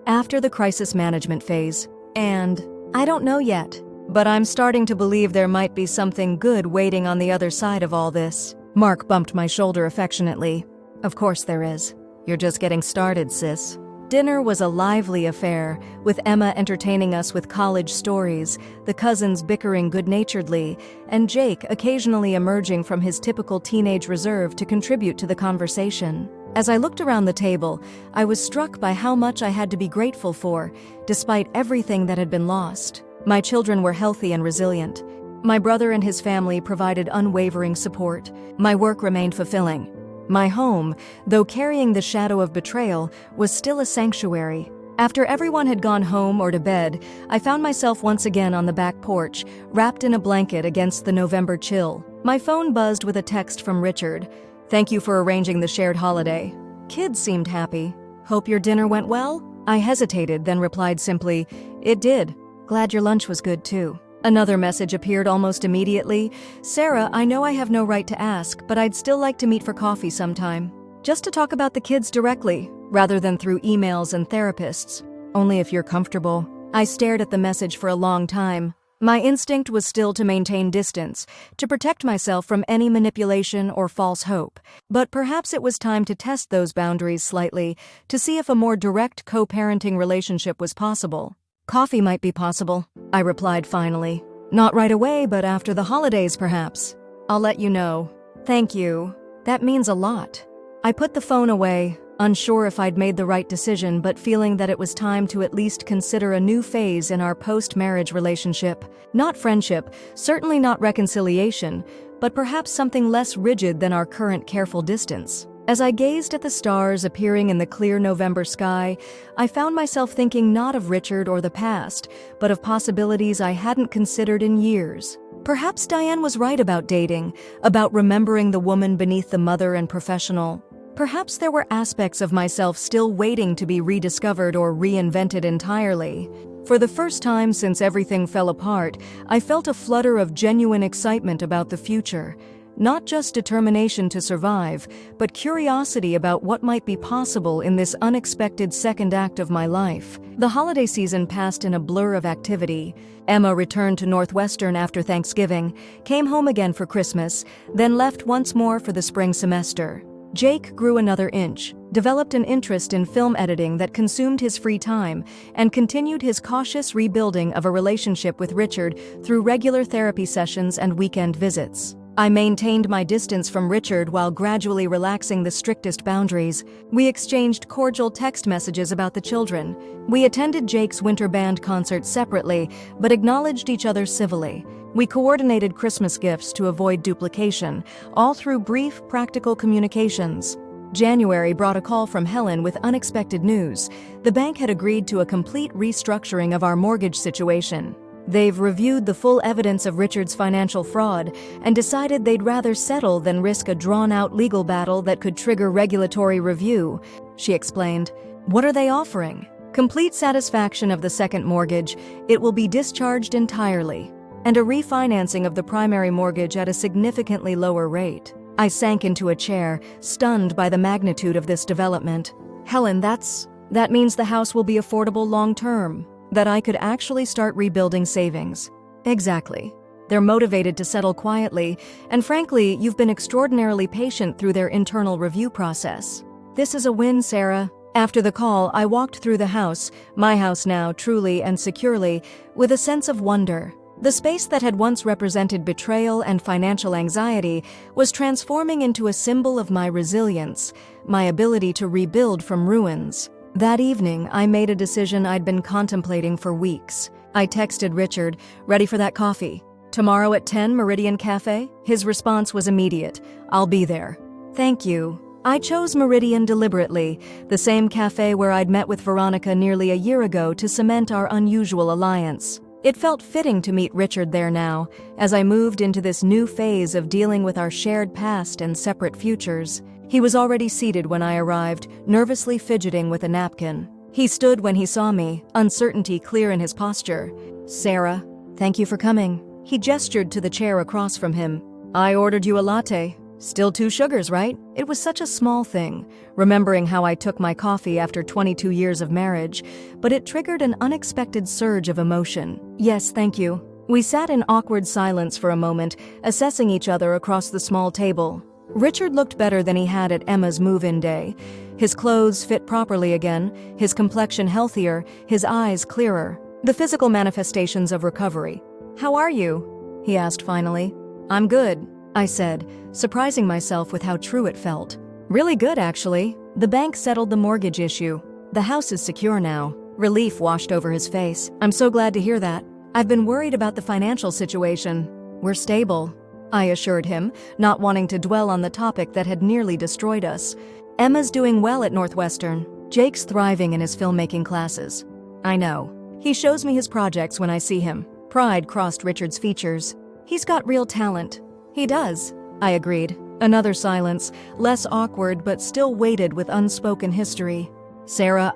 after the crisis management phase? And I don't know yet, but I'm starting to believe there might be something good waiting on the other side of all this. Mark bumped my shoulder affectionately. "Of course there is. You're just getting started, sis." Dinner was a lively affair, with Emma entertaining us with college stories, the cousins bickering good-naturedly, and Jake occasionally emerging from his typical teenage reserve to contribute to the conversation. As I looked around the table, I was struck by how much I had to be grateful for, despite everything that had been lost. My children were healthy and resilient. My brother and his family provided unwavering support. My work remained fulfilling. My home, though carrying the shadow of betrayal, was still a sanctuary. After everyone had gone home or to bed, I found myself once again on the back porch, wrapped in a blanket against the November chill. My phone buzzed with a text from Richard. "Thank you for arranging the shared holiday." Kids seemed happy. "Hope your dinner went well?" I hesitated, then replied simply, "It did. Glad your lunch was good too." Another message appeared almost immediately. "Sarah, I know I have no right to ask, but I'd still like to meet for coffee sometime. Just to talk about the kids directly, rather than through emails and therapists. Only if you're comfortable." I stared at the message for a long time. My instinct was still to maintain distance, to protect myself from any manipulation or false hope. But perhaps it was time to test those boundaries slightly, to see if a more direct co-parenting relationship was possible. "Coffee might be possible," I replied finally. "Not right away, but after the holidays, perhaps. I'll let you know." "Thank you. That means a lot." I put the phone away, unsure if I'd made the right decision, but feeling that it was time to at least consider a new phase in our post-marriage relationship. Not friendship, certainly not reconciliation, but perhaps something less rigid than our current careful distance. As I gazed at the stars appearing in the clear November sky, I found myself thinking not of Richard or the past, but of possibilities I hadn't considered in years. Perhaps Diane was right about dating, about remembering the woman beneath the mother and professional. Perhaps there were aspects of myself still waiting to be rediscovered or reinvented entirely. For the first time since everything fell apart, I felt a flutter of genuine excitement about the future. Not just determination to survive, but curiosity about what might be possible in this unexpected second act of my life. The holiday season passed in a blur of activity. Emma returned to Northwestern after Thanksgiving, came home again for Christmas, then left once more for the spring semester. Jake grew another inch, developed an interest in film editing that consumed his free time, and continued his cautious rebuilding of a relationship with Richard through regular therapy sessions and weekend visits. I maintained my distance from Richard while gradually relaxing the strictest boundaries. We exchanged cordial text messages about the children. We attended Jake's winter band concert separately, but acknowledged each other civilly. We coordinated Christmas gifts to avoid duplication, all through brief, practical communications. January brought a call from Helen with unexpected news. The bank had agreed to a complete restructuring of our mortgage situation. They've reviewed the full evidence of Richard's financial fraud and decided they'd rather settle than risk a drawn-out legal battle that could trigger regulatory review, she explained. What are they offering? Complete satisfaction of the second mortgage, it will be discharged entirely, and a refinancing of the primary mortgage at a significantly lower rate. I sank into a chair, stunned by the magnitude of this development. Helen, that means the house will be affordable long-term. That I could actually start rebuilding savings. Exactly. They're motivated to settle quietly, and frankly, you've been extraordinarily patient through their internal review process. This is a win, Sarah. After the call, I walked through the house, my house now, truly and securely, with a sense of wonder. The space that had once represented betrayal and financial anxiety was transforming into a symbol of my resilience, my ability to rebuild from ruins. That evening, I made a decision I'd been contemplating for weeks. I texted Richard, ready for that coffee. Tomorrow at 10, Meridian Cafe? His response was immediate. I'll be there. Thank you. I chose Meridian deliberately, the same cafe where I'd met with Veronica nearly a year ago to cement our unusual alliance. It felt fitting to meet Richard there now, as I moved into this new phase of dealing with our shared past and separate futures. He was already seated when I arrived, nervously fidgeting with a napkin. He stood when he saw me, uncertainty clear in his posture. Sarah, thank you for coming. He gestured to the chair across from him. I ordered you a latte. Still 2 sugars, right? It was such a small thing, remembering how I took my coffee after 22 years of marriage, but it triggered an unexpected surge of emotion. Yes, thank you. We sat in awkward silence for a moment, assessing each other across the small table. Richard looked better than he had at Emma's move-in day. His clothes fit properly again, his complexion healthier, his eyes clearer. The physical manifestations of recovery. How are you? He asked finally. I'm good, I said, surprising myself with how true it felt. Really good, actually. The bank settled the mortgage issue. The house is secure now. Relief washed over his face. I'm so glad to hear that. I've been worried about the financial situation. We're stable, I assured him, not wanting to dwell on the topic that had nearly destroyed us. Emma's doing well at Northwestern. Jake's thriving in his filmmaking classes. I know. He shows me his projects when I see him. Pride crossed Richard's features. He's got real talent. He does, I agreed. Another silence, less awkward but still weighted with unspoken history. Sarah,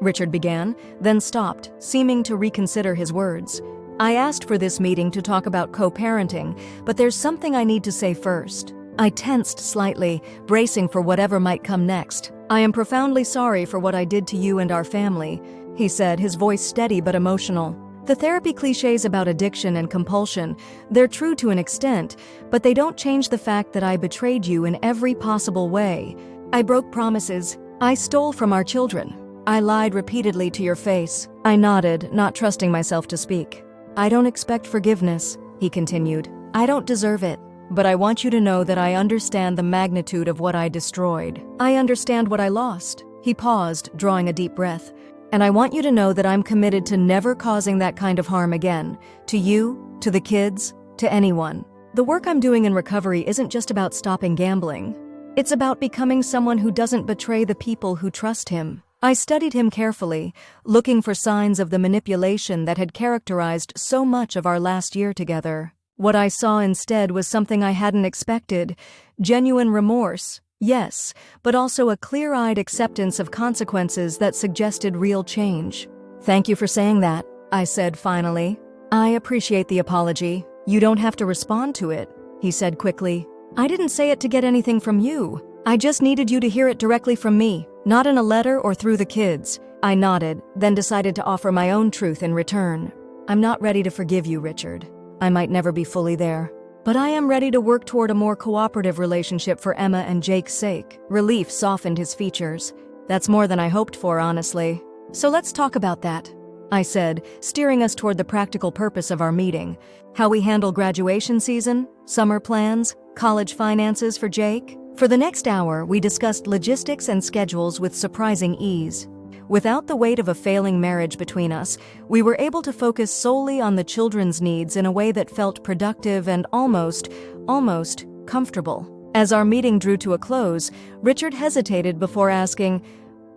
Richard began, then stopped, seeming to reconsider his words. I asked for this meeting to talk about co-parenting, but there's something I need to say first. I tensed slightly, bracing for whatever might come next. I am profoundly sorry for what I did to you and our family, he said, his voice steady but emotional. The therapy cliches about addiction and compulsion, they're true to an extent, but they don't change the fact that I betrayed you in every possible way. I broke promises. I stole from our children. I lied repeatedly to your face. I nodded, not trusting myself to speak. I don't expect forgiveness, he continued. I don't deserve it, but I want you to know that I understand the magnitude of what I destroyed. I understand what I lost. He paused, drawing a deep breath. And I want you to know that I'm committed to never causing that kind of harm again. To you, to the kids, to anyone. The work I'm doing in recovery isn't just about stopping gambling. It's about becoming someone who doesn't betray the people who trust him. I studied him carefully, looking for signs of the manipulation that had characterized so much of our last year together. What I saw instead was something I hadn't expected: genuine remorse, yes, but also a clear-eyed acceptance of consequences that suggested real change. "Thank you for saying that," I said finally. "I appreciate the apology. You don't have to respond to it," he said quickly. "I didn't say it to get anything from you. I just needed you to hear it directly from me, not in a letter or through the kids." I nodded, then decided to offer my own truth in return. "I'm not ready to forgive you, Richard. I might never be fully there. But I am ready to work toward a more cooperative relationship for Emma and Jake's sake." Relief softened his features. "That's more than I hoped for, honestly. So let's talk about that," I said, steering us toward the practical purpose of our meeting: how we handle graduation season, summer plans, college finances for Jake. For the next hour, we discussed logistics and schedules with surprising ease. Without the weight of a failing marriage between us, we were able to focus solely on the children's needs in a way that felt productive and almost comfortable. As our meeting drew to a close, Richard hesitated before asking,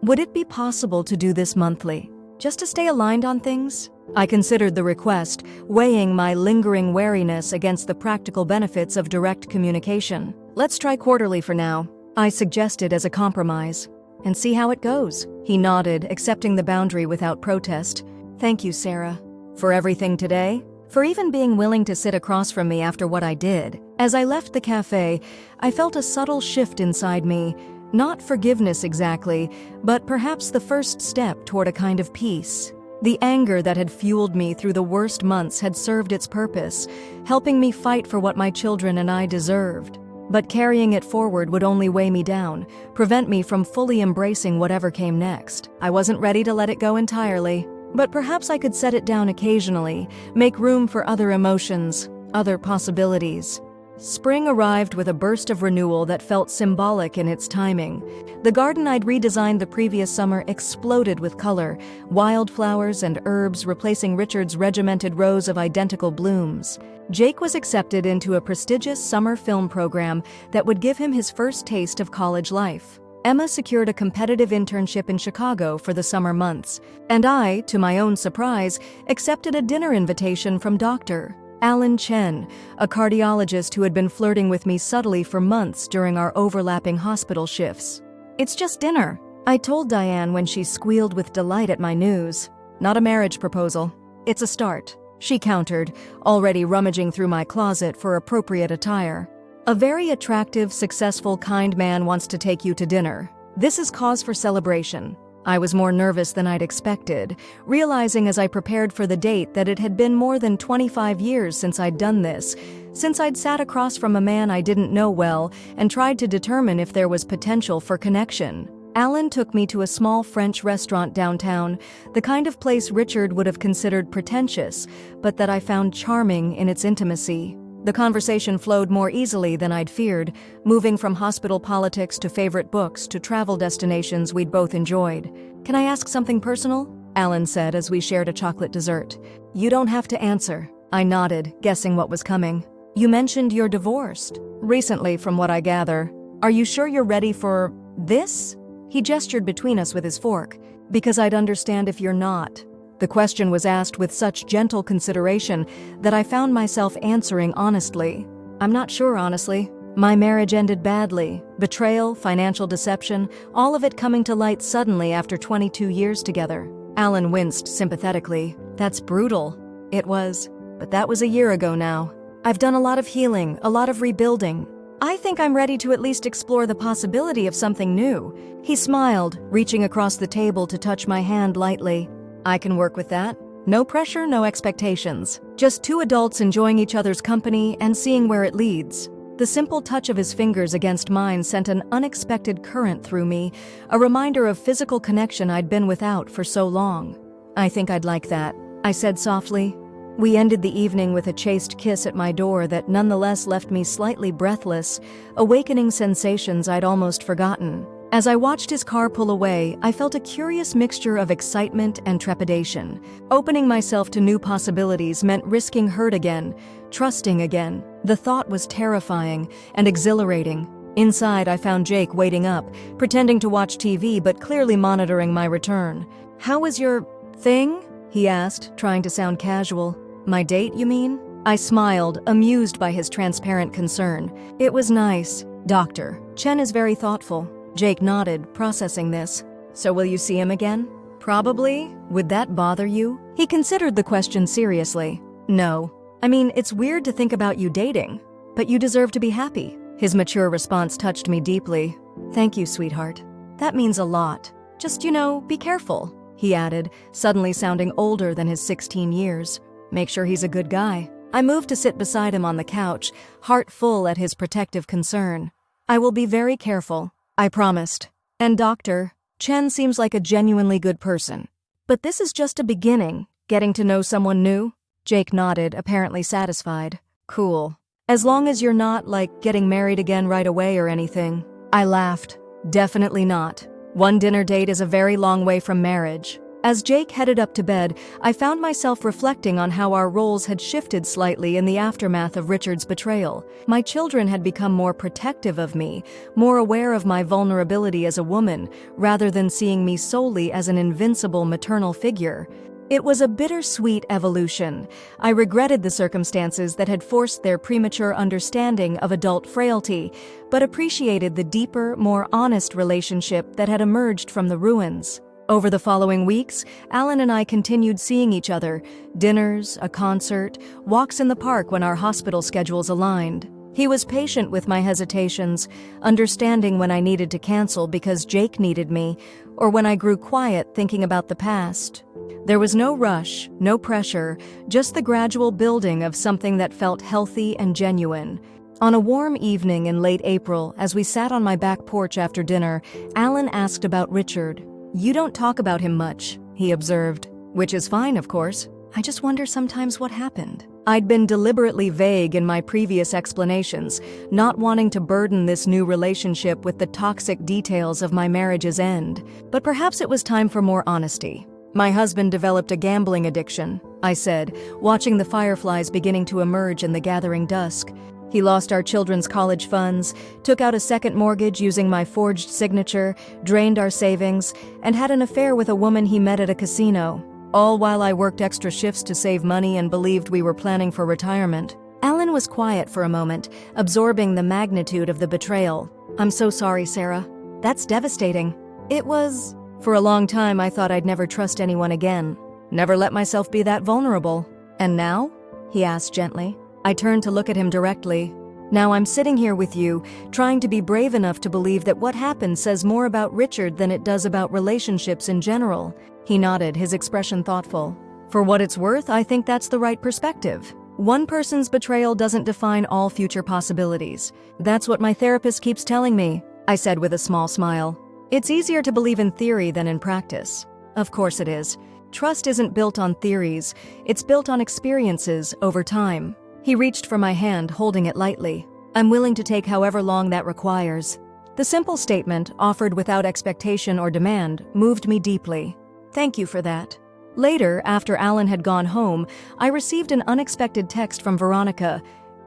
"Would it be possible to do this monthly, just to stay aligned on things?" I considered the request, weighing my lingering wariness against the practical benefits of direct communication. "Let's try quarterly for now," I suggested as a compromise. "And see how it goes." He nodded, accepting the boundary without protest. "Thank you, Sarah, for everything today, for even being willing to sit across from me after what I did." As I left the cafe, I felt a subtle shift inside me. Not forgiveness exactly, but perhaps the first step toward a kind of peace. The anger that had fueled me through the worst months had served its purpose, helping me fight for what my children and I deserved. But carrying it forward would only weigh me down, prevent me from fully embracing whatever came next. I wasn't ready to let it go entirely, but perhaps I could set it down occasionally, make room for other emotions, other possibilities. Spring arrived with a burst of renewal that felt symbolic in its timing. The garden I'd redesigned the previous summer exploded with color, wildflowers and herbs replacing Richard's regimented rows of identical blooms. Jake was accepted into a prestigious summer film program that would give him his first taste of college life. Emma secured a competitive internship in Chicago for the summer months, and I, to my own surprise, accepted a dinner invitation from Dr. Alan Chen, a cardiologist who had been flirting with me subtly for months during our overlapping hospital shifts. "It's just dinner," I told Diane when she squealed with delight at my news. "Not a marriage proposal. It's a start," she countered, already rummaging through my closet for appropriate attire. "A very attractive, successful, kind man wants to take you to dinner. This is cause for celebration." I was more nervous than I'd expected, realizing as I prepared for the date that it had been more than 25 years since I'd done this, since I'd sat across from a man I didn't know well and tried to determine if there was potential for connection. Alan took me to a small French restaurant downtown, the kind of place Richard would have considered pretentious, but that I found charming in its intimacy. The conversation flowed more easily than I'd feared, moving from hospital politics to favorite books to travel destinations we'd both enjoyed. "Can I ask something personal?" Alan said as we shared a chocolate dessert. "You don't have to answer." I nodded, guessing what was coming. "You mentioned you're divorced. Recently, from what I gather. Are you sure you're ready for this?" He gestured between us with his fork. "Because I'd understand if you're not." The question was asked with such gentle consideration that I found myself answering honestly. "I'm not sure, honestly. My marriage ended badly. Betrayal, financial deception, all of it coming to light suddenly after 22 years together." Alan winced sympathetically. "That's brutal." It was. But that was a year ago now. "I've done a lot of healing, a lot of rebuilding. I think I'm ready to at least explore the possibility of something new." He smiled, reaching across the table to touch my hand lightly. "I can work with that. No pressure, no expectations. Just two adults enjoying each other's company and seeing where it leads." The simple touch of his fingers against mine sent an unexpected current through me, a reminder of physical connection I'd been without for so long. "I think I'd like that," I said softly. We ended the evening with a chaste kiss at my door that nonetheless left me slightly breathless, awakening sensations I'd almost forgotten. As I watched his car pull away, I felt a curious mixture of excitement and trepidation. Opening myself to new possibilities meant risking hurt again, trusting again. The thought was terrifying and exhilarating. Inside, I found Jake waiting up, pretending to watch TV but clearly monitoring my return. "How was your thing?" he asked, trying to sound casual. "My date, you mean?" I smiled, amused by his transparent concern. "It was nice, Doctor. Chen is very thoughtful." Jake nodded, processing this. "So will you see him again?" "Probably. Would that bother you?" He considered the question seriously. "No. I mean, it's weird to think about you dating, but you deserve to be happy." His mature response touched me deeply. "Thank you, sweetheart. That means a lot. Just, be careful," he added, suddenly sounding older than his 16 years. "Make sure he's a good guy." I moved to sit beside him on the couch, heart full at his protective concern. "I will be very careful," I promised. "And Doctor, Chen seems like a genuinely good person. But this is just a beginning, getting to know someone new." Jake nodded, apparently satisfied. "Cool. As long as you're not, getting married again right away or anything." I laughed. "Definitely not. One dinner date is a very long way from marriage." As Jake headed up to bed, I found myself reflecting on how our roles had shifted slightly in the aftermath of Richard's betrayal. My children had become more protective of me, more aware of my vulnerability as a woman, rather than seeing me solely as an invincible maternal figure. It was a bittersweet evolution. I regretted the circumstances that had forced their premature understanding of adult frailty, but appreciated the deeper, more honest relationship that had emerged from the ruins. Over the following weeks, Alan and I continued seeing each other, dinners, a concert, walks in the park when our hospital schedules aligned. He was patient with my hesitations, understanding when I needed to cancel because Jake needed me, or when I grew quiet thinking about the past. There was no rush, no pressure, just the gradual building of something that felt healthy and genuine. On a warm evening in late April, as we sat on my back porch after dinner, Alan asked about Richard. "You don't talk about him much," he observed. "Which is fine, of course. I just wonder sometimes what happened." I'd been deliberately vague in my previous explanations, not wanting to burden this new relationship with the toxic details of my marriage's end. But perhaps it was time for more honesty. "My husband developed a gambling addiction," I said, watching the fireflies beginning to emerge in the gathering dusk. "He lost our children's college funds, took out a second mortgage using my forged signature, drained our savings, and had an affair with a woman he met at a casino. All while I worked extra shifts to save money and believed we were planning for retirement." Alan was quiet for a moment, absorbing the magnitude of the betrayal. "I'm so sorry, Sarah. That's devastating." "It was..." "For a long time, I thought I'd never trust anyone again. Never let myself be that vulnerable." "And now?" he asked gently. I turned to look at him directly. "Now I'm sitting here with you, trying to be brave enough to believe that what happened says more about Richard than it does about relationships in general." He nodded, his expression thoughtful. "For what it's worth, I think that's the right perspective. One person's betrayal doesn't define all future possibilities. That's what my therapist keeps telling me," I said with a small smile. "It's easier to believe in theory than in practice." "Of course it is. Trust isn't built on theories. It's built on experiences over time." He reached for my hand, holding it lightly. "I'm willing to take however long that requires." The simple statement, offered without expectation or demand, moved me deeply. "Thank you for that." Later, after Alan had gone home, I received an unexpected text from Veronica.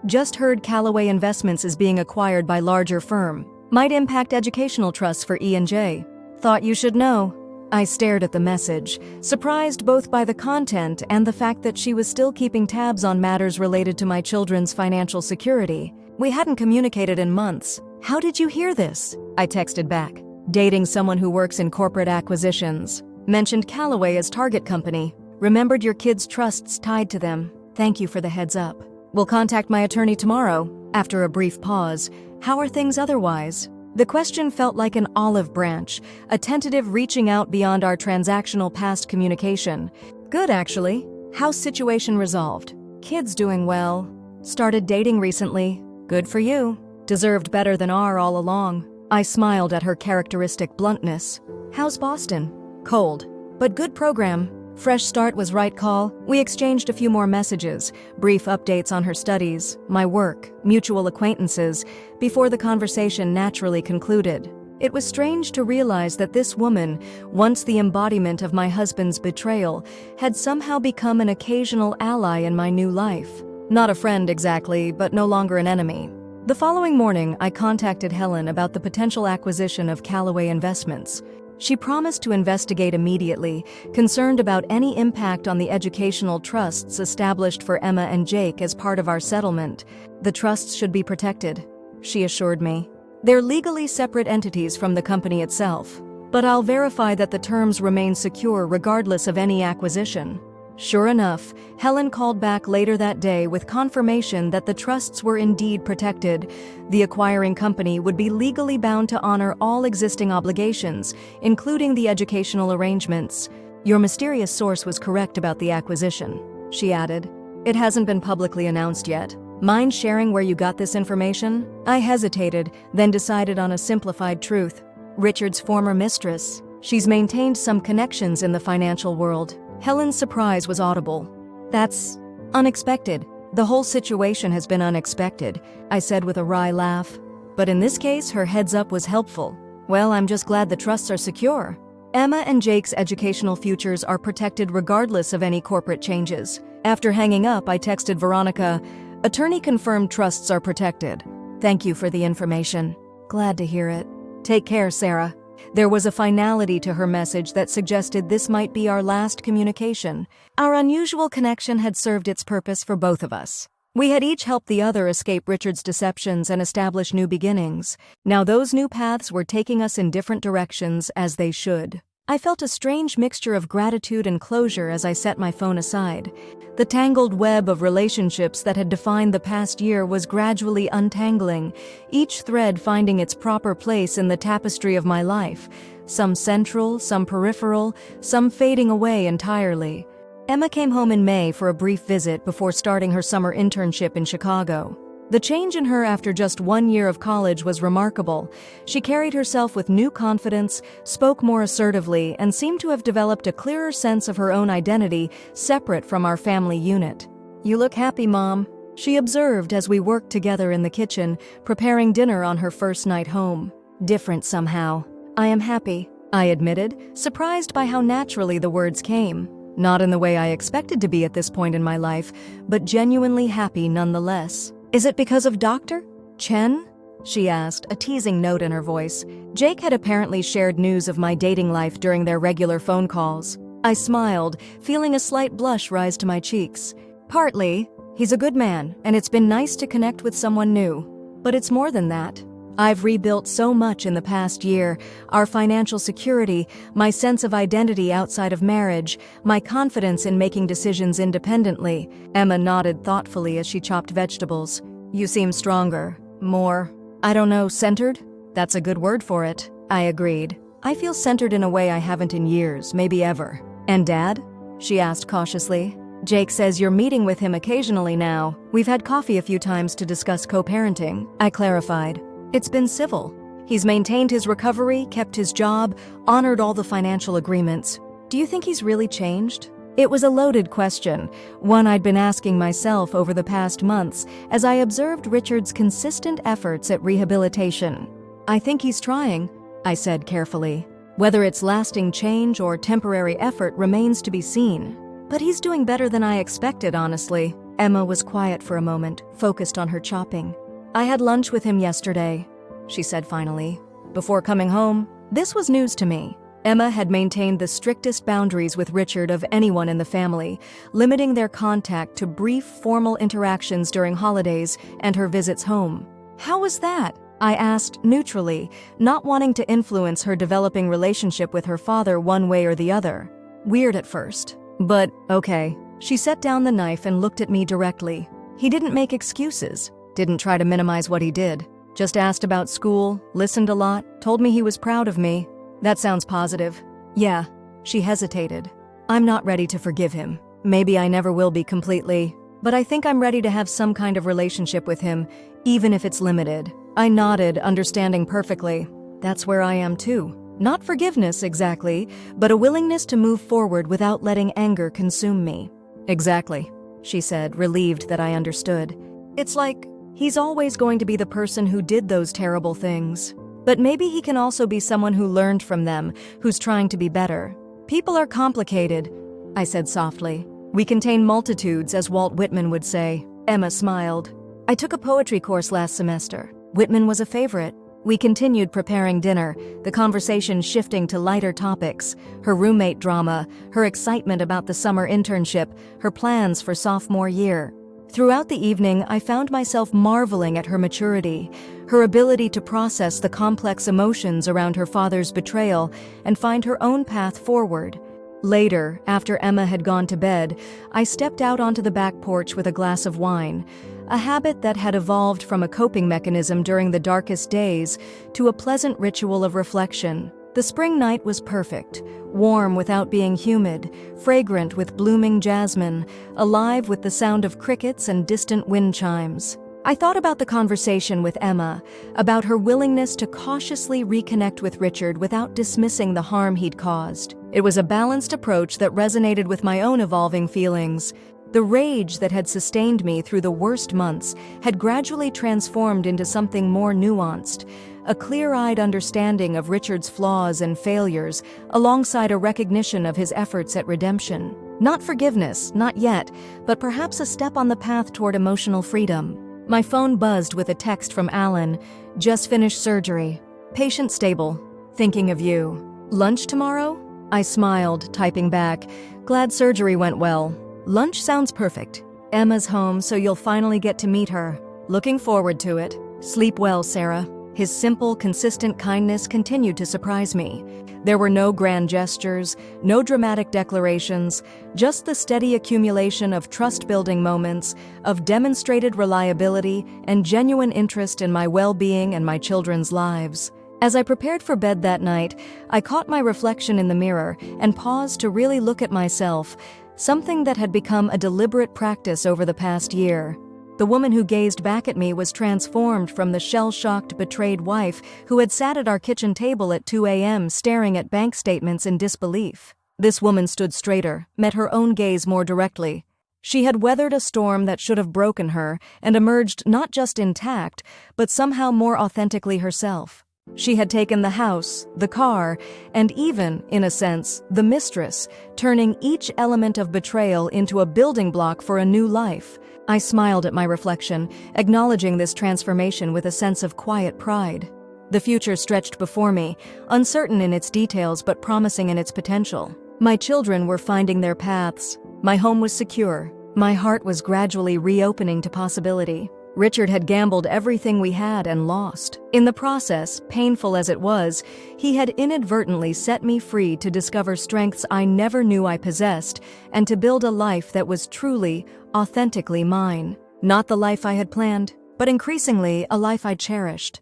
"Just heard Callaway Investments is being acquired by larger firm. Might impact educational trusts for E&J. Thought you should know." I stared at the message, surprised both by the content and the fact that she was still keeping tabs on matters related to my children's financial security. We hadn't communicated in months. "How did you hear this?" I texted back. "Dating someone who works in corporate acquisitions. Mentioned Callaway as target company. Remembered your kids' trusts tied to them. Thank you for the heads up. Will contact my attorney tomorrow." After a brief pause, "How are things otherwise?" The question felt like an olive branch, a tentative reaching out beyond our transactional past communication. "Good, actually. How's situation resolved?" "Kids doing well. Started dating recently. Good for you. Deserved better than R all along." I smiled at her characteristic bluntness. "How's Boston?" "Cold, but good program. Fresh start was right call." We exchanged a few more messages, brief updates on her studies, my work, mutual acquaintances, before the conversation naturally concluded. It was strange to realize that this woman, once the embodiment of my husband's betrayal, had somehow become an occasional ally in my new life. Not a friend exactly, but no longer an enemy. The following morning, I contacted Helen about the potential acquisition of Callaway Investments. She promised to investigate immediately, concerned about any impact on the educational trusts established for Emma and Jake as part of our settlement. The trusts should be protected, she assured me. They're legally separate entities from the company itself, but I'll verify that the terms remain secure regardless of any acquisition. Sure enough, Helen called back later that day with confirmation that the trusts were indeed protected. The acquiring company would be legally bound to honor all existing obligations, including the educational arrangements. Your mysterious source was correct about the acquisition, she added. It hasn't been publicly announced yet. Mind sharing where you got this information? I hesitated, then decided on a simplified truth. Richard's former mistress. She's maintained some connections in the financial world. Helen's surprise was audible. That's unexpected. The whole situation has been unexpected, I said with a wry laugh. But in this case, her heads up was helpful. Well, I'm just glad the trusts are secure. Emma and Jake's educational futures are protected regardless of any corporate changes. After hanging up, I texted Veronica, "Attorney confirmed trusts are protected. Thank you for the information." Glad to hear it. Take care, Sarah. There was a finality to her message that suggested this might be our last communication. Our unusual connection had served its purpose for both of us. We had each helped the other escape Richard's deceptions and establish new beginnings. Now those new paths were taking us in different directions, as they should. I felt a strange mixture of gratitude and closure as I set my phone aside. The tangled web of relationships that had defined the past year was gradually untangling, each thread finding its proper place in the tapestry of my life, some central, some peripheral, some fading away entirely. Emma came home in May for a brief visit before starting her summer internship in Chicago. The change in her after just 1 year of college was remarkable. She carried herself with new confidence, spoke more assertively, and seemed to have developed a clearer sense of her own identity, separate from our family unit. "You look happy, Mom," she observed as we worked together in the kitchen, preparing dinner on her first night home. "Different somehow." "I am happy," I admitted, surprised by how naturally the words came. Not in the way I expected to be at this point in my life, but genuinely happy nonetheless. "Is it because of Dr. Chen?" she asked, a teasing note in her voice. Jake had apparently shared news of my dating life during their regular phone calls. I smiled, feeling a slight blush rise to my cheeks. "Partly. He's a good man, and it's been nice to connect with someone new. But it's more than that. I've rebuilt so much in the past year, our financial security, my sense of identity outside of marriage, my confidence in making decisions independently." Emma nodded thoughtfully as she chopped vegetables. "You seem stronger, more, I don't know, centered?" "That's a good word for it," I agreed. "I feel centered in a way I haven't in years, maybe ever." "And Dad?" she asked cautiously. "Jake says you're meeting with him occasionally now. We've had coffee a few times to discuss co-parenting," I clarified. "It's been civil. He's maintained his recovery, kept his job, honored all the financial agreements. Do you think he's really changed?" It was a loaded question, one I'd been asking myself over the past months as I observed Richard's consistent efforts at rehabilitation. "I think he's trying," I said carefully. "Whether it's lasting change or temporary effort remains to be seen. But he's doing better than I expected, honestly." Emma was quiet for a moment, focused on her chopping. "I had lunch with him yesterday," she said finally. "Before coming home, this was news to me. Emma had maintained the strictest boundaries with Richard of anyone in the family, limiting their contact to brief, formal interactions during holidays and her visits home. "How was that?" I asked neutrally, not wanting to influence her developing relationship with her father one way or the other. "Weird at first, but okay." She set down the knife and looked at me directly. "He didn't make excuses. Didn't try to minimize what he did. Just asked about school, listened a lot, told me he was proud of me." "That sounds positive." "Yeah." She hesitated. "I'm not ready to forgive him. Maybe I never will be completely. But I think I'm ready to have some kind of relationship with him, even if it's limited." I nodded, understanding perfectly. That's where I am too. Not forgiveness exactly, but a willingness to move forward without letting anger consume me. "Exactly," she said, relieved that I understood. "It's like he's always going to be the person who did those terrible things. But maybe he can also be someone who learned from them, who's trying to be better. People are complicated," I said softly. "We contain multitudes, as Walt Whitman would say." Emma smiled. I took a poetry course last semester. Whitman was a favorite. We continued preparing dinner, the conversation shifting to lighter topics: her roommate drama, her excitement about the summer internship, her plans for sophomore year. Throughout the evening, I found myself marveling at her maturity, her ability to process the complex emotions around her father's betrayal and find her own path forward. Later, after Emma had gone to bed, I stepped out onto the back porch with a glass of wine, a habit that had evolved from a coping mechanism during the darkest days to a pleasant ritual of reflection. The spring night was perfect, warm without being humid, fragrant with blooming jasmine, alive with the sound of crickets and distant wind chimes. I thought about the conversation with Emma, about her willingness to cautiously reconnect with Richard without dismissing the harm he'd caused. It was a balanced approach that resonated with my own evolving feelings. The rage that had sustained me through the worst months had gradually transformed into something more nuanced, a clear-eyed understanding of Richard's flaws and failures, alongside a recognition of his efforts at redemption. Not forgiveness, not yet, but perhaps a step on the path toward emotional freedom. My phone buzzed with a text from Alan. "Just finished surgery. Patient stable. Thinking of you. Lunch tomorrow?" I smiled, typing back, "Glad surgery went well. Lunch sounds perfect. Emma's home, so you'll finally get to meet her. Looking forward to it. Sleep well, Sarah." His simple, consistent kindness continued to surprise me. There were no grand gestures, no dramatic declarations, just the steady accumulation of trust-building moments, of demonstrated reliability and genuine interest in my well-being and my children's lives. As I prepared for bed that night, I caught my reflection in the mirror and paused to really look at myself, something that had become a deliberate practice over the past year. The woman who gazed back at me was transformed from the shell-shocked, betrayed wife who had sat at our kitchen table at 2 a.m. staring at bank statements in disbelief. This woman stood straighter, met her own gaze more directly. She had weathered a storm that should have broken her and emerged not just intact, but somehow more authentically herself. She had taken the house, the car, and even, in a sense, the mistress, turning each element of betrayal into a building block for a new life. I smiled at my reflection, acknowledging this transformation with a sense of quiet pride. The future stretched before me, uncertain in its details but promising in its potential. My children were finding their paths. My home was secure. My heart was gradually reopening to possibility. Richard had gambled everything we had and lost. In the process, painful as it was, he had inadvertently set me free to discover strengths I never knew I possessed and to build a life that was truly, authentically mine. Not the life I had planned, but increasingly a life I cherished.